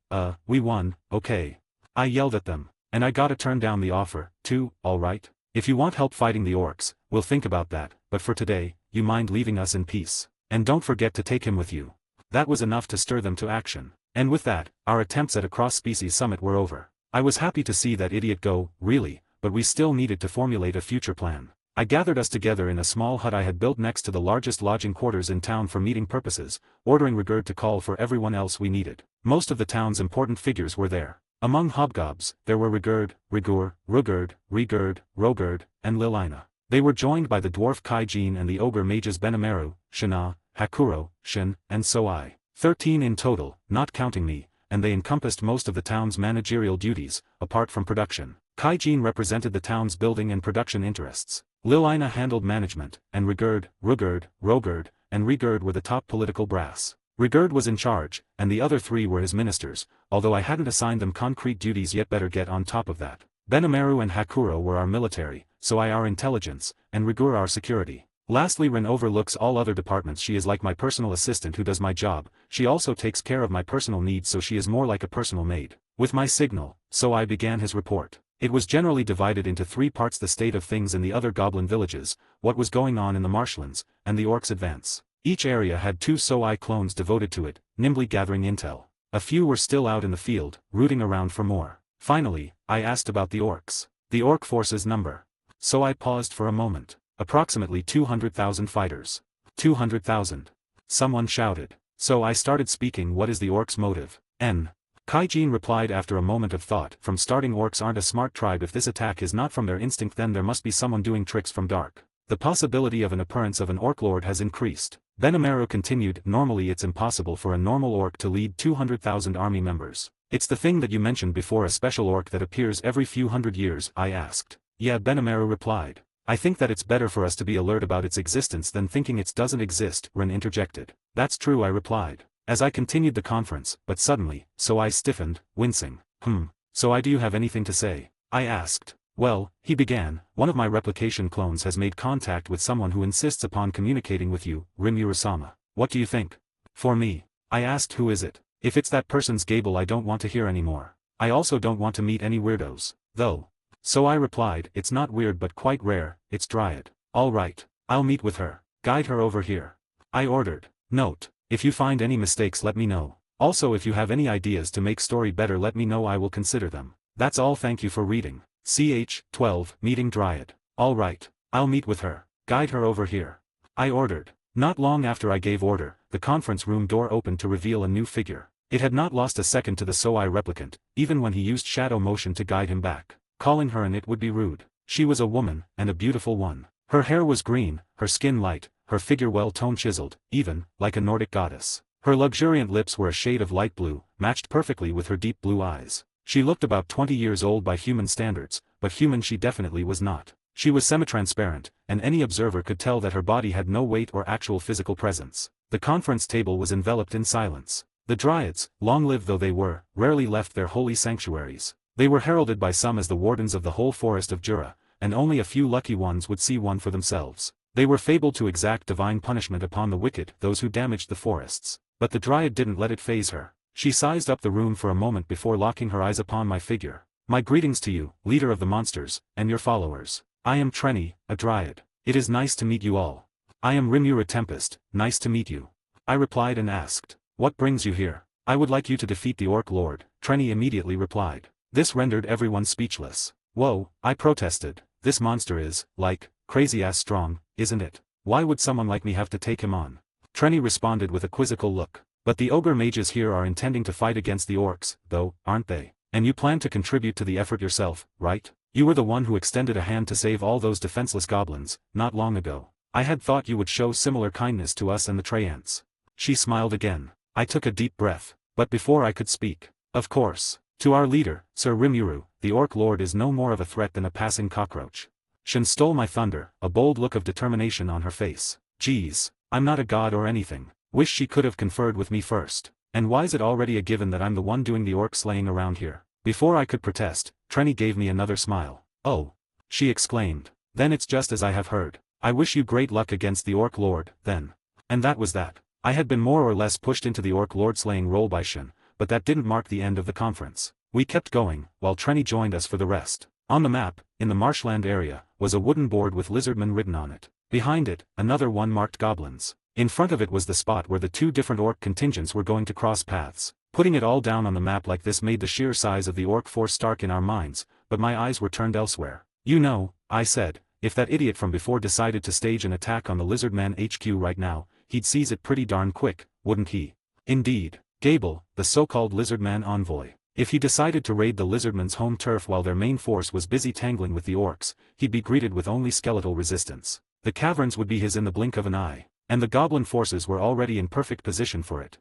we won, okay. I yelled at them. And I gotta turn down the offer, too, alright? If you want help fighting the orcs, we'll think about that, but for today, you mind leaving us in peace? And don't forget to take him with you. That was enough to stir them to action. And with that, our attempts at a cross-species summit were over. I was happy to see that idiot go, really, but we still needed to formulate a future plan. I gathered us together in a small hut I had built next to the largest lodging quarters in town for meeting purposes, ordering Rigurd to call for everyone else we needed. Most of the town's important figures were there. Among hobgobs, there were Rigurd, Rigur, Rugurd, Rigurd, Rogurd, and Lilina. They were joined by the dwarf Kaijin and the ogre mages Benimaru, Shana, Hakuro, Shin, and Soai. 13 in total, not counting me, and they encompassed most of the town's managerial duties, apart from production. Kaijin represented the town's building and production interests. Lilina handled management, and Rigurd, Rugurd, Rogurd, and Rigurd were the top political brass. Rigurd was in charge, and the other three were his ministers, although I hadn't assigned them concrete duties yet. Better get on top of that. Benimaru and Hakuro were our military, Soai our intelligence, and Rigur our security. Lastly, Ren overlooks all other departments. She is like my personal assistant who does my job. She also takes care of my personal needs, so she is more like a personal maid. With my signal, Soai began his report. It was generally divided into 3 parts: the state of things in the other goblin villages, what was going on in the marshlands, and the orcs' advance. Each area had 2 Soai clones devoted to it, nimbly gathering intel. A few were still out in the field, rooting around for more. Finally, I asked about the orcs. The orc force's number. Soai paused for a moment. Approximately 200,000 fighters. 200,000. Someone shouted. So I started speaking. What is the orcs' motive? Kaijin replied after a moment of thought. From starting, orcs aren't a smart tribe. If this attack is not from their instinct, then there must be someone doing tricks from dark. The possibility of an appearance of an orc lord has increased. Benimaru continued. Normally it's impossible for a normal orc to lead 200,000 army members. It's the thing that you mentioned before, a special orc that appears every few hundred years, I asked. Yeah, Benimaru replied. I think that it's better for us to be alert about its existence than thinking it doesn't exist, Ren interjected. That's true, I replied. As I continued the conference, but suddenly, Soai stiffened, wincing. So do you have anything to say? I asked. Well, he began, one of my replication clones has made contact with someone who insists upon communicating with you, Rimuru-sama. What do you think? For me. I asked who is it? If it's that person's Gable I don't want to hear anymore. I also don't want to meet any weirdos, though. So I replied, it's not weird but quite rare, it's Dryad. Alright, I'll meet with her. Guide her over here. I ordered. Note, if you find any mistakes let me know. Also if you have any ideas to make story better let me know I will consider them. That's all, thank you for reading. Ch. 12, Meeting Dryad. Alright, I'll meet with her. Guide her over here. I ordered. Not long after I gave order, the conference room door opened to reveal a new figure. It had not lost a second to the Soai replicant, even when he used shadow motion to guide him back. Calling her an it would be rude. She was a woman, and a beautiful one. Her hair was green, her skin light, her figure well-toned chiseled, even, like a Nordic goddess. Her luxuriant lips were a shade of light blue, matched perfectly with her deep blue eyes. She looked about 20 years old by human standards, but human she definitely was not. She was semi-transparent, and any observer could tell that her body had no weight or actual physical presence. The conference table was enveloped in silence. The Dryads, long-lived though they were, rarely left their holy sanctuaries. They were heralded by some as the wardens of the whole forest of Jura, and only a few lucky ones would see one for themselves. They were fabled to exact divine punishment upon the wicked, those who damaged the forests. But the Dryad didn't let it faze her. She sized up the room for a moment before locking her eyes upon my figure. My greetings to you, leader of the monsters, and your followers. I am Trenny, a Dryad. It is nice to meet you all. I am Rimuru Tempest, nice to meet you. I replied and asked, what brings you here? I would like you to defeat the Orc Lord, Trenny immediately replied. This rendered everyone speechless. Whoa, I protested, this monster is, like, crazy-ass strong, isn't it? Why would someone like me have to take him on? Trenny responded with a quizzical look. But the ogre mages here are intending to fight against the orcs, though, aren't they? And you plan to contribute to the effort yourself, right? You were the one who extended a hand to save all those defenseless goblins, not long ago. I had thought you would show similar kindness to us and the Traians. She smiled again. I took a deep breath, but before I could speak, of course, to our leader, Sir Rimuru, the Orc Lord is no more of a threat than a passing cockroach. Shin stole my thunder, a bold look of determination on her face. Geez, I'm not a god or anything. Wish she could have conferred with me first. And why's it already a given that I'm the one doing the orc slaying around here? Before I could protest, Trenny gave me another smile. Oh! She exclaimed. Then it's just as I have heard. I wish you great luck against the Orc Lord, then. And that was that. I had been more or less pushed into the Orc Lord slaying role by Shin, but that didn't mark the end of the conference. We kept going, while Trenny joined us for the rest. On the map, in the marshland area, was a wooden board with lizardmen written on it. Behind it, another one marked goblins. In front of it was the spot where the two different orc contingents were going to cross paths. Putting it all down on the map like this made the sheer size of the orc force stark in our minds, but my eyes were turned elsewhere. You know, I said, if that idiot from before decided to stage an attack on the Lizardman HQ right now, he'd seize it pretty darn quick, wouldn't he? Indeed. Gable, the so-called Lizardman envoy. If he decided to raid the Lizardman's home turf while their main force was busy tangling with the orcs, he'd be greeted with only skeletal resistance. The caverns would be his in the blink of an eye. And the goblin forces were already in perfect position for it.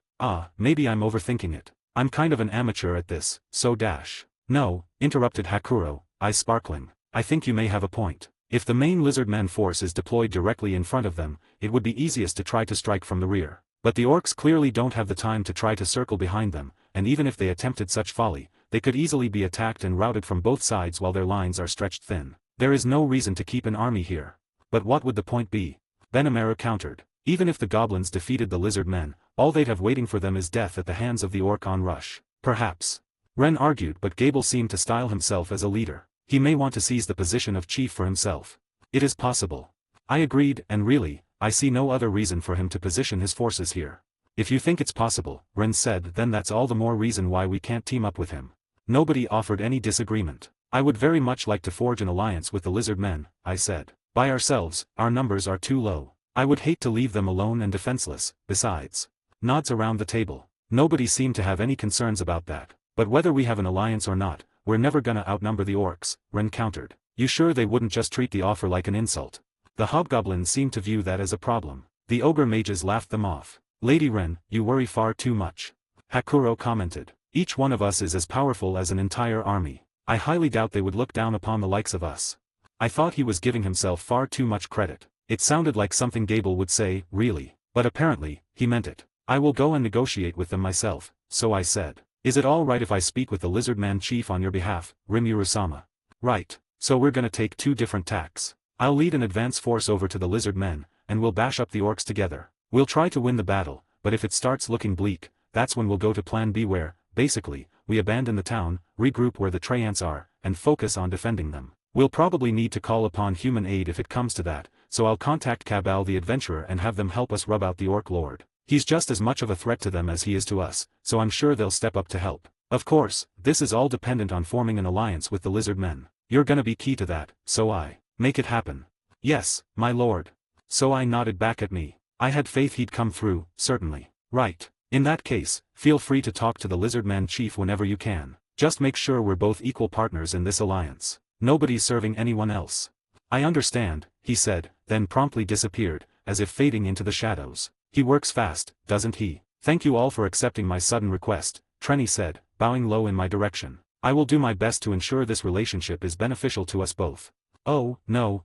Maybe I'm overthinking it. I'm kind of an amateur at this, so dash. No, interrupted Hakuro, eyes sparkling. I think you may have a point. If the main lizardman force is deployed directly in front of them, it would be easiest to try to strike from the rear. But the orcs clearly don't have the time to try to circle behind them, and even if they attempted such folly, they could easily be attacked and routed from both sides while their lines are stretched thin. There is no reason to keep an army here. But what would the point be? Benimaru countered. Even if the goblins defeated the lizard men, all they'd have waiting for them is death at the hands of the orc onrush. Perhaps. Ren argued, but Gable seemed to style himself as a leader. He may want to seize the position of chief for himself. It is possible. I agreed, and really, I see no other reason for him to position his forces here. If you think it's possible, Ren said, then that's all the more reason why we can't team up with him. Nobody offered any disagreement. I would very much like to forge an alliance with the lizard men, I said. By ourselves, our numbers are too low. I would hate to leave them alone and defenseless, besides. Nods around the table. Nobody seemed to have any concerns about that. But whether we have an alliance or not, we're never gonna outnumber the orcs, Ren countered. You sure they wouldn't just treat the offer like an insult? The hobgoblins seemed to view that as a problem. The ogre mages laughed them off. Lady Ren, you worry far too much. Hakuro commented. Each one of us is as powerful as an entire army. I highly doubt they would look down upon the likes of us. I thought he was giving himself far too much credit. It sounded like something Gable would say, really. But apparently, he meant it. I will go and negotiate with them myself, so I said. Is it all right if I speak with the Lizardman Chief on your behalf, Rimuru-sama? Right. So we're gonna take two different tacks. I'll lead an advance force over to the lizard men, and we'll bash up the orcs together. We'll try to win the battle, but if it starts looking bleak, that's when we'll go to plan B where, basically, we abandon the town, regroup where the Treants are, and focus on defending them. We'll probably need to call upon human aid if it comes to that, so I'll contact Cabal the Adventurer and have them help us rub out the Orc Lord. He's just as much of a threat to them as he is to us, so I'm sure they'll step up to help. Of course, this is all dependent on forming an alliance with the lizard men. You're gonna be key to that, so I make it happen. Yes, my lord. So I nodded back at me. I had faith he'd come through, certainly. Right. In that case, feel free to talk to the lizard man chief whenever you can. Just make sure we're both equal partners in this alliance. Nobody's serving anyone else. I understand, he said, then promptly disappeared, as if fading into the shadows. He works fast, doesn't he? Thank you all for accepting my sudden request, Trenny said, bowing low in my direction. I will do my best to ensure this relationship is beneficial to us both. Oh, no,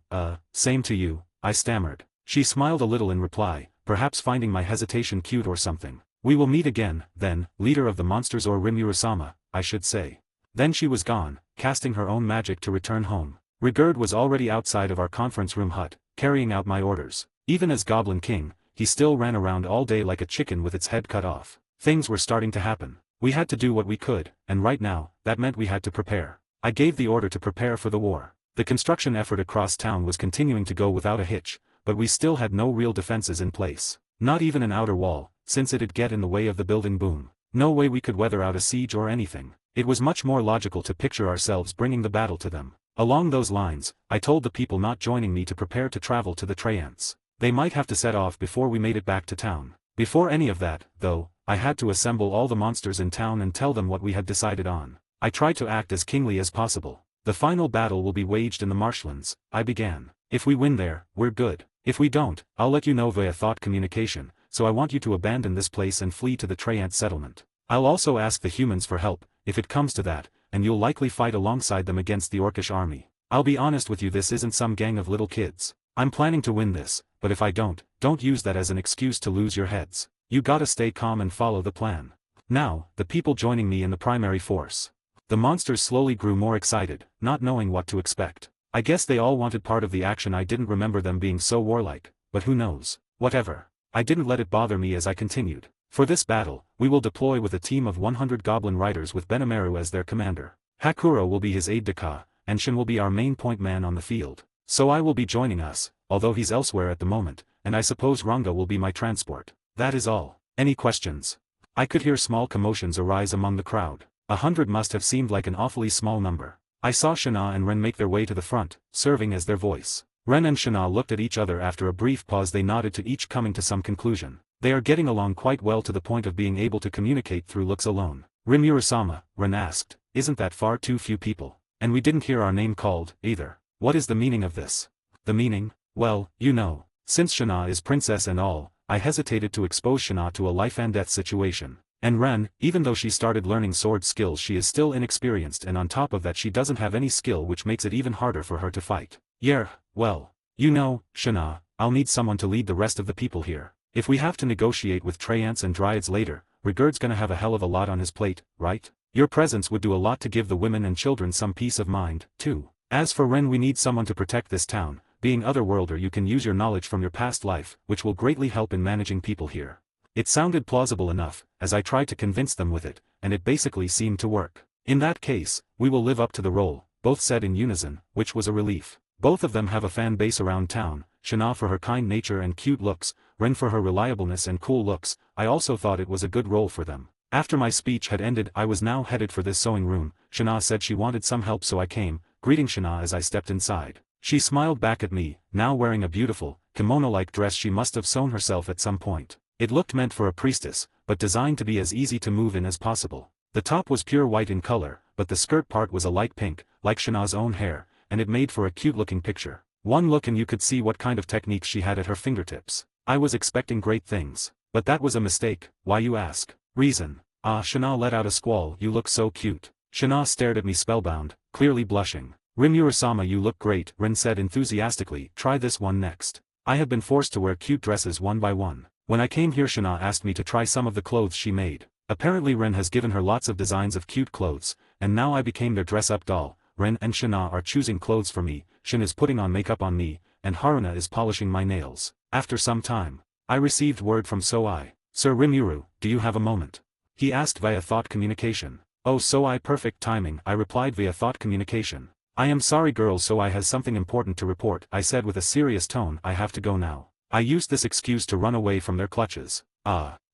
same to you, I stammered. She smiled a little in reply, perhaps finding my hesitation cute or something. We will meet again, then, leader of the monsters or Rimurasama, I should say. Then she was gone, casting her own magic to return home. Rigurd was already outside of our conference room hut, carrying out my orders. Even as Goblin King, he still ran around all day like a chicken with its head cut off. Things were starting to happen. We had to do what we could, and right now, that meant we had to prepare. I gave the order to prepare for the war. The construction effort across town was continuing to go without a hitch, but we still had no real defenses in place. Not even an outer wall, since it'd get in the way of the building boom. No way we could weather out a siege or anything. It was much more logical to picture ourselves bringing the battle to them. Along those lines, I told the people not joining me to prepare to travel to the Treants. They might have to set off before we made it back to town. Before any of that, though, I had to assemble all the monsters in town and tell them what we had decided on. I tried to act as kingly as possible. The final battle will be waged in the marshlands, I began. If we win there, we're good. If we don't, I'll let you know via thought communication, so I want you to abandon this place and flee to the Treant settlement. I'll also ask the humans for help, if it comes to that, and you'll likely fight alongside them against the orcish army. I'll be honest with you, this isn't some gang of little kids. I'm planning to win this, but if I don't use that as an excuse to lose your heads. You gotta stay calm and follow the plan. Now, the people joining me in the primary force. The monsters slowly grew more excited, not knowing what to expect. I guess they all wanted part of the action. I didn't remember them being so warlike, but who knows. Whatever. I didn't let it bother me as I continued. For this battle, we will deploy with a team of 100 goblin riders with Benimaru as their commander. Hakuro will be his aide-de-camp, and Shin will be our main point man on the field. So I will be joining us, although he's elsewhere at the moment, and I suppose Ranga will be my transport. That is all. Any questions? I could hear small commotions arise among the crowd. 100 must have seemed like an awfully small number. I saw Shana and Ren make their way to the front, serving as their voice. Ren and Shana looked at each other. After a brief pause they nodded to each, coming to some conclusion. They are getting along quite well to the point of being able to communicate through looks alone. Rimurasama, Ren asked, isn't that far too few people? And we didn't hear our name called, either. What is the meaning of this? The meaning? Well, you know. Since Shana is princess and all, I hesitated to expose Shana to a life and death situation. And Ren, even though she started learning sword skills, she is still inexperienced, and on top of that she doesn't have any skill, which makes it even harder for her to fight. Yeah, well, you know, Shana, I'll need someone to lead the rest of the people here. If we have to negotiate with Treants and Dryads later, Rigurd's gonna have a hell of a lot on his plate, right? Your presence would do a lot to give the women and children some peace of mind, too. As for Ren, we need someone to protect this town. Being Otherworlder, you can use your knowledge from your past life, which will greatly help in managing people here. It sounded plausible enough, as I tried to convince them with it, and it basically seemed to work. In that case, we will live up to the role, both said in unison, which was a relief. Both of them have a fan base around town, Shana for her kind nature and cute looks, Ren for her reliableness and cool looks. I also thought it was a good role for them. After my speech had ended, I was now headed for this sewing room. Shana said she wanted some help, so I came, greeting Shana as I stepped inside. She smiled back at me, now wearing a beautiful, kimono-like dress she must have sewn herself at some point. It looked meant for a priestess, but designed to be as easy to move in as possible. The top was pure white in color, but the skirt part was a light pink, like Shana's own hair, and it made for a cute-looking picture. One look and you could see what kind of techniques she had at her fingertips. I was expecting great things, but that was a mistake. Why, you ask? Reason. Shana let out a squall. You look so cute. Shana stared at me spellbound, clearly blushing. Rimurasama, you look great, Ren said enthusiastically. Try this one next. I have been forced to wear cute dresses one by one. When I came here, Shana asked me to try some of the clothes she made. Apparently Ren has given her lots of designs of cute clothes, and now I became their dress-up doll. Ren and Shana are choosing clothes for me, Shin is putting on makeup on me, and Haruna is polishing my nails. After some time, I received word from Soai. Sir Rimuru, do you have a moment? He asked via thought communication. Oh Soai, perfect timing, I replied via thought communication. I am sorry girls, Soai has something important to report, I said with a serious tone. I have to go now. I used this excuse to run away from their clutches.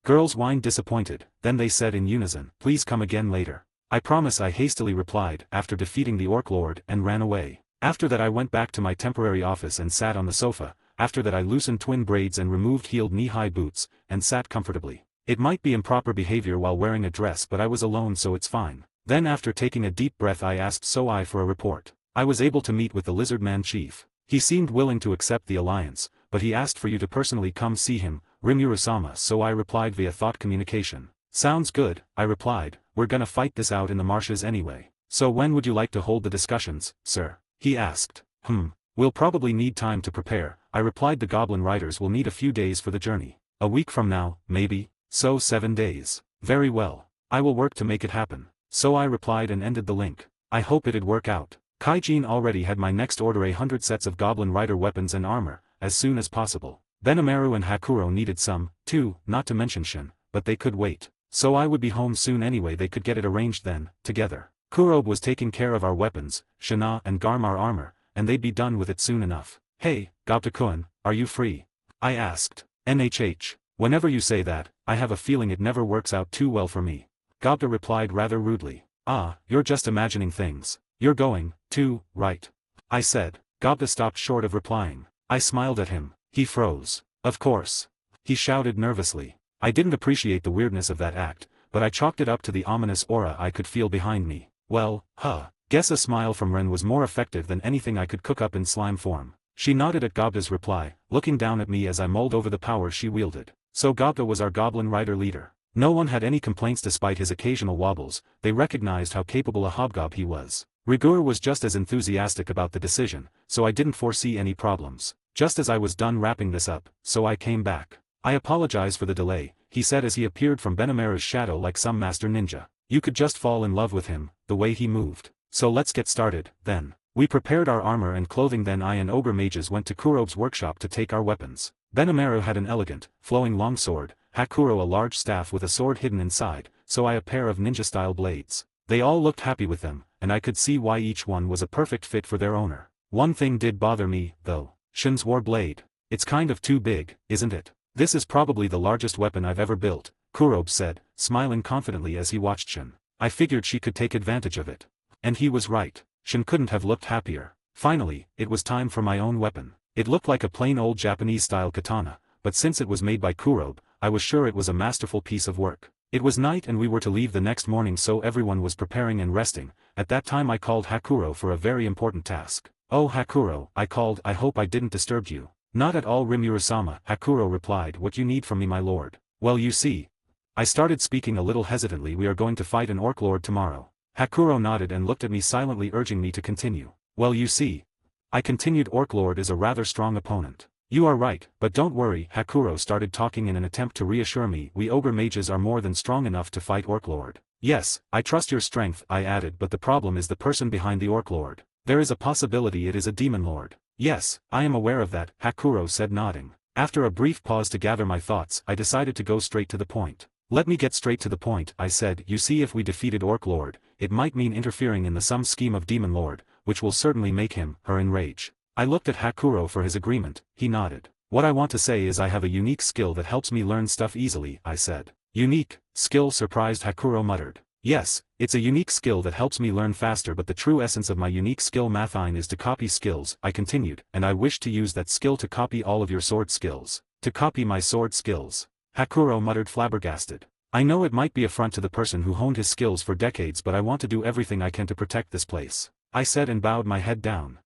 Girls whined disappointed, then they said in unison, please come again later. I promise, I hastily replied, after defeating the Orc Lord, and ran away. After that I went back to my temporary office and sat on the sofa. After that I loosened twin braids and removed heeled knee-high boots, and sat comfortably. It might be improper behavior while wearing a dress, but I was alone, so it's fine. Then after taking a deep breath I asked Soai for a report. I was able to meet with the Lizard Man chief. He seemed willing to accept the alliance, but he asked for you to personally come see him, Rimuru-sama. So I replied via thought communication. Sounds good, I replied, we're gonna fight this out in the marshes anyway. So when would you like to hold the discussions, sir? He asked. We'll probably need time to prepare, I replied. The Goblin Riders will need a few days for the journey. A week from now, maybe? So 7 days. Very well. I will work to make it happen. So I replied and ended the link. I hope it'd work out. Kaijin already had my next order 100 sets of Goblin Rider weapons and armor, as soon as possible. Benimaru and Hakuro needed some, too, not to mention Shin, but they could wait. So I would be home soon anyway, they could get it arranged then, together. Kurobe was taking care of our weapons, Shana and Garmar armor, and they'd be done with it soon enough. Hey, Gobta-kun, are you free? I asked. NHH, whenever you say that, I have a feeling it never works out too well for me. Gobta replied rather rudely. You're just imagining things. You're going, too, right? I said. Gobta stopped short of replying. I smiled at him. He froze. Of course. He shouted nervously. I didn't appreciate the weirdness of that act, but I chalked it up to the ominous aura I could feel behind me. Well, guess a smile from Ren was more effective than anything I could cook up in slime form. She nodded at Gobta's reply, looking down at me as I mulled over the power she wielded. So Gobta was our Goblin Rider leader. No one had any complaints despite his occasional wobbles. They recognized how capable a hobgob he was. Rigur was just as enthusiastic about the decision, so I didn't foresee any problems. Just as I was done wrapping this up, so I came back. I apologize for the delay, he said as he appeared from Benimaru's shadow like some master ninja. You could just fall in love with him, the way he moved. So let's get started, then. We prepared our armor and clothing, then I and Ogre Mages went to Kurobe's workshop to take our weapons. Benimaru had an elegant, flowing longsword, Hakuro a large staff with a sword hidden inside, so I a pair of ninja-style blades. They all looked happy with them, and I could see why each one was a perfect fit for their owner. One thing did bother me, though. Shin's war blade. It's kind of too big, isn't it? This is probably the largest weapon I've ever built, Kurobe said, smiling confidently as he watched Shin. I figured she could take advantage of it. And he was right. Shin couldn't have looked happier. Finally, it was time for my own weapon. It looked like a plain old Japanese-style katana, but since it was made by Kurobe, I was sure it was a masterful piece of work. It was night and we were to leave the next morning, so everyone was preparing and resting. At that time I called Hakuro for a very important task. Oh Hakuro, I called, I hope I didn't disturb you. Not at all Rimuru-sama, Hakuro replied. What you need from me, my lord? Well, you see. I started speaking a little hesitantly. We are going to fight an Orc Lord tomorrow. Hakuro nodded and looked at me silently, urging me to continue. Well, you see. I continued. Orc Lord is a rather strong opponent. You are right, but don't worry. Hakuro started talking in an attempt to reassure me. We Ogre Mages are more than strong enough to fight Orc Lord. Yes, I trust your strength, I added, but the problem is the person behind the Orc Lord. There is a possibility it is a Demon Lord. Yes, I am aware of that, Hakuro said, nodding. After a brief pause to gather my thoughts, I decided to go straight to the point. Let me get straight to the point, I said. You see, if we defeated Orc Lord, it might mean interfering in the some scheme of Demon Lord, which will certainly make him, her enrage. I looked at Hakuro for his agreement. He nodded. What I want to say is I have a unique skill that helps me learn stuff easily, I said. Unique skill? Surprised Hakuro muttered. Yes, it's a unique skill that helps me learn faster, but the true essence of my unique skill Mathine is to copy skills, I continued, and I wish to use that skill to copy all of your sword skills. To copy my sword skills? Hakuro muttered, flabbergasted. I know it might be affront to the person who honed his skills for decades, but I want to do everything I can to protect this place, I said and bowed my head down.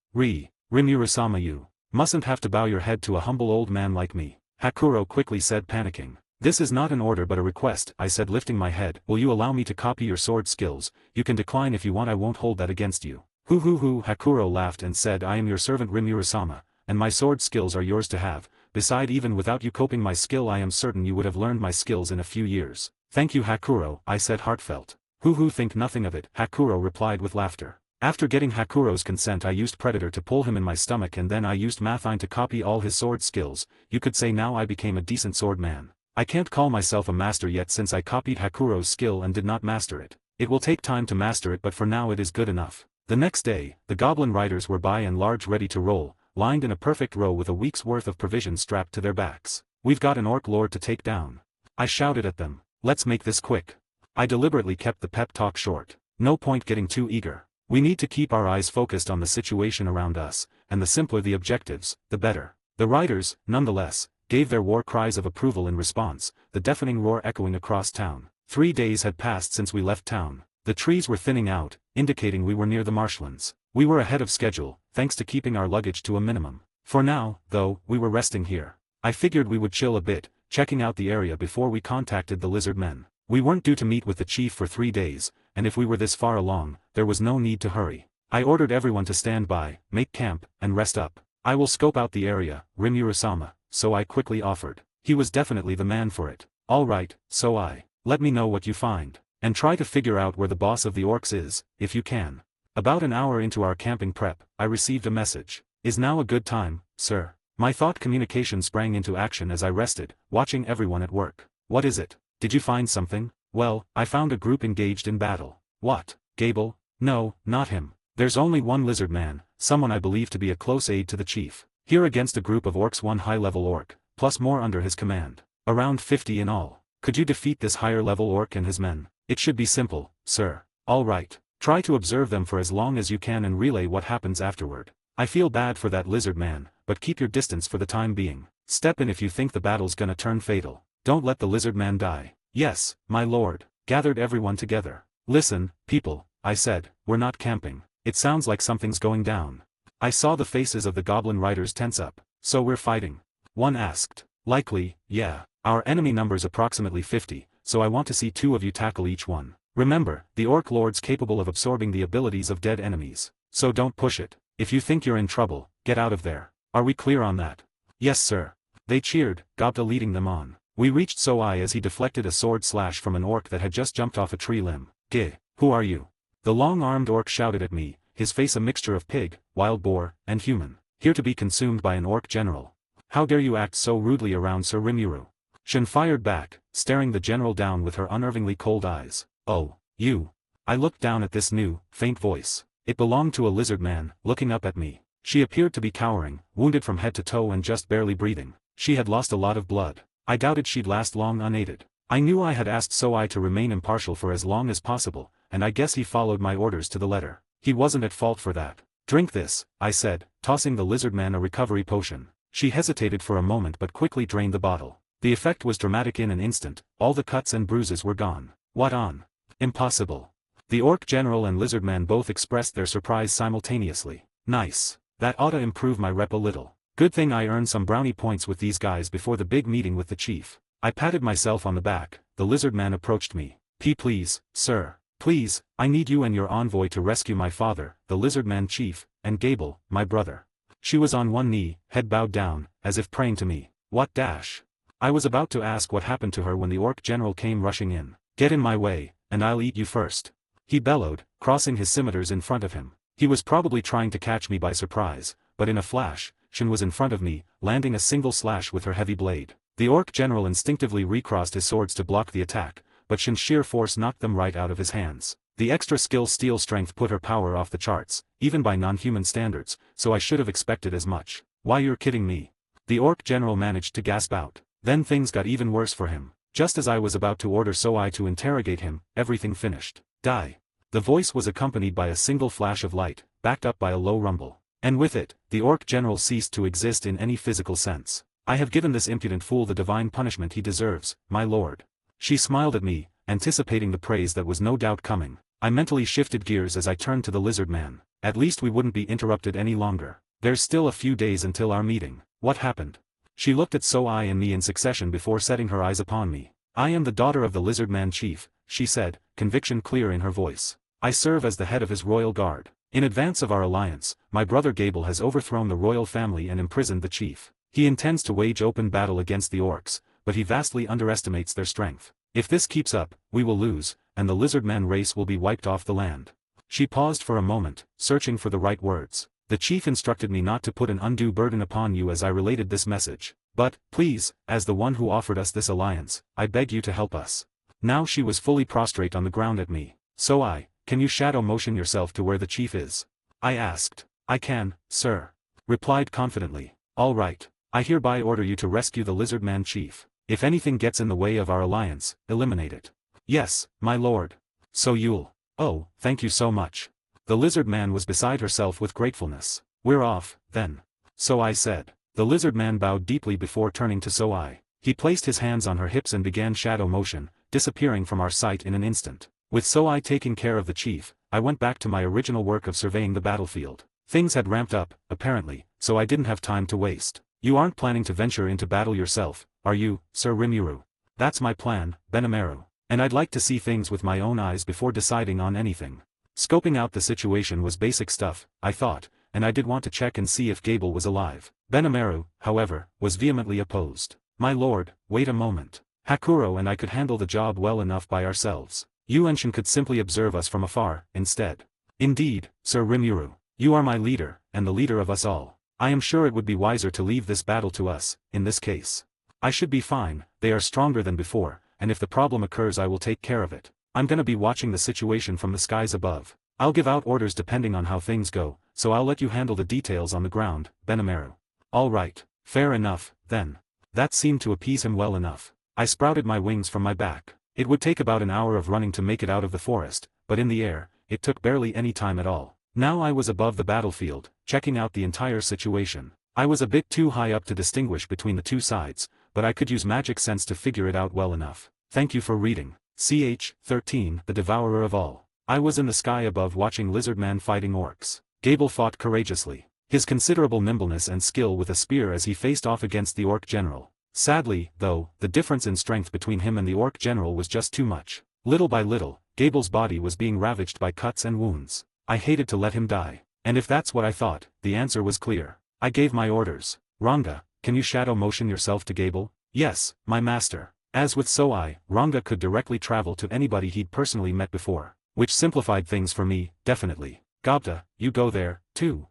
Rimuru-sama, you mustn't have to bow your head to a humble old man like me, Hakuro quickly said, panicking. This is not an order but a request, I said, lifting my head. Will you allow me to copy your sword skills? You can decline if you want, I won't hold that against you. Hoo, Hakuro laughed and said, I am your servant Rimuru-sama, and my sword skills are yours to have. Beside, even without you copying my skill, I am certain you would have learned my skills in a few years. Thank you, Hakuro, I said, heartfelt. Hoo, think nothing of it, Hakuro replied with laughter. After getting Hakuro's consent, I used Predator to pull him in my stomach, and then I used Mathine to copy all his sword skills. You could say now I became a decent swordman. I can't call myself a master yet since I copied Hakuro's skill and did not master it. It will take time to master it, but for now it is good enough. The next day, the goblin riders were by and large, ready to roll, lined in a perfect row with a week's worth of provisions strapped to their backs. We've got an orc lord to take down. I shouted at them. Let's make this quick. I deliberately kept the pep talk short. No point getting too eager. We need to keep our eyes focused on the situation around us, and the simpler the objectives, the better. The riders, nonetheless, gave their war cries of approval in response, the deafening roar echoing across town. 3 days had passed since we left town. The trees were thinning out, indicating we were near the marshlands. We were ahead of schedule, thanks to keeping our luggage to a minimum. For now, though, we were resting here. I figured we would chill a bit, checking out the area before we contacted the lizard men. We weren't due to meet with the chief for 3 days, and if we were this far along, there was no need to hurry. I ordered everyone to stand by, make camp, and rest up. I will scope out the area, Rimuru-sama, so I quickly offered. He was definitely the man for it. All right, so let me know what you find. And try to figure out where the boss of the orcs is, if you can. About an hour into our camping prep, I received a message. Is now a good time, sir? My thought communication sprang into action as I rested, watching everyone at work. What is it? Did you find something? Well, I found a group engaged in battle. What? Gable? No, not him. There's only one lizard man, someone I believe to be a close aide to the chief. Here against a group of orcs, one high-level orc, plus more under his command. Around 50 in all. Could you defeat this higher-level orc and his men? It should be simple, sir. All right. Try to observe them for as long as you can and relay what happens afterward. I feel bad for that lizard man, but keep your distance for the time being. Step in if you think the battle's gonna turn fatal. Don't let the lizard man die. Yes, my lord. Gathered everyone together. Listen, people, I said, we're not camping. It sounds like something's going down. I saw the faces of the goblin riders tense up. So we're fighting? One asked. Likely, yeah. Our enemy number's approximately 50, so I want to see 2 of you tackle each one. Remember, the orc lord's capable of absorbing the abilities of dead enemies. So don't push it. If you think you're in trouble, get out of there. Are we clear on that? Yes, sir. They cheered, Gobta leading them on. We reached Soai as he deflected a sword slash from an orc that had just jumped off a tree limb. Gih, who are you? The long-armed orc shouted at me, his face a mixture of pig, wild boar, and human. Here to be consumed by an orc general. How dare you act so rudely around Sir Rimuru? Shin fired back, staring the general down with her unnervingly cold eyes. Oh, you. I looked down at this new, faint voice. It belonged to a lizard man, looking up at me. She appeared to be cowering, wounded from head to toe and just barely breathing. She had lost a lot of blood. I doubted she'd last long unaided. I knew I had asked Soai to remain impartial for as long as possible, and I guess he followed my orders to the letter. He wasn't at fault for that. Drink this, I said, tossing the lizard man a recovery potion. She hesitated for a moment but quickly drained the bottle. The effect was dramatic in an instant, all the cuts and bruises were gone. What on? Impossible. The orc general and lizard man both expressed their surprise simultaneously. Nice. That oughta improve my rep a little. Good thing I earned some brownie points with these guys before the big meeting with the chief. I patted myself on the back. The lizard man approached me. Please, sir. Please, I need you and your envoy to rescue my father, the lizard man chief, and Gable, my brother. She was on one knee, head bowed down, as if praying to me. What dash? I was about to ask what happened to her when the orc general came rushing in. Get in my way, and I'll eat you first. He bellowed, crossing his scimitars in front of him. He was probably trying to catch me by surprise, but in a flash, Shin was in front of me, landing a single slash with her heavy blade. The orc general instinctively recrossed his swords to block the attack, but Shin's sheer force knocked them right out of his hands. The extra skill steel strength put her power off the charts, even by non-human standards, so I should have expected as much. Why, you're kidding me? The orc general managed to gasp out. Then things got even worse for him. Just as I was about to order Soai to interrogate him, everything finished. Die. The voice was accompanied by a single flash of light, backed up by a low rumble. And with it, the orc general ceased to exist in any physical sense. I have given this impudent fool the divine punishment he deserves, my lord. She smiled at me, anticipating the praise that was no doubt coming. I mentally shifted gears as I turned to the lizard man. At least we wouldn't be interrupted any longer. There's still a few days until our meeting. What happened? She looked at Soai and me in succession before setting her eyes upon me. I am the daughter of the lizard man chief, she said, conviction clear in her voice. I serve as the head of his royal guard. In advance of our alliance, my brother Gable has overthrown the royal family and imprisoned the chief. He intends to wage open battle against the orcs, but he vastly underestimates their strength. If this keeps up, we will lose, and the lizard man race will be wiped off the land. She paused for a moment, searching for the right words. The chief instructed me not to put an undue burden upon you as I related this message. But, please, as the one who offered us this alliance, I beg you to help us. Now she was fully prostrate on the ground at me. So can you shadow motion yourself to where the chief is? I asked. I can, sir. Replied confidently. All right. I hereby order you to rescue the lizard man chief. If anything gets in the way of our alliance, eliminate it. Yes, my lord. So you'll. Oh, thank you so much. The lizard man was beside herself with gratefulness. We're off, then. So I said. The lizard man bowed deeply before turning to So. He placed his hands on her hips and began shadow motion, disappearing from our sight in an instant. With So taking care of the chief, I went back to my original work of surveying the battlefield. Things had ramped up, apparently, so I didn't have time to waste. You aren't planning to venture into battle yourself, are you, Sir Rimuru? That's my plan, Benimaru. And I'd like to see things with my own eyes before deciding on anything. Scoping out the situation was basic stuff, I thought, and I did want to check and see if Gable was alive. Benimaru, however, was vehemently opposed. My lord, wait a moment. Hakuro and I could handle the job well enough by ourselves. You Enshin could simply observe us from afar, instead. Indeed, Sir Rimuru. You are my leader, and the leader of us all. I am sure it would be wiser to leave this battle to us, in this case. I should be fine, they are stronger than before, and if the problem occurs I will take care of it. I'm gonna be watching the situation from the skies above. I'll give out orders depending on how things go, so I'll let you handle the details on the ground, Benimaru. All right, fair enough, then. That seemed to appease him well enough. I sprouted my wings from my back. It would take about an hour of running to make it out of the forest, but in the air, it took barely any time at all. Now I was above the battlefield, checking out the entire situation. I was a bit too high up to distinguish between the two sides, but I could use magic sense to figure it out well enough. Thank you for reading. Ch. 13, The Devourer of All. I was in the sky above watching Lizardman fighting orcs. Gable fought courageously. His considerable nimbleness and skill with a spear as he faced off against the orc general. Sadly, though, the difference in strength between him and the orc general was just too much. Little by little, Gable's body was being ravaged by cuts and wounds. I hated to let him die. And if that's what I thought, the answer was clear. I gave my orders. Ranga, can you shadow motion yourself to Gable? Yes, my master. As with So, Ranga could directly travel to anybody he'd personally met before. Which simplified things for me, definitely. Gobta, you go there, too.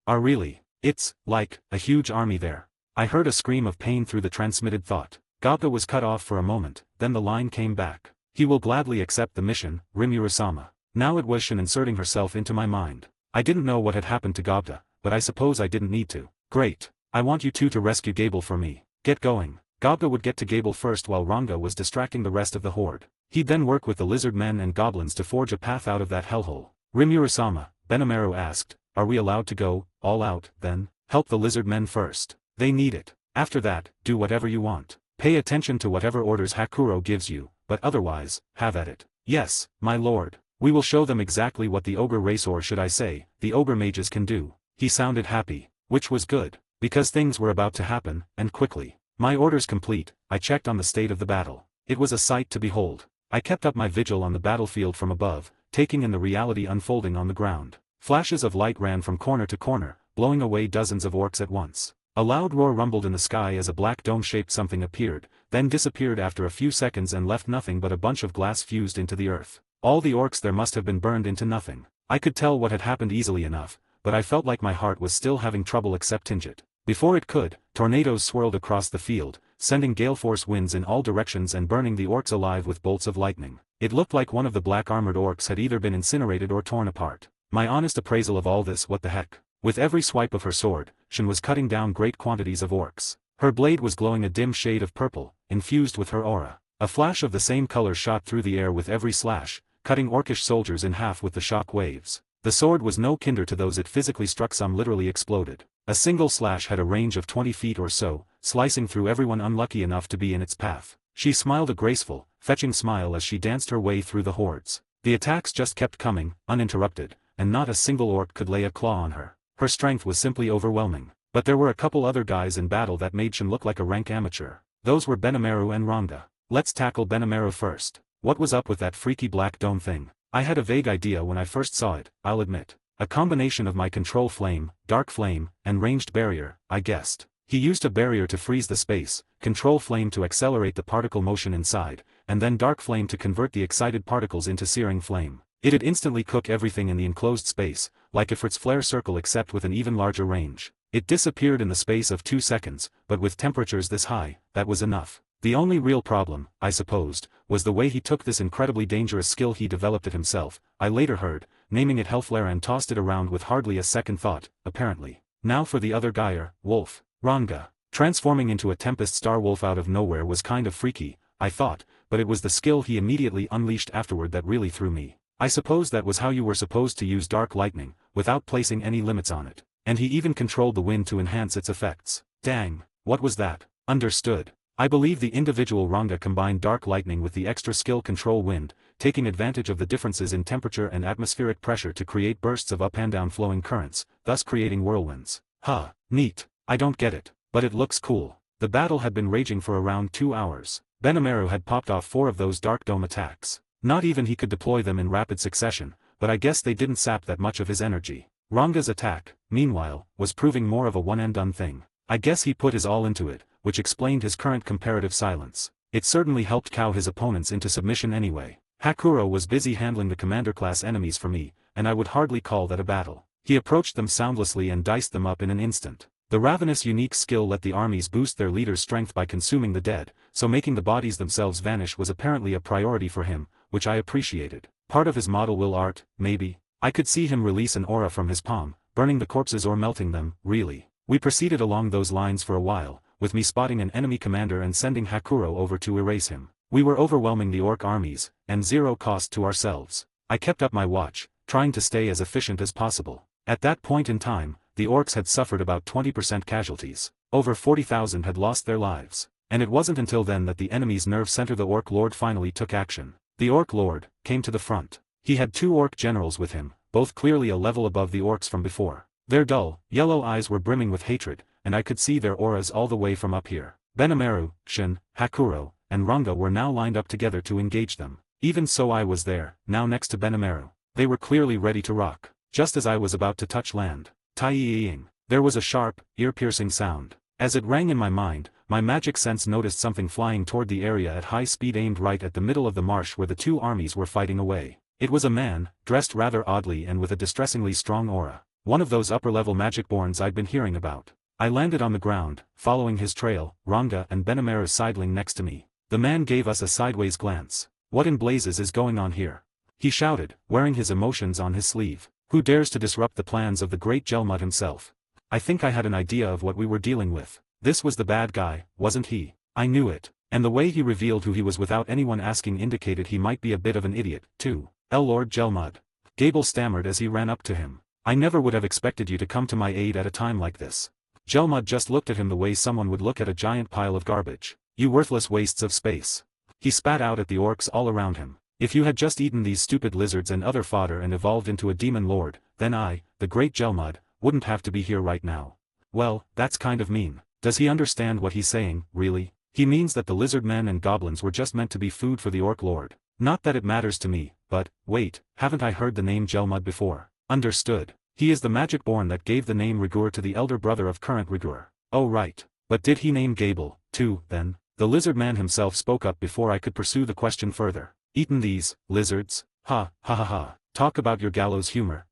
Really? It's, like, a huge army there. I heard a scream of pain through the transmitted thought. Gobta was cut off for a moment, then the line came back. He will gladly accept the mission, Rimuru-sama. Now it was Shin inserting herself into my mind. I didn't know what had happened to Gobta, but I suppose I didn't need to. Great. I want you two to rescue Gable for me. Get going. Gobta would get to Gable first while Ranga was distracting the rest of the horde. He'd then work with the lizard men and goblins to forge a path out of that hellhole. Rimuru-sama, Benimaru asked, are we allowed to go, all out, then? Help the lizard men first. They need it. After that, do whatever you want. Pay attention to whatever orders Hakuro gives you, but otherwise, have at it. Yes, my lord. We will show them exactly what the ogre race, or should I say, the ogre mages can do. He sounded happy, which was good, because things were about to happen, and quickly. My orders complete, I checked on the state of the battle. It was a sight to behold. I kept up my vigil on the battlefield from above, taking in the reality unfolding on the ground. Flashes of light ran from corner to corner, blowing away dozens of orcs at once. A loud roar rumbled in the sky as a black dome-shaped something appeared, then disappeared after a few seconds and left nothing but a bunch of glass fused into the earth. All the orcs there must have been burned into nothing. I could tell what had happened easily enough, but I felt like my heart was still having trouble accepting it. Before it could, tornadoes swirled across the field, sending gale-force winds in all directions and burning the orcs alive with bolts of lightning. It looked like one of the black-armored orcs had either been incinerated or torn apart. My honest appraisal of all this, what the heck? With every swipe of her sword, Shin was cutting down great quantities of orcs. Her blade was glowing a dim shade of purple, infused with her aura. A flash of the same color shot through the air with every slash, cutting orcish soldiers in half with the shock waves. The sword was no kinder to those it physically struck, some literally exploded. A single slash had a range of 20 feet or so, slicing through everyone unlucky enough to be in its path. She smiled a graceful, fetching smile as she danced her way through the hordes. The attacks just kept coming, uninterrupted, and not a single orc could lay a claw on her. Her strength was simply overwhelming. But there were a couple other guys in battle that made Shin look like a rank amateur. Those were Benimaru and Ranga. Let's tackle Benimaru first. What was up with that freaky black dome thing? I had a vague idea when I first saw it, I'll admit. A combination of my control flame, dark flame, and ranged barrier, I guessed. He used a barrier to freeze the space, control flame to accelerate the particle motion inside, and then dark flame to convert the excited particles into searing flame. It'd instantly cook everything in the enclosed space, like Ifrit's flare circle except with an even larger range. It disappeared in the space of 2 seconds, but with temperatures this high, that was enough. The only real problem, I supposed, was the way he took this incredibly dangerous skill. He developed it himself, I later heard, naming it Hellflare, and tossed it around with hardly a second thought, apparently. Now for the other Geyer, Wolf, Ranga. Transforming into a Tempest Star Wolf out of nowhere was kind of freaky, I thought, but it was the skill he immediately unleashed afterward that really threw me. I suppose that was how you were supposed to use Dark Lightning, without placing any limits on it. And he even controlled the wind to enhance its effects. Dang, what was that? Understood. I believe the individual Ranga combined Dark Lightning with the extra skill Control Wind, taking advantage of the differences in temperature and atmospheric pressure to create bursts of up and down flowing currents, thus creating whirlwinds. Huh, neat. I don't get it, but it looks cool. The battle had been raging for around 2 hours. Benimaru had popped off 4 of those Dark Dome attacks. Not even he could deploy them in rapid succession, but I guess they didn't sap that much of his energy. Ranga's attack, meanwhile, was proving more of a one-and-done thing. I guess he put his all into it, which explained his current comparative silence. It certainly helped cow his opponents into submission anyway. Hakuro was busy handling the commander-class enemies for me, and I would hardly call that a battle. He approached them soundlessly and diced them up in an instant. The Ravenous unique skill let the armies boost their leader's strength by consuming the dead, so making the bodies themselves vanish was apparently a priority for him, which I appreciated. Part of his model will art, maybe. I could see him release an aura from his palm, burning the corpses or melting them, really. We proceeded along those lines for a while, with me spotting an enemy commander and sending Hakuro over to erase him. We were overwhelming the orc armies, and 0 cost to ourselves. I kept up my watch, trying to stay as efficient as possible. At that point in time, the orcs had suffered about 20% casualties. Over 40,000 had lost their lives. And it wasn't until then that the enemy's nerve center, the Orc Lord, finally took action. The Orc Lord came to the front. He had 2 orc generals with him, both clearly a level above the orcs from before. Their dull, yellow eyes were brimming with hatred, and I could see their auras all the way from up here. Benimaru, Shin, Hakuro, and Ranga were now lined up together to engage them. Even so, I was there, now next to Benimaru. They were clearly ready to rock. Just as I was about to touch land, Tai-ee-ing, there was a sharp, ear-piercing sound. As it rang in my mind, my magic sense noticed something flying toward the area at high speed, aimed right at the middle of the marsh where the 2 armies were fighting away. It was a man, dressed rather oddly and with a distressingly strong aura. One of those upper-level magic-borns I'd been hearing about. I landed on the ground, following his trail, Ranga and Benimaru sidling next to me. The man gave us a sideways glance. What in blazes is going on here? He shouted, wearing his emotions on his sleeve. Who dares to disrupt the plans of the great Jelmud himself? I think I had an idea of what we were dealing with. This was the bad guy, wasn't he? I knew it. And the way he revealed who he was without anyone asking indicated he might be a bit of an idiot, too. Lord Jelmud. Gable stammered as he ran up to him. I never would have expected you to come to my aid at a time like this. Jelmud just looked at him the way someone would look at a giant pile of garbage. You worthless wastes of space. He spat out at the orcs all around him. If you had just eaten these stupid lizards and other fodder and evolved into a demon lord, then I, the great Jelmud, wouldn't have to be here right now. Well, that's kind of mean. Does he understand what he's saying, really? He means that the lizard men and goblins were just meant to be food for the orc lord. Not that it matters to me, but, wait, haven't I heard the name Jelmud before? Understood. He is the magic-born that gave the name Rigur to the elder brother of current Rigur. Oh right. But did he name Gable, too, then? The lizard man himself spoke up before I could pursue the question further. Eaten these, lizards? Ha, ha ha ha. Talk about your gallows humor,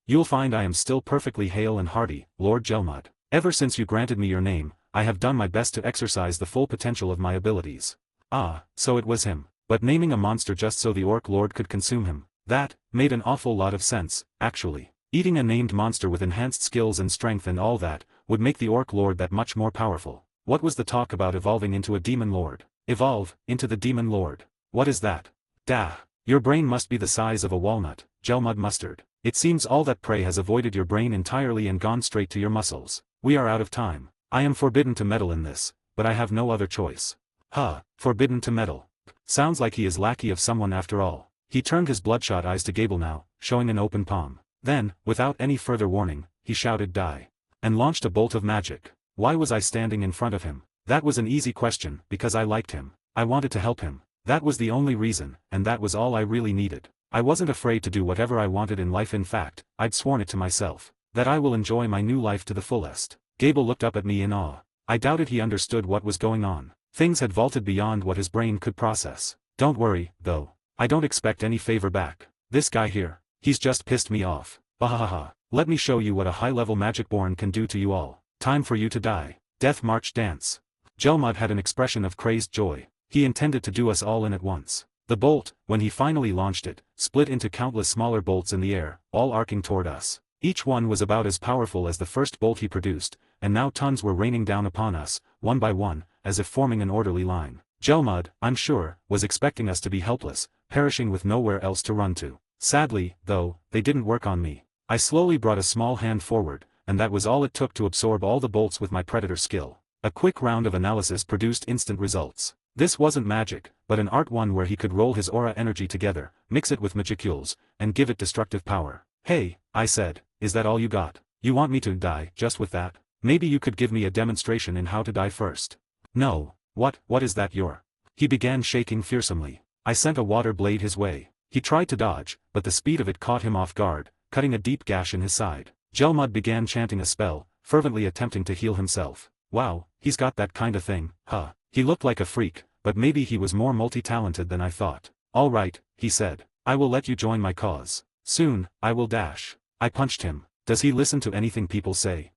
You'll find I am still perfectly hale and hearty, Lord Jelmud. Ever since you granted me your name, I have done my best to exercise the full potential of my abilities. Ah, so it was him. But naming a monster just so the Orc Lord could consume him, that made an awful lot of sense, actually. Eating a named monster with enhanced skills and strength and all that, would make the Orc Lord that much more powerful. What was the talk about evolving into a demon lord? Evolve, into the demon lord. What is that? Dah. Your brain must be the size of a walnut, Jelmud mustard. It seems all that prey has avoided your brain entirely and gone straight to your muscles. We are out of time. I am forbidden to meddle in this, but I have no other choice. Huh, forbidden to meddle. Sounds like he is lackey of someone after all. He turned his bloodshot eyes to Gable now, showing an open palm. Then, without any further warning, he shouted die. And launched a bolt of magic. Why was I standing in front of him? That was an easy question, because I liked him. I wanted to help him. That was the only reason, and that was all I really needed. I wasn't afraid to do whatever I wanted in life. In fact, I'd sworn it to myself. That I will enjoy my new life to the fullest. Gable looked up at me in awe. I doubted he understood what was going on. Things had vaulted beyond what his brain could process. Don't worry, though. I don't expect any favor back. This guy here, he's just pissed me off. Bahahaha. Let me show you what a high-level Magicborn can do to you all. Time for you to die. Death March Dance. Gelmud had an expression of crazed joy. He intended to do us all in at once. The bolt, when he finally launched it, split into countless smaller bolts in the air, all arcing toward us. Each one was about as powerful as the first bolt he produced, and now tons were raining down upon us, one by one, as if forming an orderly line. Gelmud, I'm sure, was expecting us to be helpless, perishing with nowhere else to run to. Sadly, though, they didn't work on me. I slowly brought a small hand forward, and that was all it took to absorb all the bolts with my predator skill. A quick round of analysis produced instant results. This wasn't magic, but an art one where he could roll his aura energy together, mix it with magicules, and give it destructive power. Hey, I said, is that all you got? You want me to die just with that? Maybe you could give me a demonstration in how to die first. No, what is that you're? He began shaking fearsomely. I sent a water blade his way. He tried to dodge, but the speed of it caught him off guard, cutting a deep gash in his side. Gelmud began chanting a spell, fervently attempting to heal himself. Wow, he's got that kind of thing, huh? He looked like a freak, but maybe he was more multi-talented than I thought. All right, he said. I will let you join my cause. Soon, I will dash. I punched him. Does he listen to anything people say?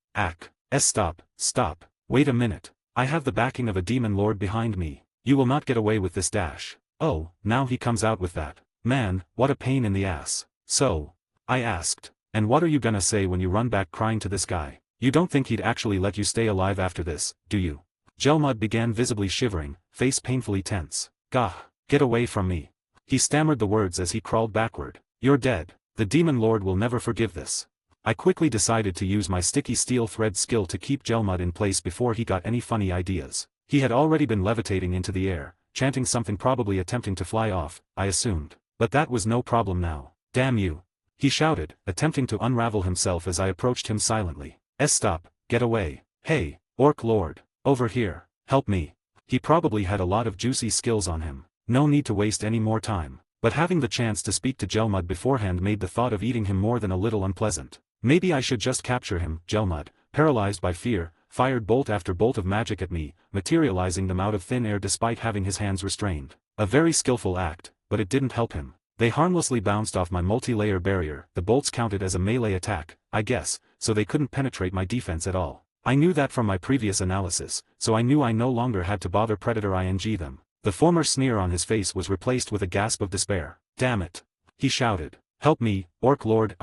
Stop. Wait a minute. I have the backing of a demon lord behind me. You will not get away with this dash. Oh, now he comes out with that. Man, what a pain in the ass. So, I asked, and what are you gonna say when you run back crying to this guy? You don't think he'd actually let you stay alive after this, do you? Gelmud began visibly shivering, face painfully tense. Gah, get away from me. He stammered the words as he crawled backward. You're dead. The demon lord will never forgive this. I quickly decided to use my sticky steel thread skill to keep Gelmud in place before he got any funny ideas. He had already been levitating into the air, chanting something, probably attempting to fly off, I assumed. But that was no problem now. Damn you. He shouted, attempting to unravel himself as I approached him silently. Stop, get away. Hey, Orc Lord, over here, help me. He probably had a lot of juicy skills on him. No need to waste any more time. But having the chance to speak to Gelmud beforehand made the thought of eating him more than a little unpleasant. Maybe I should just capture him. Gelmud, paralyzed by fear, fired bolt after bolt of magic at me, materializing them out of thin air despite having his hands restrained. A very skillful act, but it didn't help him. They harmlessly bounced off my multi-layer barrier. The bolts counted as a melee attack, I guess, so they couldn't penetrate my defense at all. I knew that from my previous analysis, so I knew I no longer had to bother predator ing them. The former sneer on his face was replaced with a gasp of despair. Damn it. He shouted. Help me, Orc Lord,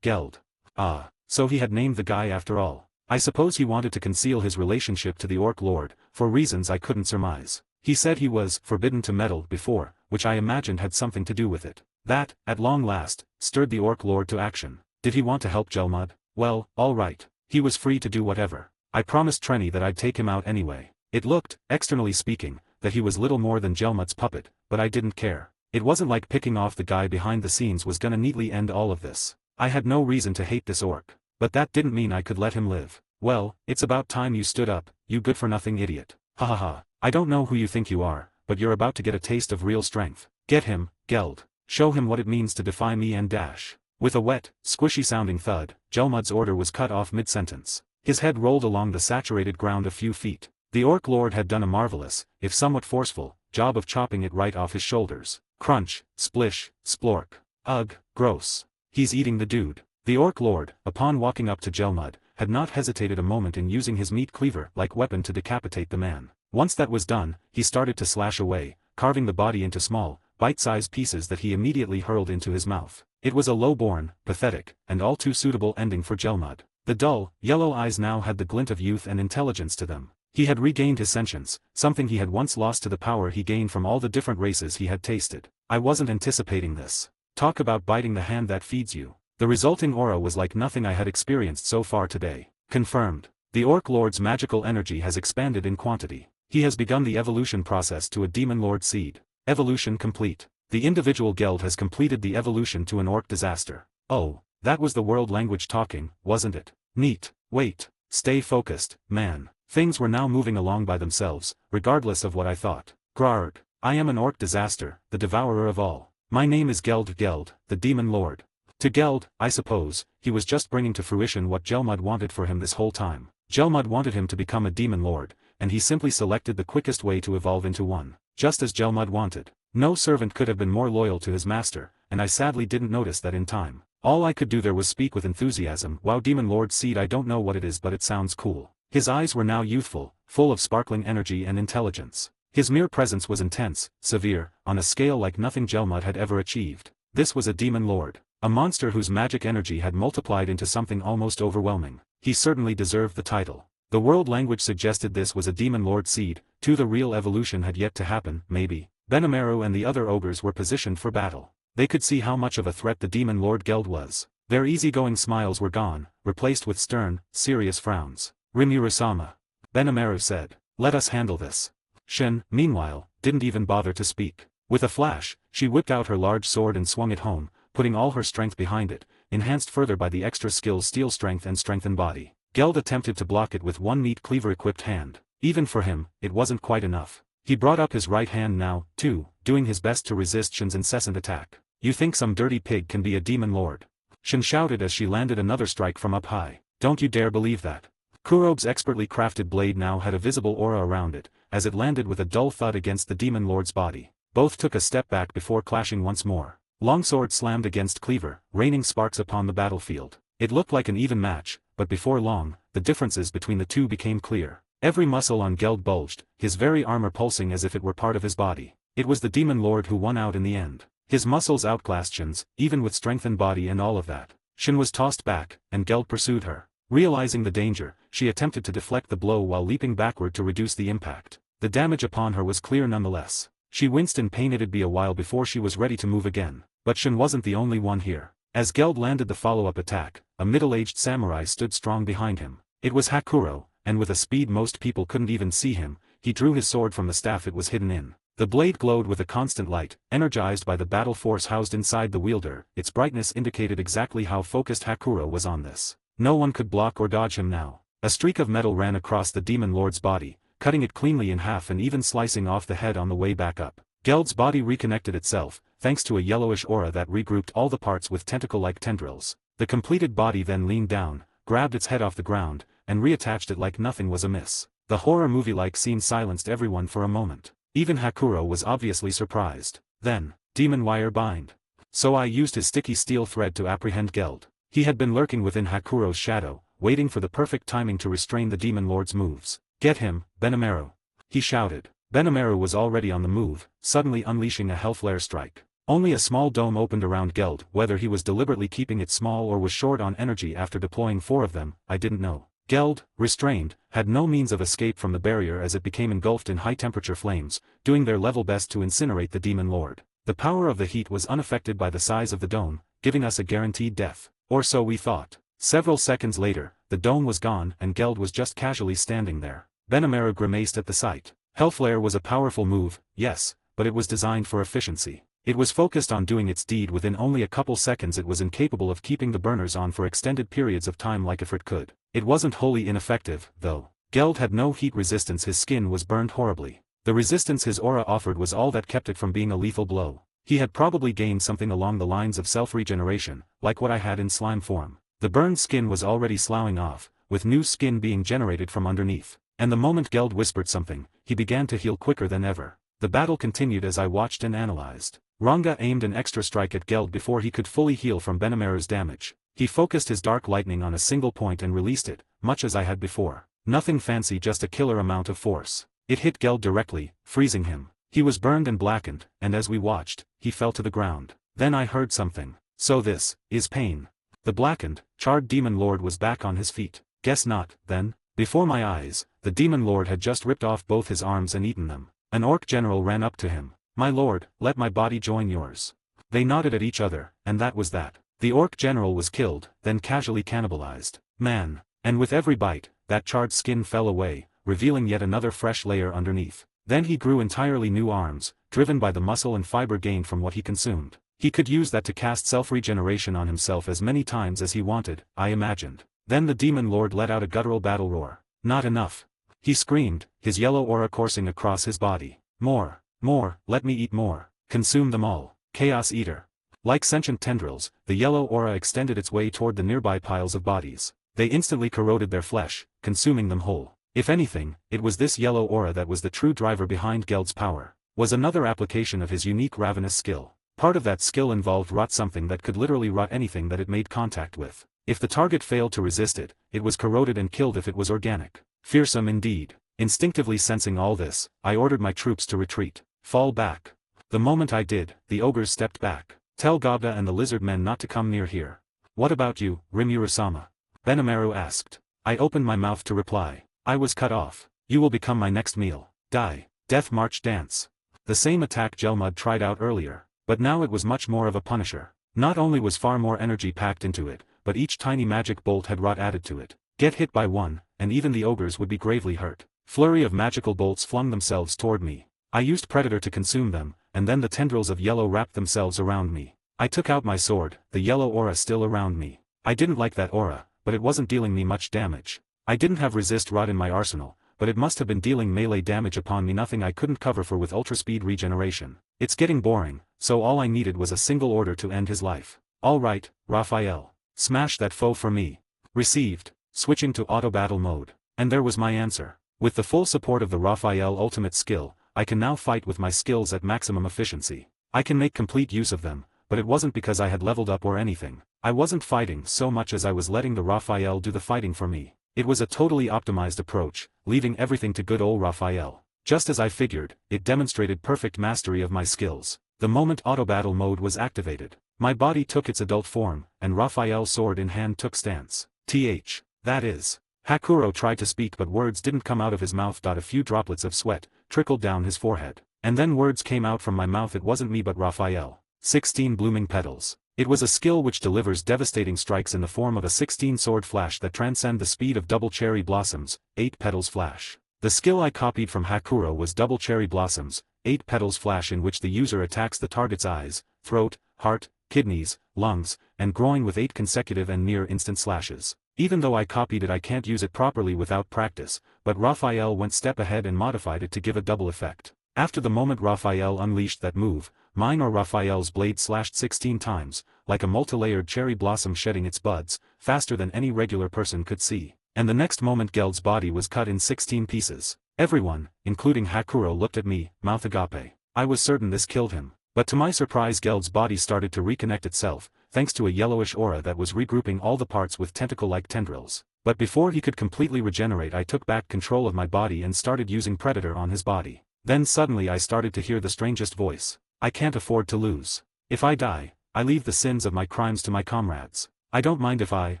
Geld. Ah, so he had named the guy after all. I suppose he wanted to conceal his relationship to the Orc Lord, for reasons I couldn't surmise. He said he was forbidden to meddle before, which I imagined had something to do with it. That, at long last, stirred the Orc Lord to action. Did he want to help Gelmud? Well, all right. He was free to do whatever. I promised Trenny that I'd take him out anyway. It looked, externally speaking, that he was little more than Gelmud's puppet, but I didn't care. It wasn't like picking off the guy behind the scenes was gonna neatly end all of this. I had no reason to hate this orc. But that didn't mean I could let him live. Well, it's about time you stood up, you good-for-nothing idiot. Ha ha ha. I don't know who you think you are, but you're about to get a taste of real strength. Get him, Geld. Show him what it means to defy me and dash. With a wet, squishy-sounding thud, Gelmud's order was cut off mid-sentence. His head rolled along the saturated ground a few feet. The Orc Lord had done a marvelous, if somewhat forceful, job of chopping it right off his shoulders. Crunch, splish, splork. Ugh, gross. He's eating the dude. The Orc Lord, upon walking up to Gelmud, had not hesitated a moment in using his meat cleaver-like weapon to decapitate the man. Once that was done, he started to slash away, carving the body into small, bite-sized pieces that he immediately hurled into his mouth. It was a low-born, pathetic, and all too suitable ending for Gelmud. The dull, yellow eyes now had the glint of youth and intelligence to them. He had regained his sentience, something he had once lost to the power he gained from all the different races he had tasted. I wasn't anticipating this. Talk about biting the hand that feeds you. The resulting aura was like nothing I had experienced so far today. Confirmed. The Orc Lord's magical energy has expanded in quantity. He has begun the evolution process to a Demon Lord seed. Evolution complete. The individual Geld has completed the evolution to an Orc disaster. Oh, that was the world language talking, wasn't it? Neat. Wait. Stay focused, man. Things were now moving along by themselves, regardless of what I thought. Grarg. I am an Orc disaster, the devourer of all. My name is Geld, the Demon Lord. To Geld, I suppose, he was just bringing to fruition what Gelmud wanted for him this whole time. Gelmud wanted him to become a Demon Lord, and he simply selected the quickest way to evolve into one. Just as Gelmud wanted. No servant could have been more loyal to his master, and I sadly didn't notice that in time. All I could do there was speak with enthusiasm. Wow, Demon Lord Seed, I don't know what it is, but it sounds cool. His eyes were now youthful, full of sparkling energy and intelligence. His mere presence was intense, severe, on a scale like nothing Gelmud had ever achieved. This was a Demon Lord, a monster whose magic energy had multiplied into something almost overwhelming. He certainly deserved the title. The world language suggested this was a Demon Lord Seed, too. The real evolution had yet to happen, maybe. Benimaru and the other ogres were positioned for battle. They could see how much of a threat the Demon Lord Geld was. Their easygoing smiles were gone, replaced with stern, serious frowns. Rimuru-sama, Benimaru said, let us handle this. Shin, meanwhile, didn't even bother to speak. With a flash, she whipped out her large sword and swung it home, putting all her strength behind it, enhanced further by the extra skills Steel Strength and Strengthen Body. Geld attempted to block it with one neat cleaver-equipped hand. Even for him, it wasn't quite enough. He brought up his right hand now, too, doing his best to resist Shin's incessant attack. You think some dirty pig can be a demon lord? Shin shouted as she landed another strike from up high. Don't you dare believe that. Kurobe's expertly crafted blade now had a visible aura around it, as it landed with a dull thud against the demon lord's body. Both took a step back before clashing once more. Longsword slammed against cleaver, raining sparks upon the battlefield. It looked like an even match, but before long, the differences between the two became clear. Every muscle on Geld bulged, his very armor pulsing as if it were part of his body. It was the demon lord who won out in the end. His muscles outclassed Shin's, even with strengthened body and all of that. Shin was tossed back, and Geld pursued her. Realizing the danger, she attempted to deflect the blow while leaping backward to reduce the impact. The damage upon her was clear nonetheless. She winced in pain. It'd be a while before she was ready to move again. But Shin wasn't the only one here. As Geld landed the follow-up attack, a middle-aged samurai stood strong behind him. It was Hakuro, and with a speed most people couldn't even see him, he drew his sword from the staff it was hidden in. The blade glowed with a constant light, energized by the battle force housed inside the wielder. Its brightness indicated exactly how focused Hakuro was on this. No one could block or dodge him now. A streak of metal ran across the demon lord's body, cutting it cleanly in half and even slicing off the head on the way back up. Geld's body reconnected itself, thanks to a yellowish aura that regrouped all the parts with tentacle-like tendrils. The completed body then leaned down, grabbed its head off the ground, and reattached it like nothing was amiss. The horror movie-like scene silenced everyone for a moment. Even Hakuro was obviously surprised. Then, demon wire bind. So I used his sticky steel thread to apprehend Geld. He had been lurking within Hakuro's shadow, waiting for the perfect timing to restrain the demon lord's moves. Get him, Benimaru. He shouted. Benimaru was already on the move, suddenly unleashing a hellflare strike. Only a small dome opened around Geld. Whether he was deliberately keeping it small or was short on energy after deploying 4 of them, I didn't know. Geld, restrained, had no means of escape from the barrier as it became engulfed in high-temperature flames, doing their level best to incinerate the demon lord. The power of the heat was unaffected by the size of the dome, giving us a guaranteed death. Or so we thought. Several seconds later, the dome was gone and Geld was just casually standing there. Benimaru grimaced at the sight. Hellflare was a powerful move, yes, but it was designed for efficiency. It was focused on doing its deed within only a couple seconds. It was incapable of keeping the burners on for extended periods of time like Ifrit could. It wasn't wholly ineffective, though. Geld had no heat resistance. His skin was burned horribly. The resistance his aura offered was all that kept it from being a lethal blow. He had probably gained something along the lines of self-regeneration, like what I had in slime form. The burned skin was already sloughing off, with new skin being generated from underneath. And the moment Geld whispered something, he began to heal quicker than ever. The battle continued as I watched and analyzed. Ranga aimed an extra strike at Geld before he could fully heal from Benimaru's damage. He focused his dark lightning on a single point and released it, much as I had before. Nothing fancy, just a killer amount of force. It hit Geld directly, freezing him. He was burned and blackened, and as we watched, he fell to the ground. Then I heard something. So this is pain. The blackened, charred demon lord was back on his feet. Guess not, then. Before my eyes, the demon lord had just ripped off both his arms and eaten them. An orc general ran up to him. My lord, let my body join yours. They nodded at each other, and that was that. The orc general was killed, then casually cannibalized. Man. And with every bite, that charred skin fell away, revealing yet another fresh layer underneath. Then he grew entirely new arms, driven by the muscle and fiber gained from what he consumed. He could use that to cast self-regeneration on himself as many times as he wanted, I imagined. Then the demon lord let out a guttural battle roar. Not enough. He screamed, his yellow aura coursing across his body. More. More, let me eat more. Consume them all. Chaos Eater. Like sentient tendrils, the yellow aura extended its way toward the nearby piles of bodies. They instantly corroded their flesh, consuming them whole. If anything, it was this yellow aura that was the true driver behind Geld's power. Was another application of his unique ravenous skill. Part of that skill involved rot something that could literally rot anything that it made contact with. If the target failed to resist it, it was corroded and killed if it was organic. Fearsome indeed. Instinctively sensing all this, I ordered my troops to retreat. Fall back. The moment I did, the ogres stepped back. Tell Gobda and the lizard men not to come near here. What about you, Rimuru-sama? Benimaru asked. I opened my mouth to reply. I was cut off. You will become my next meal. Die. Death March Dance. The same attack Gelmud tried out earlier, but now it was much more of a punisher. Not only was far more energy packed into it, but each tiny magic bolt had rot added to it. Get hit by one, and even the ogres would be gravely hurt. Flurry of magical bolts flung themselves toward me. I used Predator to consume them, and then the tendrils of yellow wrapped themselves around me. I took out my sword, the yellow aura still around me. I didn't like that aura, but it wasn't dealing me much damage. I didn't have resist rot in my arsenal, but it must have been dealing melee damage upon me, nothing I couldn't cover for with ultra speed regeneration. It's getting boring, so all I needed was a single order to end his life. Alright, Raphael. Smash that foe for me. Received. Switching to auto battle mode. And there was my answer. With the full support of the Raphael ultimate skill, I can now fight with my skills at maximum efficiency. I can make complete use of them, but it wasn't because I had leveled up or anything. I wasn't fighting so much as I was letting the Raphael do the fighting for me. It was a totally optimized approach, leaving everything to good old Raphael. Just as I figured, it demonstrated perfect mastery of my skills. The moment auto battle mode was activated, my body took its adult form, and Raphael's sword in hand took stance. That is. Hakuro tried to speak but words didn't come out of his mouth. A few droplets of sweat trickled down his forehead. And then words came out from my mouth. It wasn't me but Raphael. 16 blooming petals. It was a skill which delivers devastating strikes in the form of a 16 sword flash that transcend the speed of double cherry blossoms, 8 petals flash. The skill I copied from Hakuro was double cherry blossoms, 8 petals flash, in which the user attacks the target's eyes, throat, heart, kidneys, lungs, and groin with 8 consecutive and near instant slashes. Even though I copied it, I can't use it properly without practice, but Raphael went step ahead and modified it to give a double effect. After the moment Raphael unleashed that move, mine or Raphael's blade slashed 16 times, like a multi-layered cherry blossom shedding its buds, faster than any regular person could see. And the next moment Geld's body was cut in 16 pieces. Everyone, including Hakuro, looked at me, mouth agape. I was certain this killed him. But to my surprise Geld's body started to reconnect itself, thanks to a yellowish aura that was regrouping all the parts with tentacle-like tendrils. But before he could completely regenerate, I took back control of my body and started using Predator on his body. Then suddenly I started to hear the strangest voice. I can't afford to lose. If I die, I leave the sins of my crimes to my comrades. I don't mind if I,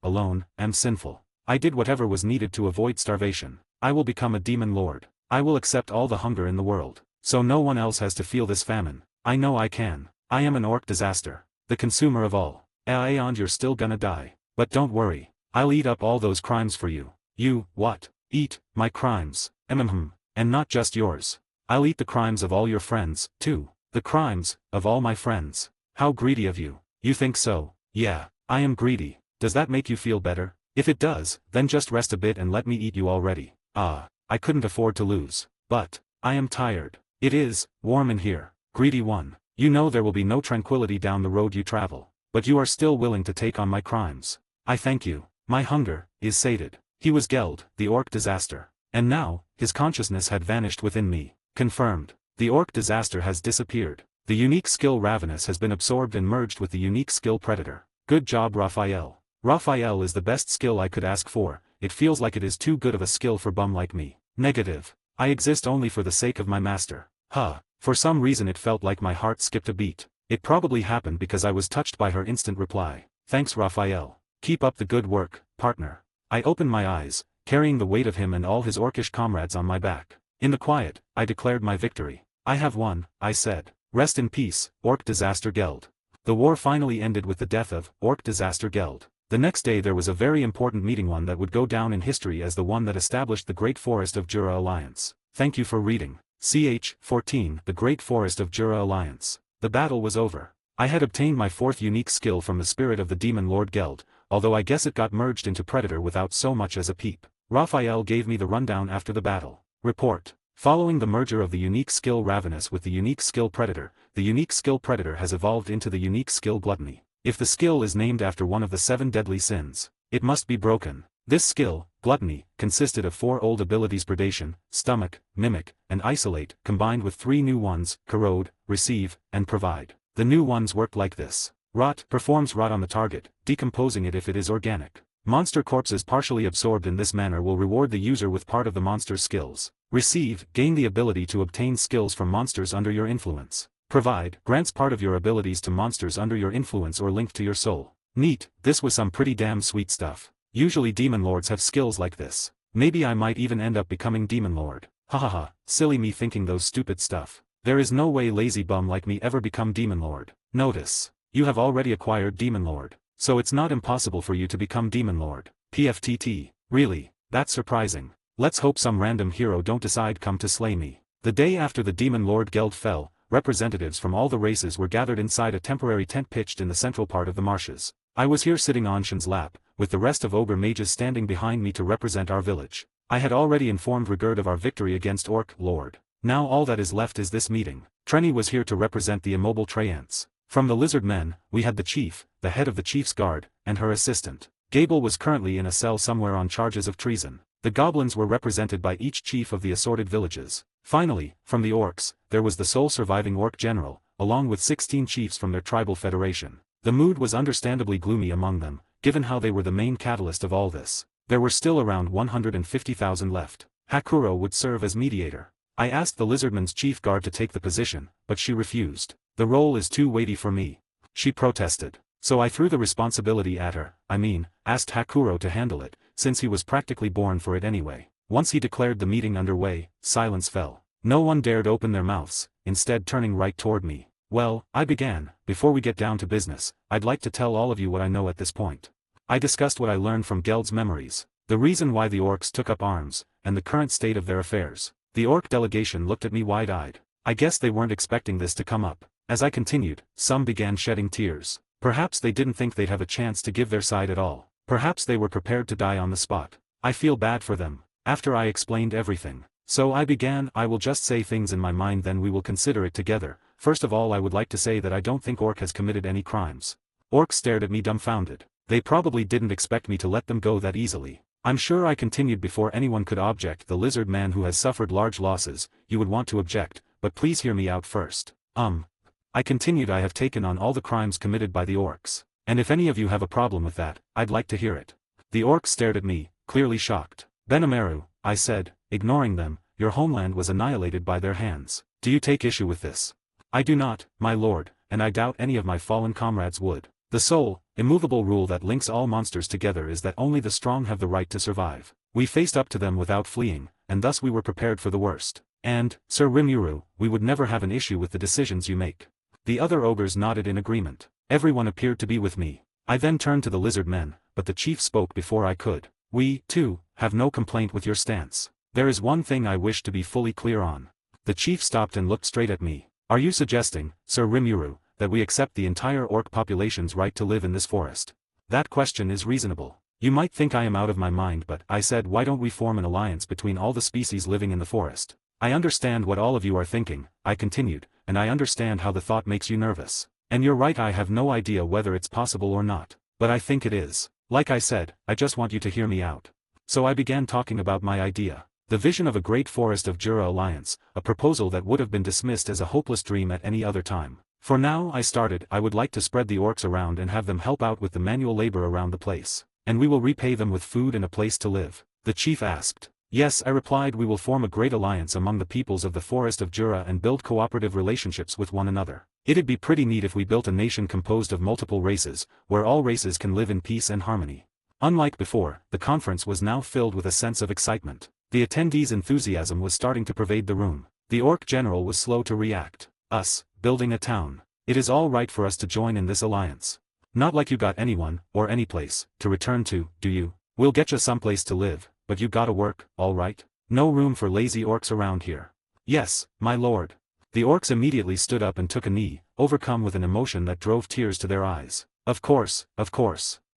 alone, am sinful. I did whatever was needed to avoid starvation. I will become a demon lord. I will accept all the hunger in the world, so no one else has to feel this famine. I know I can. I am an orc disaster. The consumer of all. And you're still gonna die. But don't worry. I'll eat up all those crimes for you. You, what? Eat, my crimes. And not just yours. I'll eat the crimes of all your friends, too. The crimes, of all my friends. How greedy of you. You think so? Yeah, I am greedy. Does that make you feel better? If it does, then just rest a bit and let me eat you already. I couldn't afford to lose. But, I am tired. It is, warm in here. Greedy one. You know there will be no tranquility down the road you travel. But you are still willing to take on my crimes. I thank you. My hunger is sated. He was Geld, the orc disaster. And now, his consciousness had vanished within me. Confirmed. The orc disaster has disappeared. The unique skill Ravenous has been absorbed and merged with the unique skill Predator. Good job Raphael. Raphael is the best skill I could ask for. It feels like it is too good of a skill for bum like me. Negative. I exist only for the sake of my master. For some reason it felt like my heart skipped a beat. It probably happened because I was touched by her instant reply. Thanks Raphael. Keep up the good work, partner. I opened my eyes, carrying the weight of him and all his orcish comrades on my back. In the quiet, I declared my victory. I have won, I said. Rest in peace, Orc Disaster Geld. The war finally ended with the death of Orc Disaster Geld. The next day there was a very important meeting, one that would go down in history as the one that established the Great Forest of Jura Alliance. Thank you for reading. Ch. 14 The Great Forest of Jura Alliance. The battle was over. I had obtained my 4th unique skill from the spirit of the demon Lord Geld, although I guess it got merged into Predator without so much as a peep. Raphael gave me the rundown after the battle. Report. Following the merger of the unique skill Ravenous with the unique skill Predator, the unique skill Predator has evolved into the unique skill Gluttony. If the skill is named after one of the 7 deadly sins, it must be broken. This skill, Gluttony, consisted of 4 old abilities: Predation, Stomach, Mimic, and Isolate, combined with 3 new ones: Corrode, Receive, and Provide. The new ones worked like this. Rot performs rot on the target, decomposing it if it is organic. Monster corpses partially absorbed in this manner will reward the user with part of the monster's skills. Receive, gain the ability to obtain skills from monsters under your influence. Provide, grants part of your abilities to monsters under your influence or linked to your soul. Neat, this was some pretty damn sweet stuff. Usually demon lords have skills like this. Maybe I might even end up becoming demon lord. Hahaha, silly me thinking those stupid stuff. There is no way lazy bum like me ever become demon lord. Notice, you have already acquired demon lord. So it's not impossible for you to become demon lord. PFTT, really, that's surprising. Let's hope some random hero don't decide come to slay me. The day after the demon lord guild fell, representatives from all the races were gathered inside a temporary tent pitched in the central part of the marshes. I was here sitting on Shin's lap, with the rest of ogre mages standing behind me to represent our village. I had already informed Rigurd of our victory against Orc Lord. Now all that is left is this meeting. Trenny was here to represent the immobile Treyants. From the lizard men, we had the chief, the head of the chief's guard, and her assistant. Gable was currently in a cell somewhere on charges of treason. The goblins were represented by each chief of the assorted villages. Finally, from the orcs, there was the sole surviving orc general, along with 16 chiefs from their tribal federation. The mood was understandably gloomy among them, given how they were the main catalyst of all this. There were still around 150,000 left. Hakuro would serve as mediator. I asked the lizardman's chief guard to take the position, but she refused. The role is too weighty for me. She protested. So I threw the responsibility at her, asked Hakuro to handle it, since he was practically born for it anyway. Once he declared the meeting underway, silence fell. No one dared open their mouths, instead turning right toward me. Well, I began. Before we get down to business, I'd like to tell all of you what I know at this point. I discussed what I learned from Geld's memories, the reason why the orcs took up arms, and the current state of their affairs. The orc delegation looked at me wide-eyed. I guess they weren't expecting this to come up. As I continued, some began shedding tears. Perhaps they didn't think they'd have a chance to give their side at all. Perhaps they were prepared to die on the spot. I feel bad for them. After I explained everything. So I began, I will just say things in my mind then we will consider it together. First of all I would like to say that I don't think Orc has committed any crimes. Orc stared at me dumbfounded. They probably didn't expect me to let them go that easily. I'm sure I continued before anyone could object. The lizard man who has suffered large losses, you would want to object, but please hear me out first. I continued, I have taken on all the crimes committed by the orcs. And if any of you have a problem with that, I'd like to hear it. The orcs stared at me, clearly shocked. Benamaru, I said, ignoring them, your homeland was annihilated by their hands. Do you take issue with this? I do not, my lord, and I doubt any of my fallen comrades would. The sole, immovable rule that links all monsters together is that only the strong have the right to survive. We faced up to them without fleeing, and thus we were prepared for the worst. And, Sir Rimuru, we would never have an issue with the decisions you make. The other ogres nodded in agreement. Everyone appeared to be with me. I then turned to the lizard men, but the chief spoke before I could. We, too, have no complaint with your stance. There is one thing I wish to be fully clear on. The chief stopped and looked straight at me. Are you suggesting, Sir Rimuru, that we accept the entire orc population's right to live in this forest? That question is reasonable. You might think I am out of my mind, but I said, why don't we form an alliance between all the species living in the forest? I understand what all of you are thinking, I continued, and I understand how the thought makes you nervous. And you're right, I have no idea whether it's possible or not. But I think it is. Like I said, I just want you to hear me out. So I began talking about my idea. The vision of a great Forest of Jura alliance, a proposal that would have been dismissed as a hopeless dream at any other time. For now, I started, I would like to spread the orcs around and have them help out with the manual labor around the place. And we will repay them with food and a place to live. The chief asked. Yes, I replied, we will form a great alliance among the peoples of the Forest of Jura and build cooperative relationships with one another. It'd be pretty neat if we built a nation composed of multiple races, where all races can live in peace and harmony. Unlike before, the conference was now filled with a sense of excitement. The attendees' enthusiasm was starting to pervade the room. The orc general was slow to react. Us, building a town. It is all right for us to join in this alliance. Not like you got anyone, or any place, to return to, do you? We'll get you someplace to live, but you gotta work, all right? No room for lazy orcs around here. Yes, my lord. The orcs immediately stood up and took a knee, overcome with an emotion that drove tears to their eyes. Of course,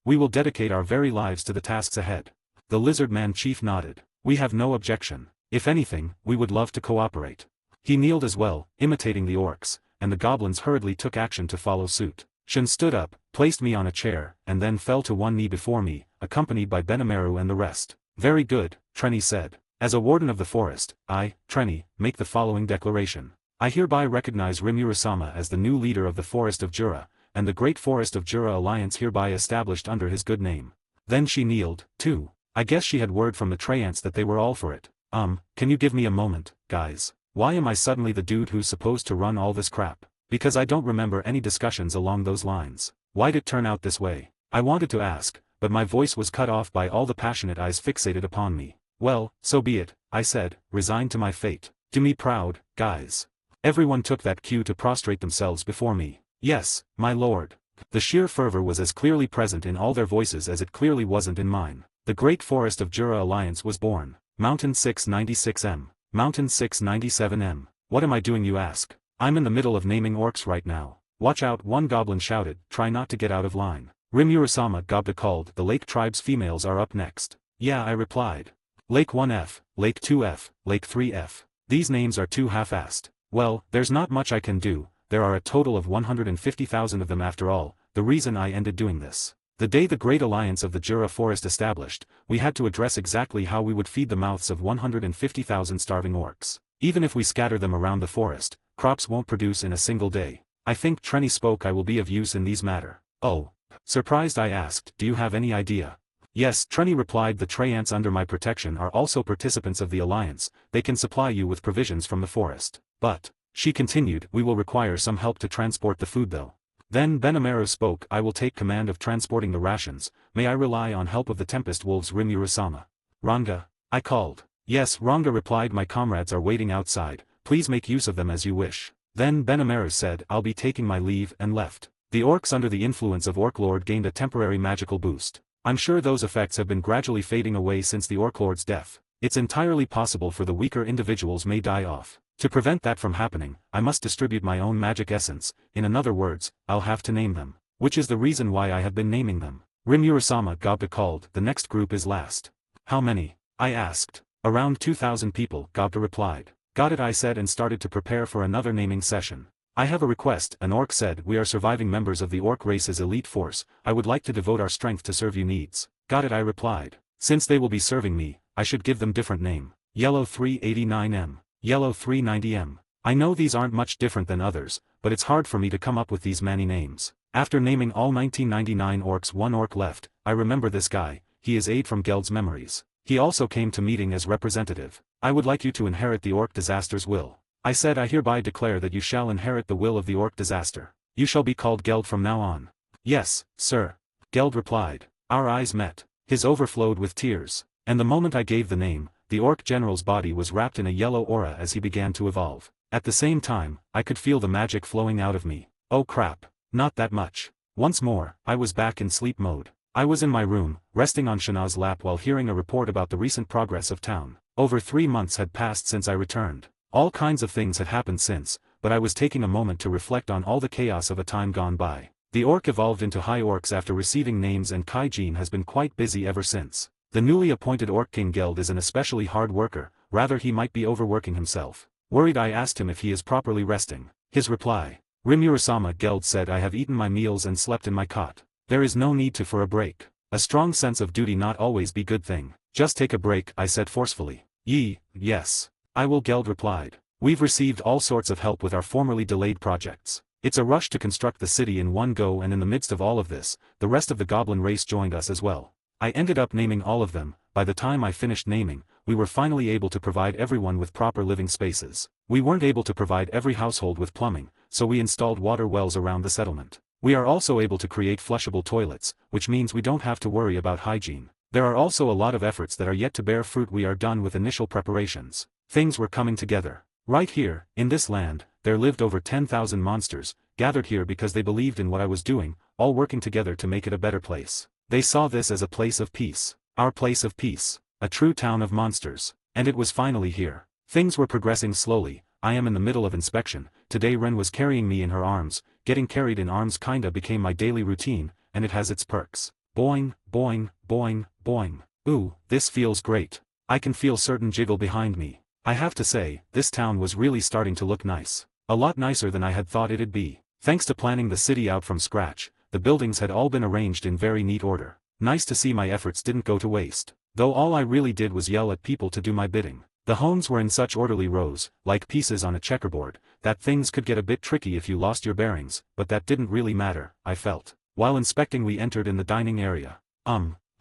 we will dedicate our very lives to the tasks ahead. The lizard man chief nodded. We have no objection. If anything, we would love to cooperate. He kneeled as well, imitating the orcs, and the goblins hurriedly took action to follow suit. Shin stood up, placed me on a chair, and then fell to one knee before me, accompanied by Benamaru and the rest. Very good, Trenny said. As a warden of the forest, I, Trenny, make the following declaration. I hereby recognize Rimuru-sama as the new leader of the Forest of Jura, and the Great Forest of Jura Alliance hereby established under his good name. Then she kneeled, too. I guess she had word from the Treants that they were all for it. Can you give me a moment, guys? Why am I suddenly the dude who's supposed to run all this crap? Because I don't remember any discussions along those lines. Why'd it turn out this way? I wanted to ask, but my voice was cut off by all the passionate eyes fixated upon me. Well, so be it, I said, resigned to my fate. Do me proud, guys. Everyone took that cue to prostrate themselves before me. Yes, my lord. The sheer fervor was as clearly present in all their voices as it clearly wasn't in mine. The Great Forest of Jura Alliance was born. Mountain 696M. Mountain 697M. What am I doing, you ask? I'm in the middle of naming orcs right now. Watch out, one goblin shouted, try not to get out of line. Rimuru-sama Gobta called, the lake tribe's females are up next. Yeah, I replied. Lake 1F, Lake 2F, Lake 3F. These names are too half-assed. Well, there's not much I can do, there are a total of 150,000 of them after all, the reason I ended doing this. The day the Great Alliance of the Jura Forest established, we had to address exactly how we would feed the mouths of 150,000 starving orcs. Even if we scatter them around the forest, crops won't produce in a single day. I think Trenny spoke I will be of use in these matter. Oh. Surprised I asked, do you have any idea? Yes, Trenny replied, the Treants under my protection are also participants of the Alliance, they can supply you with provisions from the forest. But, she continued, we will require some help to transport the food though. Then Benamaru spoke, I will take command of transporting the rations, may I rely on help of the Tempest Wolves Rimuru-sama? Ranga? I called. Yes, Ranga replied, my comrades are waiting outside, please make use of them as you wish. Then Benamaru said, I'll be taking my leave, and left. The orcs under the influence of Orclord gained a temporary magical boost. I'm sure those effects have been gradually fading away since the Orclord's death. It's entirely possible for the weaker individuals may die off. To prevent that from happening, I must distribute my own magic essence, in other words, I'll have to name them. Which is the reason why I have been naming them. Rimuru-sama Gobta called, the next group is last. How many? I asked. Around 2,000 people, Gobta replied. Got it, I said, and started to prepare for another naming session. I have a request, an orc said, we are surviving members of the orc race's elite force, I would like to devote our strength to serve your needs. Got it, I replied. Since they will be serving me, I should give them different name. Yellow 389M. Yellow 390M. I know these aren't much different than others, but it's hard for me to come up with these many names. After naming all 1999 orcs, one orc left. I remember this guy, he is Aid from Geld's memories. He also came to meeting as representative. I would like you to inherit the orc disaster's will. I said, I hereby declare that you shall inherit the will of the orc disaster. You shall be called Geld from now on. Yes, sir. Geld replied. Our eyes met. His overflowed with tears. And the moment I gave the name, the orc general's body was wrapped in a yellow aura as he began to evolve. At the same time, I could feel the magic flowing out of me. Oh crap. Not that much. Once more, I was back in sleep mode. I was in my room, resting on Shana's lap while hearing a report about the recent progress of town. Over 3 months had passed since I returned. All kinds of things had happened since, but I was taking a moment to reflect on all the chaos of a time gone by. The orc evolved into high orcs after receiving names, and Kaijin has been quite busy ever since. The newly appointed orc king Geld is an especially hard worker, rather he might be overworking himself. Worried, I asked him if he is properly resting. His reply. Rimuru-sama Geld said, I have eaten my meals and slept in my cot. There is no need for a break. A strong sense of duty not always be good thing. Just take a break, I said forcefully. Yes. I will, Geld replied. We've received all sorts of help with our formerly delayed projects. It's a rush to construct the city in one go, and in the midst of all of this, the rest of the goblin race joined us as well. I ended up naming all of them. By the time I finished naming, we were finally able to provide everyone with proper living spaces. We weren't able to provide every household with plumbing, so we installed water wells around the settlement. We are also able to create flushable toilets, which means we don't have to worry about hygiene. There are also a lot of efforts that are yet to bear fruit. We are done with initial preparations. Things were coming together. Right here, in this land, there lived over 10,000 monsters, gathered here because they believed in what I was doing, all working together to make it a better place. They saw this as a place of peace. Our place of peace. A true town of monsters. And it was finally here. Things were progressing slowly. I am in the middle of inspection. Today Ren was carrying me in her arms. Getting carried in arms kinda became my daily routine, and it has its perks. Boing, boing, boing, boing. Ooh, this feels great. I can feel certain jiggle behind me. I have to say, this town was really starting to look nice. A lot nicer than I had thought it'd be. Thanks to planning the city out from scratch, the buildings had all been arranged in very neat order. Nice to see my efforts didn't go to waste. Though all I really did was yell at people to do my bidding. The homes were in such orderly rows, like pieces on a checkerboard, that things could get a bit tricky if you lost your bearings, but that didn't really matter, I felt. While inspecting we entered in the dining area.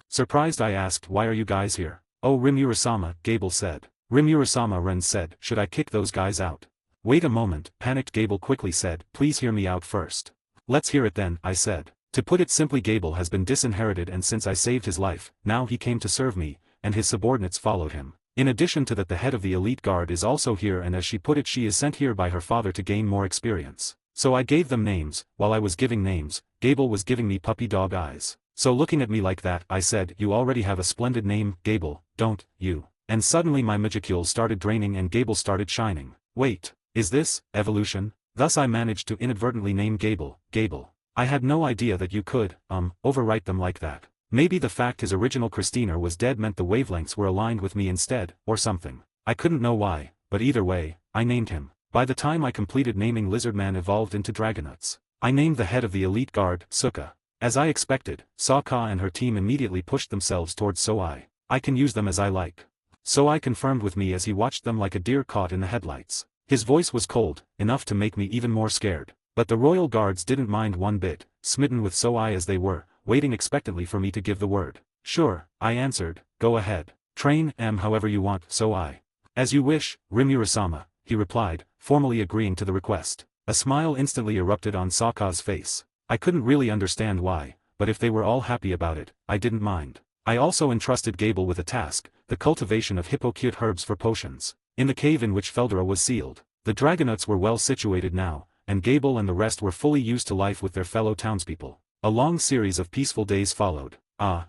Surprised I asked, why are you guys here? Oh, Rimura-sama, Gable said. Rimura-sama, Ren said, should I kick those guys out? Wait a moment, panicked Gable quickly said, please hear me out first. Let's hear it then, I said. To put it simply, Gable has been disinherited, and since I saved his life, now he came to serve me, and his subordinates followed him. In addition to that, the head of the elite guard is also here, and as she put it, she is sent here by her father to gain more experience. So I gave them names. While I was giving names, Gable was giving me puppy dog eyes. So looking at me like that, I said, you already have a splendid name, Gable, don't you? And suddenly my magicule started draining and Gable started shining. Wait, is this evolution? Thus I managed to inadvertently name Gable, Gable. I had no idea that you could, overwrite them like that. Maybe the fact his original Christina was dead meant the wavelengths were aligned with me instead, or something. I couldn't know why, but either way, I named him. By the time I completed naming, Lizardman evolved into Dragonuts. I named the head of the elite guard, Suka. As I expected, Sokka and her team immediately pushed themselves towards Soai. I can use them as I like. Soai confirmed with me as he watched them like a deer caught in the headlights. His voice was cold, enough to make me even more scared. But the royal guards didn't mind one bit, smitten with Soai as they were, waiting expectantly for me to give the word. Sure, I answered, go ahead. Train however you want, Soai. As you wish, Rimura-sama, he replied, formally agreeing to the request. A smile instantly erupted on Sokka's face. I couldn't really understand why, but if they were all happy about it, I didn't mind. I also entrusted Gable with a task, the cultivation of hippocute herbs for potions. In the cave in which Feldera was sealed, the Dragonuts were well situated now, and Gable and the rest were fully used to life with their fellow townspeople. A long series of peaceful days followed.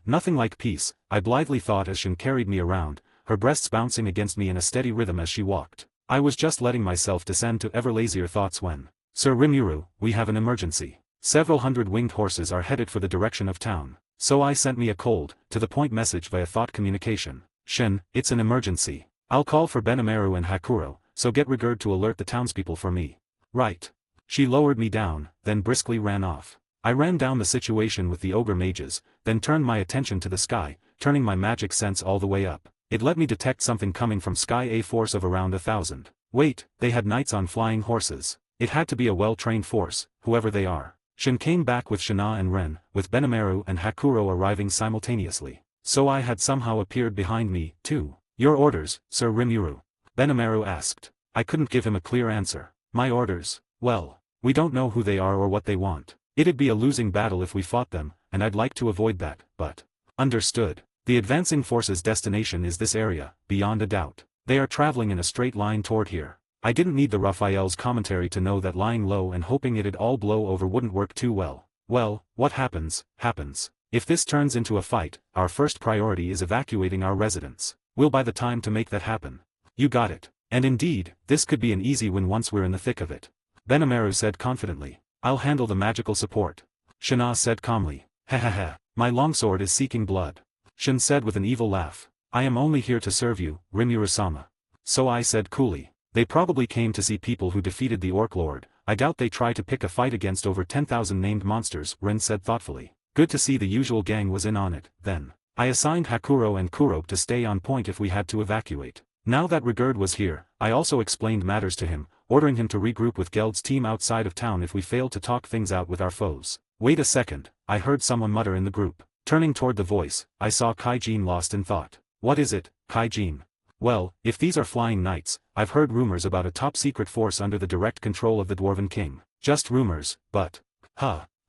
Nothing like peace, I blithely thought as Shin carried me around, her breasts bouncing against me in a steady rhythm as she walked. I was just letting myself descend to ever lazier thoughts when, Sir Rimuru, we have an emergency. Several hundred winged horses are headed for the direction of town. Soai sent me a cold, to-the-point message via thought communication. Shin, it's an emergency. I'll call for Benimaru and Hakuro, so get Rigurd to alert the townspeople for me. Right. She lowered me down, then briskly ran off. I ran down the situation with the ogre mages, then turned my attention to the sky, turning my magic sense all the way up. It let me detect something coming from sky, a force of around 1,000. Wait, they had knights on flying horses. It had to be a well-trained force, whoever they are. Shin came back with Shana and Ren, with Benimaru and Hakuro arriving simultaneously. Soai had somehow appeared behind me, too. Your orders, Sir Rimuru? Benimaru asked. I couldn't give him a clear answer. My orders? Well, we don't know who they are or what they want. It'd be a losing battle if we fought them, and I'd like to avoid that, but... Understood. The advancing force's destination is this area, beyond a doubt. They are traveling in a straight line toward here. I didn't need the Raphael's commentary to know that lying low and hoping it'd all blow over wouldn't work too well. Well, what happens, happens. If this turns into a fight, our first priority is evacuating our residents. We'll buy the time to make that happen. You got it. And indeed, this could be an easy win once we're in the thick of it. Benimaru said confidently. I'll handle the magical support. Shana said calmly. Ha, my longsword is seeking blood. Shin said with an evil laugh. I am only here to serve you, Rimura-sama. So I said coolly. They probably came to see people who defeated the Orc Lord. I doubt they try to pick a fight against over 10,000 named monsters, Ren said thoughtfully. Good to see the usual gang was in on it, then. I assigned Hakuro and Kurobe to stay on point if we had to evacuate. Now that Rigurd was here, I also explained matters to him, ordering him to regroup with Geld's team outside of town if we failed to talk things out with our foes. Wait a second, I heard someone mutter in the group. Turning toward the voice, I saw Kaijin lost in thought. What is it, Kaijin? Well, if these are flying knights, I've heard rumors about a top-secret force under the direct control of the Dwarven King. Just rumors, but...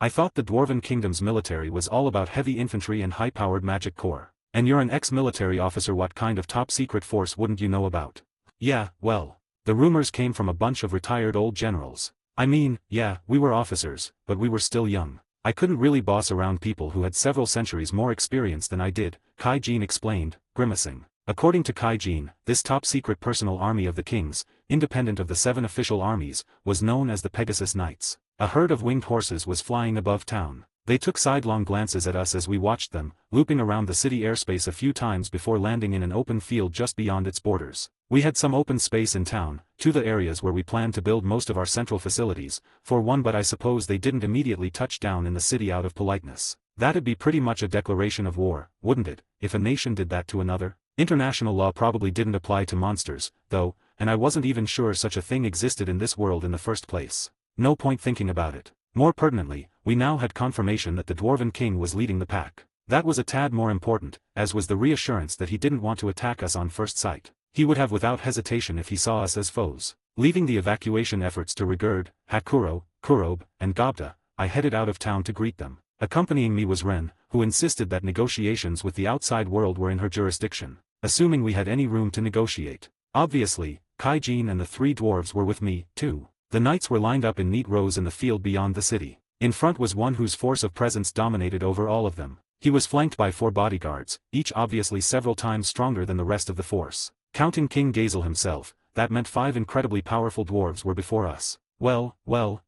I thought the Dwarven Kingdom's military was all about heavy infantry and high-powered magic corps. And you're an ex-military officer, what kind of top-secret force wouldn't you know about? Yeah, well, the rumors came from a bunch of retired old generals. I mean, yeah, we were officers, but we were still young. I couldn't really boss around people who had several centuries more experience than I did, Kaijin explained, grimacing. According to Kaijin, this top-secret personal army of the kings, independent of the 7 official armies, was known as the Pegasus Knights. A herd of winged horses was flying above town. They took sidelong glances at us as we watched them, looping around the city airspace a few times before landing in an open field just beyond its borders. We had some open space in town, to the areas where we planned to build most of our central facilities, for one, but I suppose they didn't immediately touch down in the city out of politeness. That'd be pretty much a declaration of war, wouldn't it, if a nation did that to another? International law probably didn't apply to monsters, though, and I wasn't even sure such a thing existed in this world in the first place. No point thinking about it. More pertinently, we now had confirmation that the Dwarven King was leading the pack. That was a tad more important, as was the reassurance that he didn't want to attack us on first sight. He would have without hesitation if he saw us as foes. Leaving the evacuation efforts to Rigurd, Hakuro, Kurob, and Gobda, I headed out of town to greet them. Accompanying me was Ren, who insisted that negotiations with the outside world were in her jurisdiction, assuming we had any room to negotiate. Obviously, Kaijin and the 3 dwarves were with me, too. The knights were lined up in neat rows in the field beyond the city. In front was one whose force of presence dominated over all of them. He was flanked by 4 bodyguards, each obviously several times stronger than the rest of the force. Counting King Gazel himself, that meant 5 incredibly powerful dwarves were before us. Well,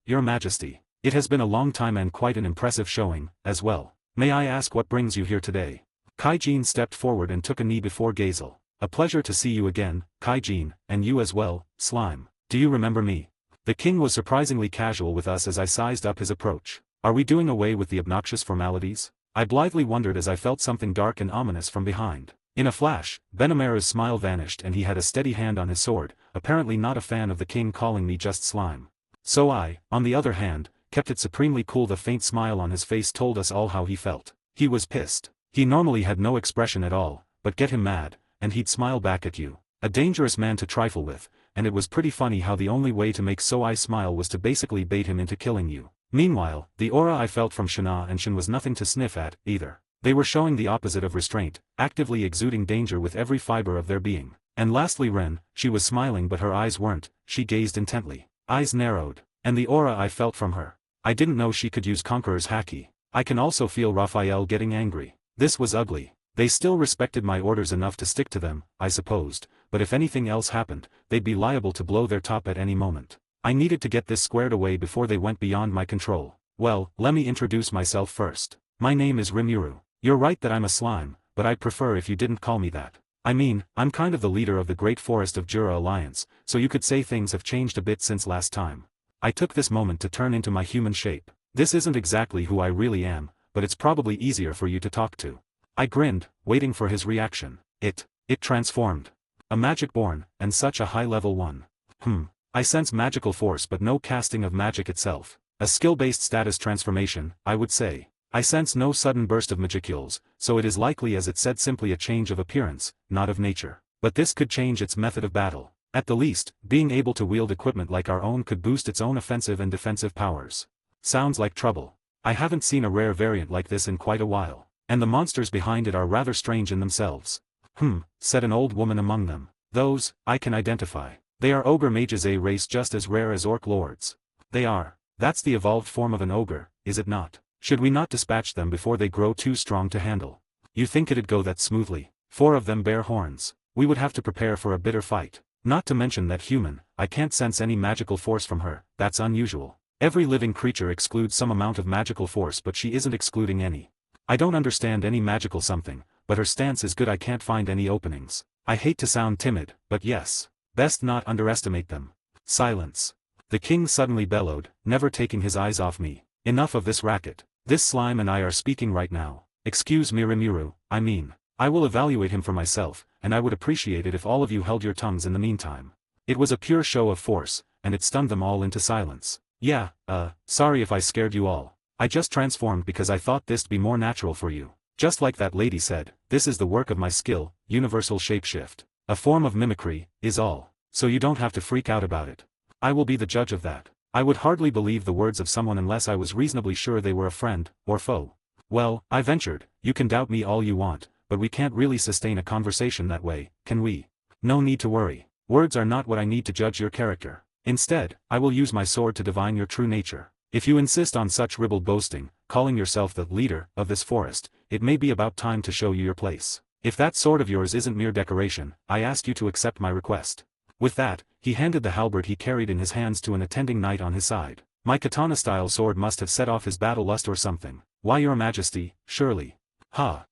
your majesty. It has been a long time and quite an impressive showing, as well. May I ask what brings you here today? Kaijin stepped forward and took a knee before Gazel. A pleasure to see you again, Kaijin, and you as well, Slime. Do you remember me? The king was surprisingly casual with us as I sized up his approach. Are we doing away with the obnoxious formalities? I blithely wondered as I felt something dark and ominous from behind. In a flash, Benamera's smile vanished and he had a steady hand on his sword, apparently not a fan of the king calling me just Slime. So I, on the other hand, kept it supremely cool. The faint smile on his face told us all how he felt. He was pissed. He normally had no expression at all, but get him mad, and he'd smile back at you. A dangerous man to trifle with, and it was pretty funny how the only way to make So I smile was to basically bait him into killing you. Meanwhile, the aura I felt from Shana and Shin was nothing to sniff at, either. They were showing the opposite of restraint, actively exuding danger with every fiber of their being. And lastly Ren, she was smiling but her eyes weren't, she gazed intently. Eyes narrowed. And the aura I felt from her. I didn't know she could use Conqueror's Haki. I can also feel Raphael getting angry. This was ugly. They still respected my orders enough to stick to them, I supposed, but if anything else happened, they'd be liable to blow their top at any moment. I needed to get this squared away before they went beyond my control. Well, let me introduce myself first. My name is Rimuru. You're right that I'm a slime, but I'd prefer if you didn't call me that. I mean, I'm kind of the leader of the Great Forest of Jura Alliance, so you could say things have changed a bit since last time. I took this moment to turn into my human shape. This isn't exactly who I really am, but it's probably easier for you to talk to. I grinned, waiting for his reaction. It transformed. A magic born, and such a high-level one. I sense magical force but no casting of magic itself. A skill-based status transformation, I would say. I sense no sudden burst of magicules, so it is likely as it said simply a change of appearance, not of nature. But this could change its method of battle. At the least, being able to wield equipment like our own could boost its own offensive and defensive powers. Sounds like trouble. I haven't seen a rare variant like this in quite a while. And the monsters behind it are rather strange in themselves. Said an old woman among them. Those, I can identify. They are ogre mages, a race just as rare as orc lords. They are. That's the evolved form of an ogre, is it not? Should we not dispatch them before they grow too strong to handle? You think it'd go that smoothly? 4 of them bear horns. We would have to prepare for a bitter fight. Not to mention that human, I can't sense any magical force from her. That's unusual. Every living creature excludes some amount of magical force but she isn't excluding any. I don't understand any magical something, but her stance is good. I can't find any openings. I hate to sound timid, but yes. Best not underestimate them. Silence. The king suddenly bellowed, never taking his eyes off me. Enough of this racket. This slime and I are speaking right now. Excuse me Rimuru, I mean. I will evaluate him for myself, and I would appreciate it if all of you held your tongues in the meantime. It was a pure show of force, and it stunned them all into silence. Yeah, sorry if I scared you all. I just transformed because I thought this'd be more natural for you. Just like that lady said, this is the work of my skill, universal shapeshift. A form of mimicry, is all. So you don't have to freak out about it. I will be the judge of that. I would hardly believe the words of someone unless I was reasonably sure they were a friend, or foe. Well, I ventured, you can doubt me all you want, but we can't really sustain a conversation that way, can we? No need to worry. Words are not what I need to judge your character. Instead, I will use my sword to divine your true nature. If you insist on such ribald boasting, calling yourself the leader of this forest, it may be about time to show you your place. If that sword of yours isn't mere decoration, I ask you to accept my request. With that, he handed the halberd he carried in his hands to an attending knight on his side. My katana-style sword must have set off his battle lust or something. Why, your majesty, surely.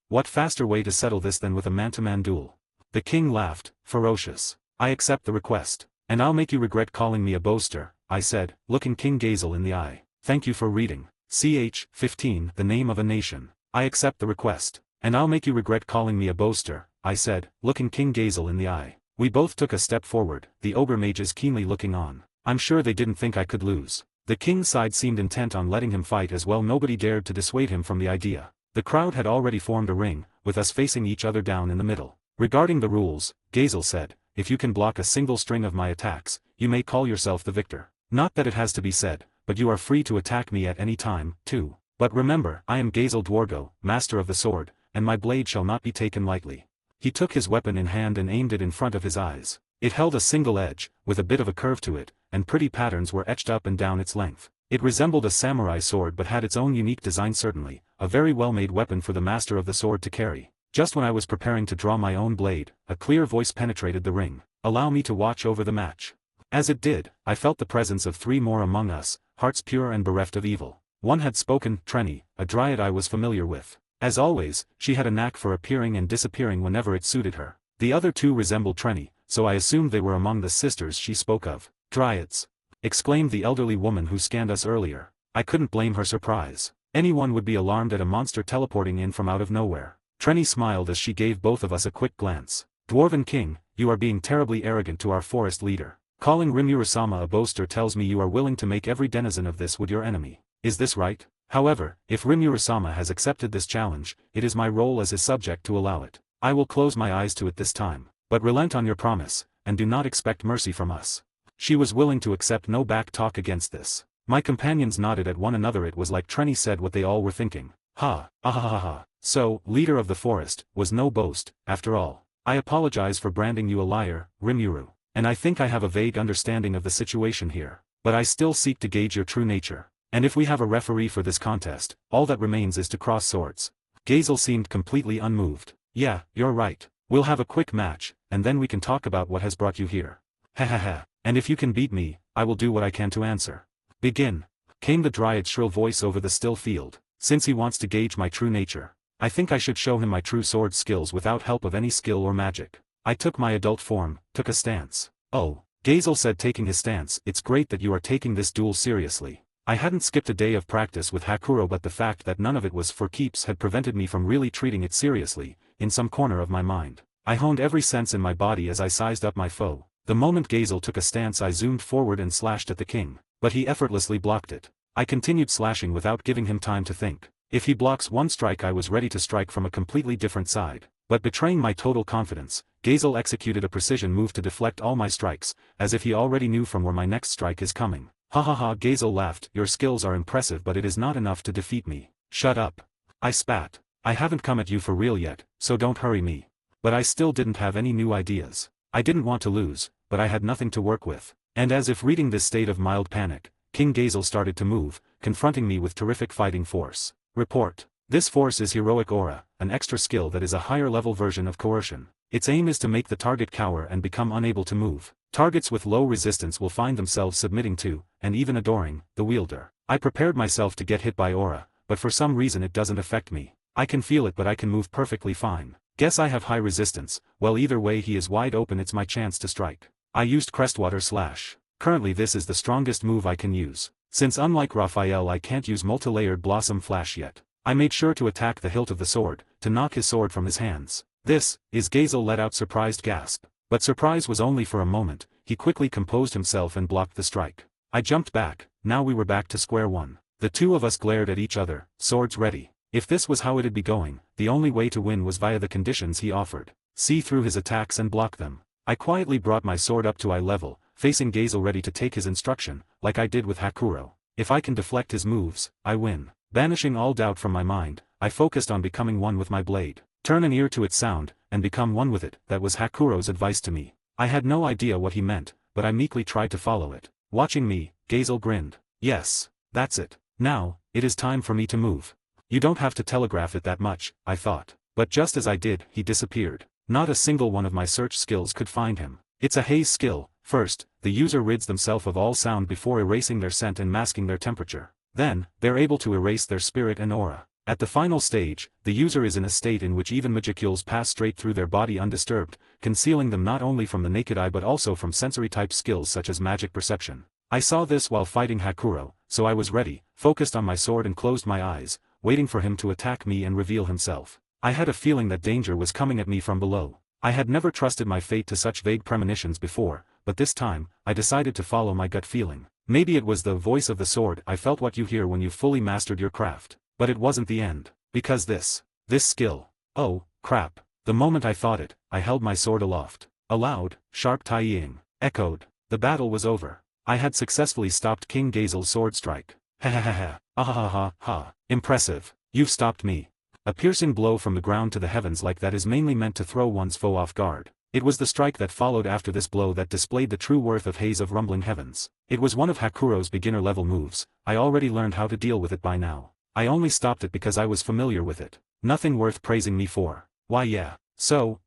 What faster way to settle this than with a man-to-man duel? The king laughed, ferocious. I accept the request. And I'll make you regret calling me a boaster, I said, looking King Gazel in the eye. Thank you for reading. Ch. 15 The Name of a Nation. I accept the request. And I'll make you regret calling me a boaster, I said, looking King Gazel in the eye. We both took a step forward, the ogre mages keenly looking on. I'm sure they didn't think I could lose. The king's side seemed intent on letting him fight as well. Nobody dared to dissuade him from the idea. The crowd had already formed a ring, with us facing each other down in the middle. Regarding the rules, Gazel said, if you can block a single string of my attacks, you may call yourself the victor. Not that it has to be said, but you are free to attack me at any time, too. But remember, I am Gazel Dwargo, master of the sword, and my blade shall not be taken lightly. He took his weapon in hand and aimed it in front of his eyes. It held a single edge, with a bit of a curve to it, and pretty patterns were etched up and down its length. It resembled a samurai sword but had its own unique design. Certainly, a very well-made weapon for the master of the sword to carry. Just when I was preparing to draw my own blade, a clear voice penetrated the ring. Allow me to watch over the match. As it did, I felt the presence of 3 more among us, hearts pure and bereft of evil. One had spoken, Trenny, a dryad I was familiar with. As always, she had a knack for appearing and disappearing whenever it suited her. The other 2 resembled Trenny, so I assumed they were among the sisters she spoke of. Dryads! Exclaimed the elderly woman who scanned us earlier. I couldn't blame her surprise. Anyone would be alarmed at a monster teleporting in from out of nowhere. Trenny smiled as she gave both of us a quick glance. Dwarven King, you are being terribly arrogant to our forest leader. Calling Rimuru-sama a boaster tells me you are willing to make every denizen of this wood your enemy. Is this right? However, if Rimuru-sama has accepted this challenge, it is my role as his subject to allow it. I will close my eyes to it this time. But relent on your promise, and do not expect mercy from us. She was willing to accept no back talk against this. My companions nodded at one another. It was like Trenny said what they all were thinking. Ha, ah ha ha ha. So, leader of the forest, was no boast, after all. I apologize for branding you a liar, Rimuru. And I think I have a vague understanding of the situation here. But I still seek to gauge your true nature. And if we have a referee for this contest, all that remains is to cross swords. Gazel seemed completely unmoved. Yeah, you're right. We'll have a quick match, and then we can talk about what has brought you here. Ha ha ha. And if you can beat me, I will do what I can to answer. Begin. Came the dryad's shrill voice over the still field. Since he wants to gauge my true nature, I think I should show him my true sword skills without help of any skill or magic. I took my adult form, took a stance. Oh, Gazel said, taking his stance. It's great that you are taking this duel seriously. I hadn't skipped a day of practice with Hakuro, but the fact that none of it was for keeps had prevented me from really treating it seriously. In some corner of my mind, I honed every sense in my body as I sized up my foe. The moment Gazel took a stance, I zoomed forward and slashed at the king. But he effortlessly blocked it. I continued slashing without giving him time to think. If he blocks one strike, I was ready to strike from a completely different side. But betraying my total confidence, Gazel executed a precision move to deflect all my strikes, as if he already knew from where my next strike is coming. Ha ha ha, Gazel laughed. Your skills are impressive, but it is not enough to defeat me. Shut up. I spat. I haven't come at you for real yet, so don't hurry me. But I still didn't have any new ideas. I didn't want to lose, but I had nothing to work with. And as if reading this state of mild panic, King Gazel started to move, confronting me with terrific fighting force. Report. This force is Heroic Aura, an extra skill that is a higher level version of coercion. Its aim is to make the target cower and become unable to move. Targets with low resistance will find themselves submitting to, and even adoring, the wielder. I prepared myself to get hit by Aura, but for some reason it doesn't affect me. I can feel it, but I can move perfectly fine. Guess I have high resistance. Well, either way he is wide open, it's my chance to strike. I used Crestwater Slash. Currently this is the strongest move I can use. Since unlike Raphael I can't use multi-layered Blossom Flash yet. I made sure to attack the hilt of the sword, to knock his sword from his hands. This is Gazel let out surprised gasp. But surprise was only for a moment. He quickly composed himself and blocked the strike. I jumped back. Now we were back to square one. The two of us glared at each other, swords ready. If this was how it'd be going, the only way to win was via the conditions he offered. See through his attacks and block them. I quietly brought my sword up to eye level, facing Gazel ready to take his instruction, like I did with Hakuro. If I can deflect his moves, I win. Banishing all doubt from my mind, I focused on becoming one with my blade. Turn an ear to its sound, and become one with it. That was Hakuro's advice to me. I had no idea what he meant, but I meekly tried to follow it. Watching me, Gazel grinned. Yes, that's it. Now, it is time for me to move. You don't have to telegraph it that much, I thought. But just as I did, he disappeared. Not a single one of my search skills could find him. It's a haze skill. First, the user rids themselves of all sound before erasing their scent and masking their temperature. Then, they're able to erase their spirit and aura. At the final stage, the user is in a state in which even magicules pass straight through their body undisturbed, concealing them not only from the naked eye but also from sensory-type skills such as magic perception. I saw this while fighting Hakuro, so I was ready, focused on my sword and closed my eyes, waiting for him to attack me and reveal himself. I had a feeling that danger was coming at me from below. I had never trusted my fate to such vague premonitions before, but this time, I decided to follow my gut feeling. Maybe it was the voice of the sword. I felt what you hear when you've fully mastered your craft. But it wasn't the end. Because this skill. Oh, crap. The moment I thought it, I held my sword aloft. A loud, sharp tie-ying echoed. The battle was over. I had successfully stopped King Gazel's sword strike. Ha ha ha ha. Ah ha ha ha ha. Impressive. You've stopped me. A piercing blow from the ground to the heavens like that is mainly meant to throw one's foe off guard. It was the strike that followed after this blow that displayed the true worth of Haze of Rumbling Heavens. It was one of Hakuro's beginner-level moves. I already learned how to deal with it by now. I only stopped it because I was familiar with it. Nothing worth praising me for. Why yeah. So,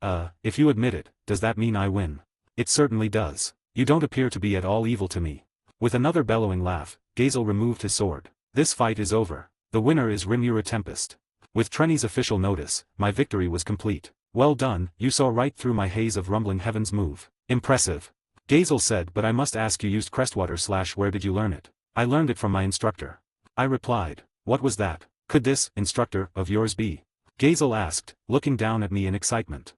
if you admit it, does that mean I win? It certainly does. You don't appear to be at all evil to me. With another bellowing laugh, Gazel removed his sword. This fight is over. The winner is Rimura Tempest. With Trenny's official notice, my victory was complete. Well done, you saw right through my Haze of Rumbling Heavens move. Impressive. Gazel said, but I must ask, you used Crestwater / where did you learn it? I learned it from my instructor. I replied. What was that? Could this instructor of yours be? Gazel asked, looking down at me in excitement.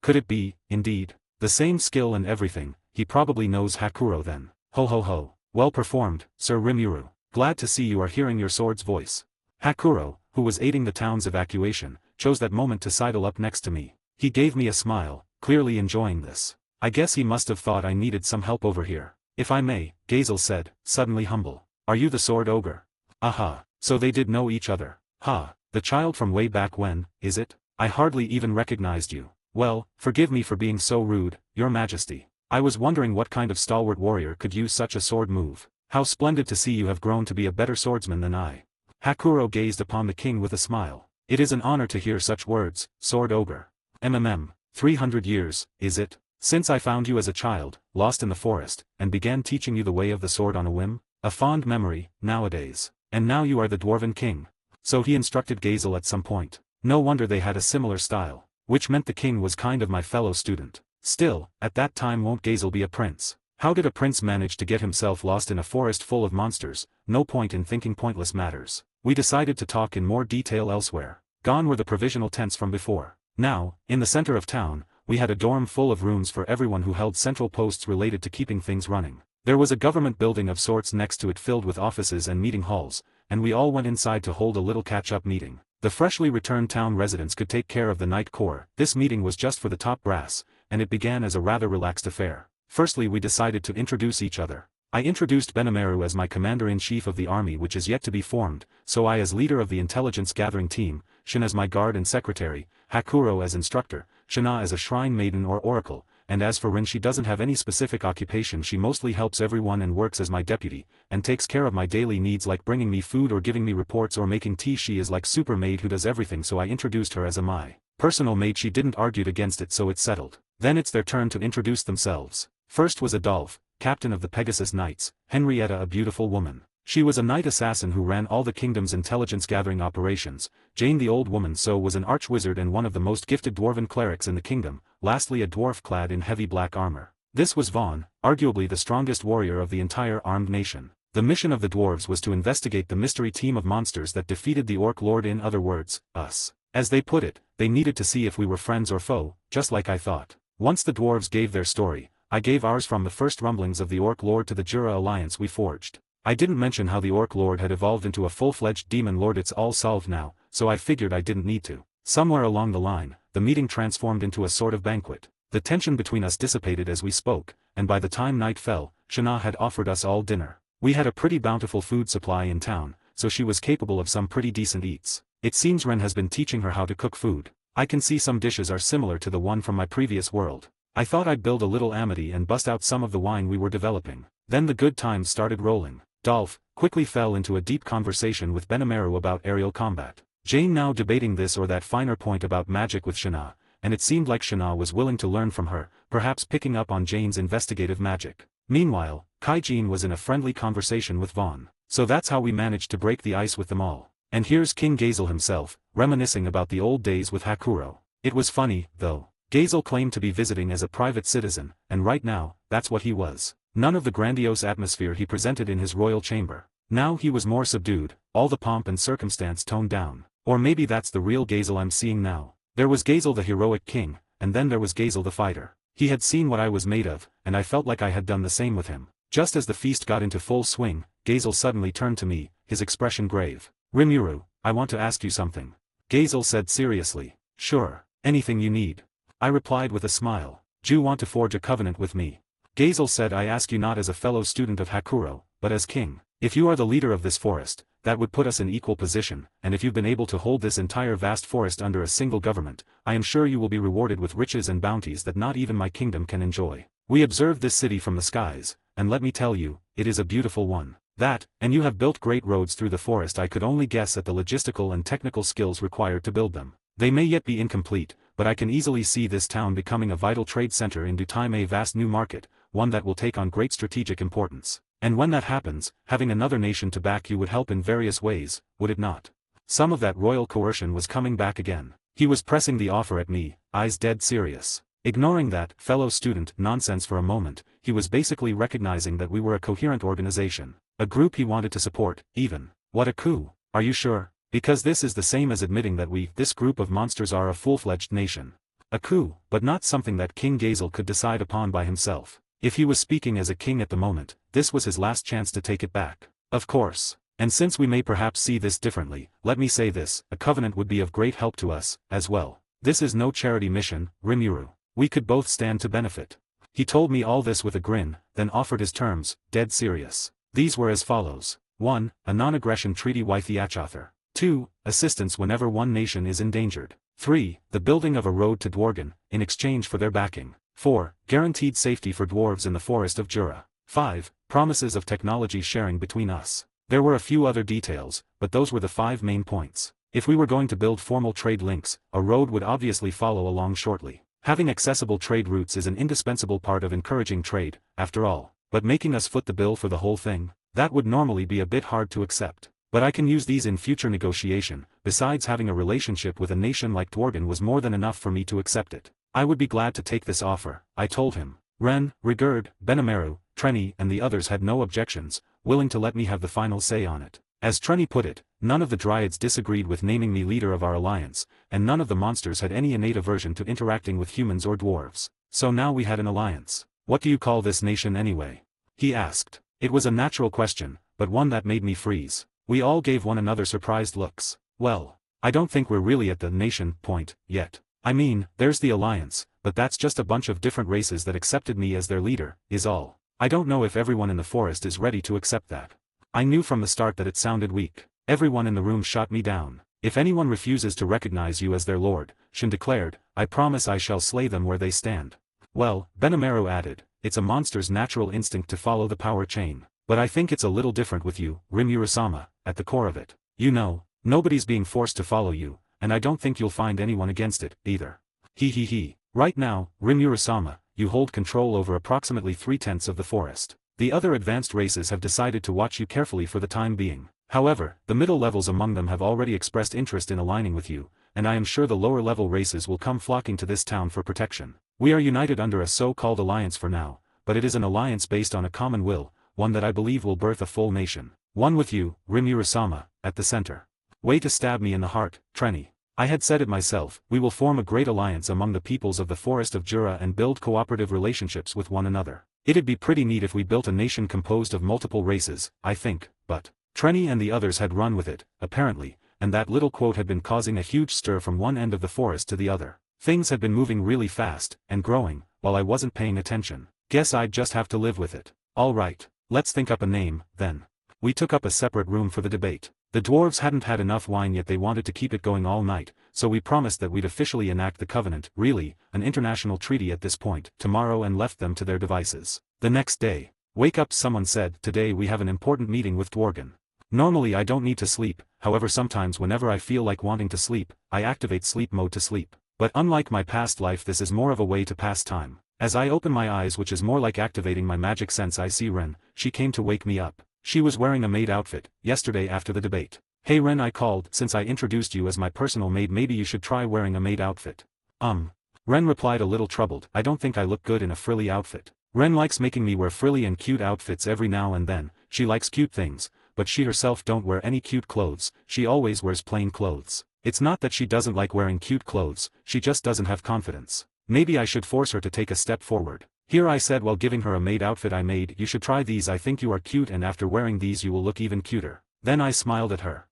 Could it be, indeed? The same skill and everything. He probably knows Hakuro then. Ho ho ho. Well performed, Sir Rimuru. Glad to see you are hearing your sword's voice. Hakuro, who was aiding the town's evacuation, chose that moment to sidle up next to me. He gave me a smile, clearly enjoying this. I guess he must have thought I needed some help over here. If I may, Gazel said, suddenly humble. Are you the sword ogre? Aha, so they did know each other. Ha, the child from way back when, is it? I hardly even recognized you. Well, forgive me for being so rude, Your Majesty. I was wondering what kind of stalwart warrior could use such a sword move. How splendid to see you have grown to be a better swordsman than I. Hakuro gazed upon the king with a smile. It is an honor to hear such words, Sword Ogre. 300 years, is it? Since I found you as a child, lost in the forest, and began teaching you the way of the sword on a whim? A fond memory, nowadays. And now you are the Dwarven King. So he instructed Gazel at some point. No wonder they had a similar style. Which meant the king was kind of my fellow student. Still, at that time won't Gazel be a prince? How did a prince manage to get himself lost in a forest full of monsters? No point in thinking pointless matters. We decided to talk in more detail elsewhere. Gone were the provisional tents from before. Now, in the center of town, we had a dorm full of rooms for everyone who held central posts related to keeping things running. There was a government building of sorts next to it filled with offices and meeting halls, and we all went inside to hold a little catch-up meeting. The freshly returned town residents could take care of the night core. This meeting was just for the top brass, and it began as a rather relaxed affair. Firstly, we decided to introduce each other. I introduced Benimaru as my commander-in-chief of the army which is yet to be formed, so I as leader of the intelligence-gathering team, Shin as my guard and secretary, Hakuro as instructor, Shana as a shrine maiden or oracle, and as for Rin, she doesn't have any specific occupation. She mostly helps everyone and works as my deputy, and takes care of my daily needs like bringing me food or giving me reports or making tea. She is like super maid who does everything, so I introduced her as my personal maid. She didn't argue against it, so it's settled. Then it's their turn to introduce themselves. First was Adolphe, captain of the Pegasus Knights, Henrietta, a beautiful woman. She was a knight assassin who ran all the kingdom's intelligence-gathering operations. Jane, the old woman, was an arch-wizard and one of the most gifted dwarven clerics in the kingdom. Lastly, a dwarf clad in heavy black armor. This was Vaughn, arguably the strongest warrior of the entire armed nation. The mission of the dwarves was to investigate the mystery team of monsters that defeated the Orc Lord, in other words, us. As they put it, they needed to see if we were friends or foe, just like I thought. Once the dwarves gave their story, I gave ours from the first rumblings of the Orc Lord to the Jura alliance we forged. I didn't mention how the Orc Lord had evolved into a full-fledged demon lord. It's all solved now, so I figured I didn't need to. Somewhere along the line, the meeting transformed into a sort of banquet. The tension between us dissipated as we spoke, and by the time night fell, Shana had offered us all dinner. We had a pretty bountiful food supply in town, so she was capable of some pretty decent eats. It seems Ren has been teaching her how to cook food. I can see some dishes are similar to the one from my previous world. I thought I'd build a little amity and bust out some of the wine we were developing. Then the good times started rolling. Dolph quickly fell into a deep conversation with Benimaru about aerial combat. Jane now debating this or that finer point about magic with Shana, and it seemed like Shana was willing to learn from her, perhaps picking up on Jane's investigative magic. Meanwhile, Kaijin was in a friendly conversation with Vaughn. So that's how we managed to break the ice with them all. And here's King Gazel himself, reminiscing about the old days with Hakuro. It was funny, though. Gazel claimed to be visiting as a private citizen, and right now, that's what he was. None of the grandiose atmosphere he presented in his royal chamber. Now he was more subdued, all the pomp and circumstance toned down. Or maybe that's the real Gazel I'm seeing now. There was Gazel the heroic king, and then there was Gazel the fighter. He had seen what I was made of, and I felt like I had done the same with him. Just as the feast got into full swing, Gazel suddenly turned to me, his expression grave. Rimuru, I want to ask you something. Gazel said seriously. Sure, anything you need. I replied with a smile. Do you want to forge a covenant with me? Gazel said, I ask you not as a fellow student of Hakuro, but as king. If you are the leader of this forest, that would put us in equal position, and if you've been able to hold this entire vast forest under a single government, I am sure you will be rewarded with riches and bounties that not even my kingdom can enjoy. We observed this city from the skies, and let me tell you, it is a beautiful one. That, and you have built great roads through the forest. I could only guess at the logistical and technical skills required to build them. They may yet be incomplete, but I can easily see this town becoming a vital trade center in due time, a vast new market, one that will take on great strategic importance. And when that happens, having another nation to back you would help in various ways, would it not? Some of that royal coercion was coming back again. He was pressing the offer at me, eyes dead serious. Ignoring that fellow student nonsense for a moment, he was basically recognizing that we were a coherent organization, a group he wanted to support, even. What a coup. Are you sure? Because this is the same as admitting that this group of monsters are a full-fledged nation. A coup, but not something that King Gazel could decide upon by himself. If he was speaking as a king at the moment, this was his last chance to take it back. Of course. And since we may perhaps see this differently, let me say this, a covenant would be of great help to us, as well. This is no charity mission, Rimuru. We could both stand to benefit. He told me all this with a grin, then offered his terms, dead serious. These were as follows. 1. A non-aggression treaty with the Achother. 2. Assistance whenever one nation is endangered. 3. The building of a road to Dworgen, in exchange for their backing. 4. Guaranteed safety for dwarves in the forest of Jura. 5. Promises of technology sharing between us. There were a few other details, but those were the 5 main points. If we were going to build formal trade links, a road would obviously follow along shortly. Having accessible trade routes is an indispensable part of encouraging trade, after all. But making us foot the bill for the whole thing? That would normally be a bit hard to accept. But I can use these in future negotiation. Besides, having a relationship with a nation like Dworgen was more than enough for me to accept it. I would be glad to take this offer, I told him. Ren, Rigurd, Benamaru, Trenny and the others had no objections, willing to let me have the final say on it. As Trenny put it, none of the Dryads disagreed with naming me leader of our alliance, and none of the monsters had any innate aversion to interacting with humans or dwarves. So now we had an alliance. What do you call this nation anyway? He asked. It was a natural question, but one that made me freeze. We all gave one another surprised looks. Well, I don't think we're really at the nation point yet. I mean, there's the alliance, but that's just a bunch of different races that accepted me as their leader, is all. I don't know if everyone in the forest is ready to accept that. I knew from the start that it sounded weak. Everyone in the room shot me down. If anyone refuses to recognize you as their lord, Shin declared, I promise I shall slay them where they stand. Well, Benamaru added, it's a monster's natural instinct to follow the power chain. But I think it's a little different with you, Rimuru-sama, at the core of it. You know, nobody's being forced to follow you, and I don't think you'll find anyone against it, either. He. Right now, Rimuru-sama, you hold control over approximately 3/10 of the forest. The other advanced races have decided to watch you carefully for the time being. However, the middle levels among them have already expressed interest in aligning with you, and I am sure the lower level races will come flocking to this town for protection. We are united under a so-called alliance for now, but it is an alliance based on a common will, one that I believe will birth a full nation. One with you, Rimuru-sama, at the center. Way to stab me in the heart, Trenny. I had said it myself, we will form a great alliance among the peoples of the forest of Jura and build cooperative relationships with one another. It'd be pretty neat if we built a nation composed of multiple races, I think, but Trenny and the others had run with it, apparently, and that little quote had been causing a huge stir from one end of the forest to the other. Things had been moving really fast, and growing, while I wasn't paying attention. Guess I'd just have to live with it. Alright, let's think up a name, then. We took up a separate room for the debate. The dwarves hadn't had enough wine yet, they wanted to keep it going all night, so we promised that we'd officially enact the covenant, really, an international treaty at this point, tomorrow, and left them to their devices. The next day. Wake up, someone said, today we have an important meeting with Dworgen. Normally I don't need to sleep, however sometimes whenever I feel like wanting to sleep, I activate sleep mode to sleep. But unlike my past life, this is more of a way to pass time. As I open my eyes, which is more like activating my magic sense, I see Ren. She came to wake me up. She was wearing a maid outfit, yesterday after the debate. Hey Ren, I called, since I introduced you as my personal maid, maybe you should try wearing a maid outfit. Ren replied a little troubled, I don't think I look good in a frilly outfit. Ren likes making me wear frilly and cute outfits every now and then, she likes cute things, but she herself don't wear any cute clothes, she always wears plain clothes. It's not that she doesn't like wearing cute clothes, she just doesn't have confidence. Maybe I should force her to take a step forward. Here I said while giving her a maid outfit I made, you should try these, I think you are cute and after wearing these you will look even cuter. Then I smiled at her.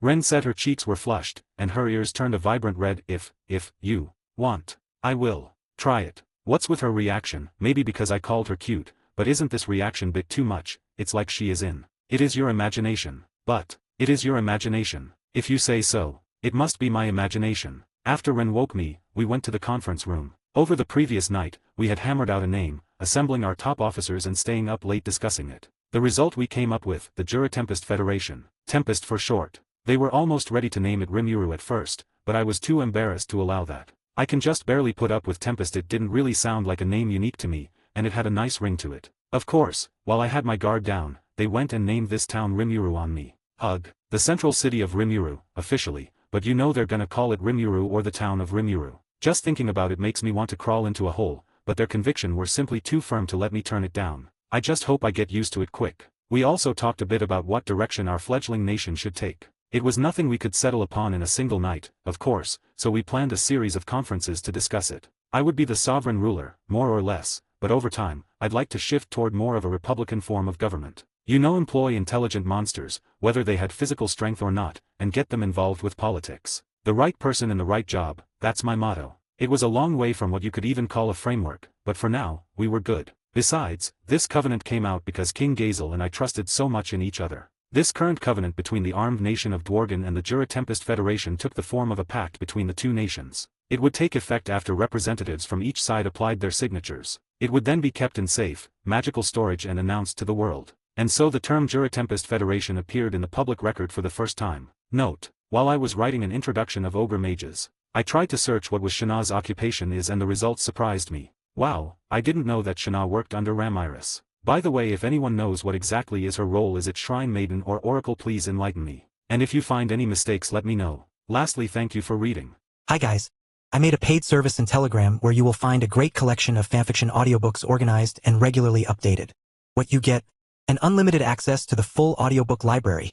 Ren said her cheeks were flushed, and her ears turned a vibrant red. If you want, I will try it. What's with her reaction? Maybe because I called her cute, but isn't this reaction bit too much? It's like she is in. It is your imagination. But it is your imagination. If you say so, it must be my imagination. After Ren woke me, we went to the conference room. Over the previous night, we had hammered out a name, assembling our top officers and staying up late discussing it. The result we came up with, the Jura Tempest Federation. Tempest for short. They were almost ready to name it Rimuru at first, but I was too embarrassed to allow that. I can just barely put up with Tempest. It didn't really sound like a name unique to me, and it had a nice ring to it. Of course, while I had my guard down, they went and named this town Rimuru on me. Ugh. The central city of Rimuru, officially, but you know they're gonna call it Rimuru or the town of Rimuru. Just thinking about it makes me want to crawl into a hole, but their conviction were simply too firm to let me turn it down. I just hope I get used to it quick. We also talked a bit about what direction our fledgling nation should take. It was nothing we could settle upon in a single night, of course, so we planned a series of conferences to discuss it. I would be the sovereign ruler, more or less, but over time, I'd like to shift toward more of a republican form of government. Employ intelligent monsters, whether they had physical strength or not, and get them involved with politics. The right person in the right job, that's my motto. It was a long way from what you could even call a framework, but for now, we were good. Besides, this covenant came out because King Gazel and I trusted so much in each other. This current covenant between the armed nation of Dworgen and the Jura Tempest Federation took the form of a pact between the two nations. It would take effect after representatives from each side applied their signatures. It would then be kept in safe, magical storage and announced to the world. And so the term Jura Tempest Federation appeared in the public record for the first time. Note: while I was writing an introduction of ogre mages, I tried to search what was Shana's occupation is and the results surprised me. Wow, I didn't know that Shana worked under Ramiris. By the way, if anyone knows what exactly is her role, is it Shrine Maiden or Oracle, please enlighten me. And if you find any mistakes let me know. Lastly, thank you for reading. Hi guys. I made a paid service in Telegram where you will find a great collection of fanfiction audiobooks organized and regularly updated. What you get: an unlimited access to the full audiobook library.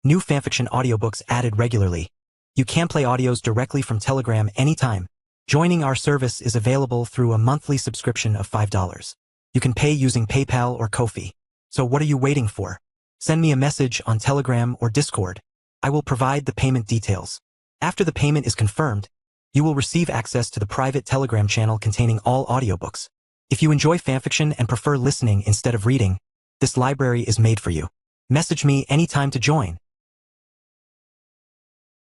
New fanfiction audiobooks added regularly. You can play audios directly from Telegram anytime. Joining our service is available through a monthly subscription of $5. You can pay using PayPal or Ko-fi. So what are you waiting for? Send me a message on Telegram or Discord. I will provide the payment details. After the payment is confirmed, you will receive access to the private Telegram channel containing all audiobooks. If you enjoy fanfiction and prefer listening instead of reading, this library is made for you. Message me anytime to join.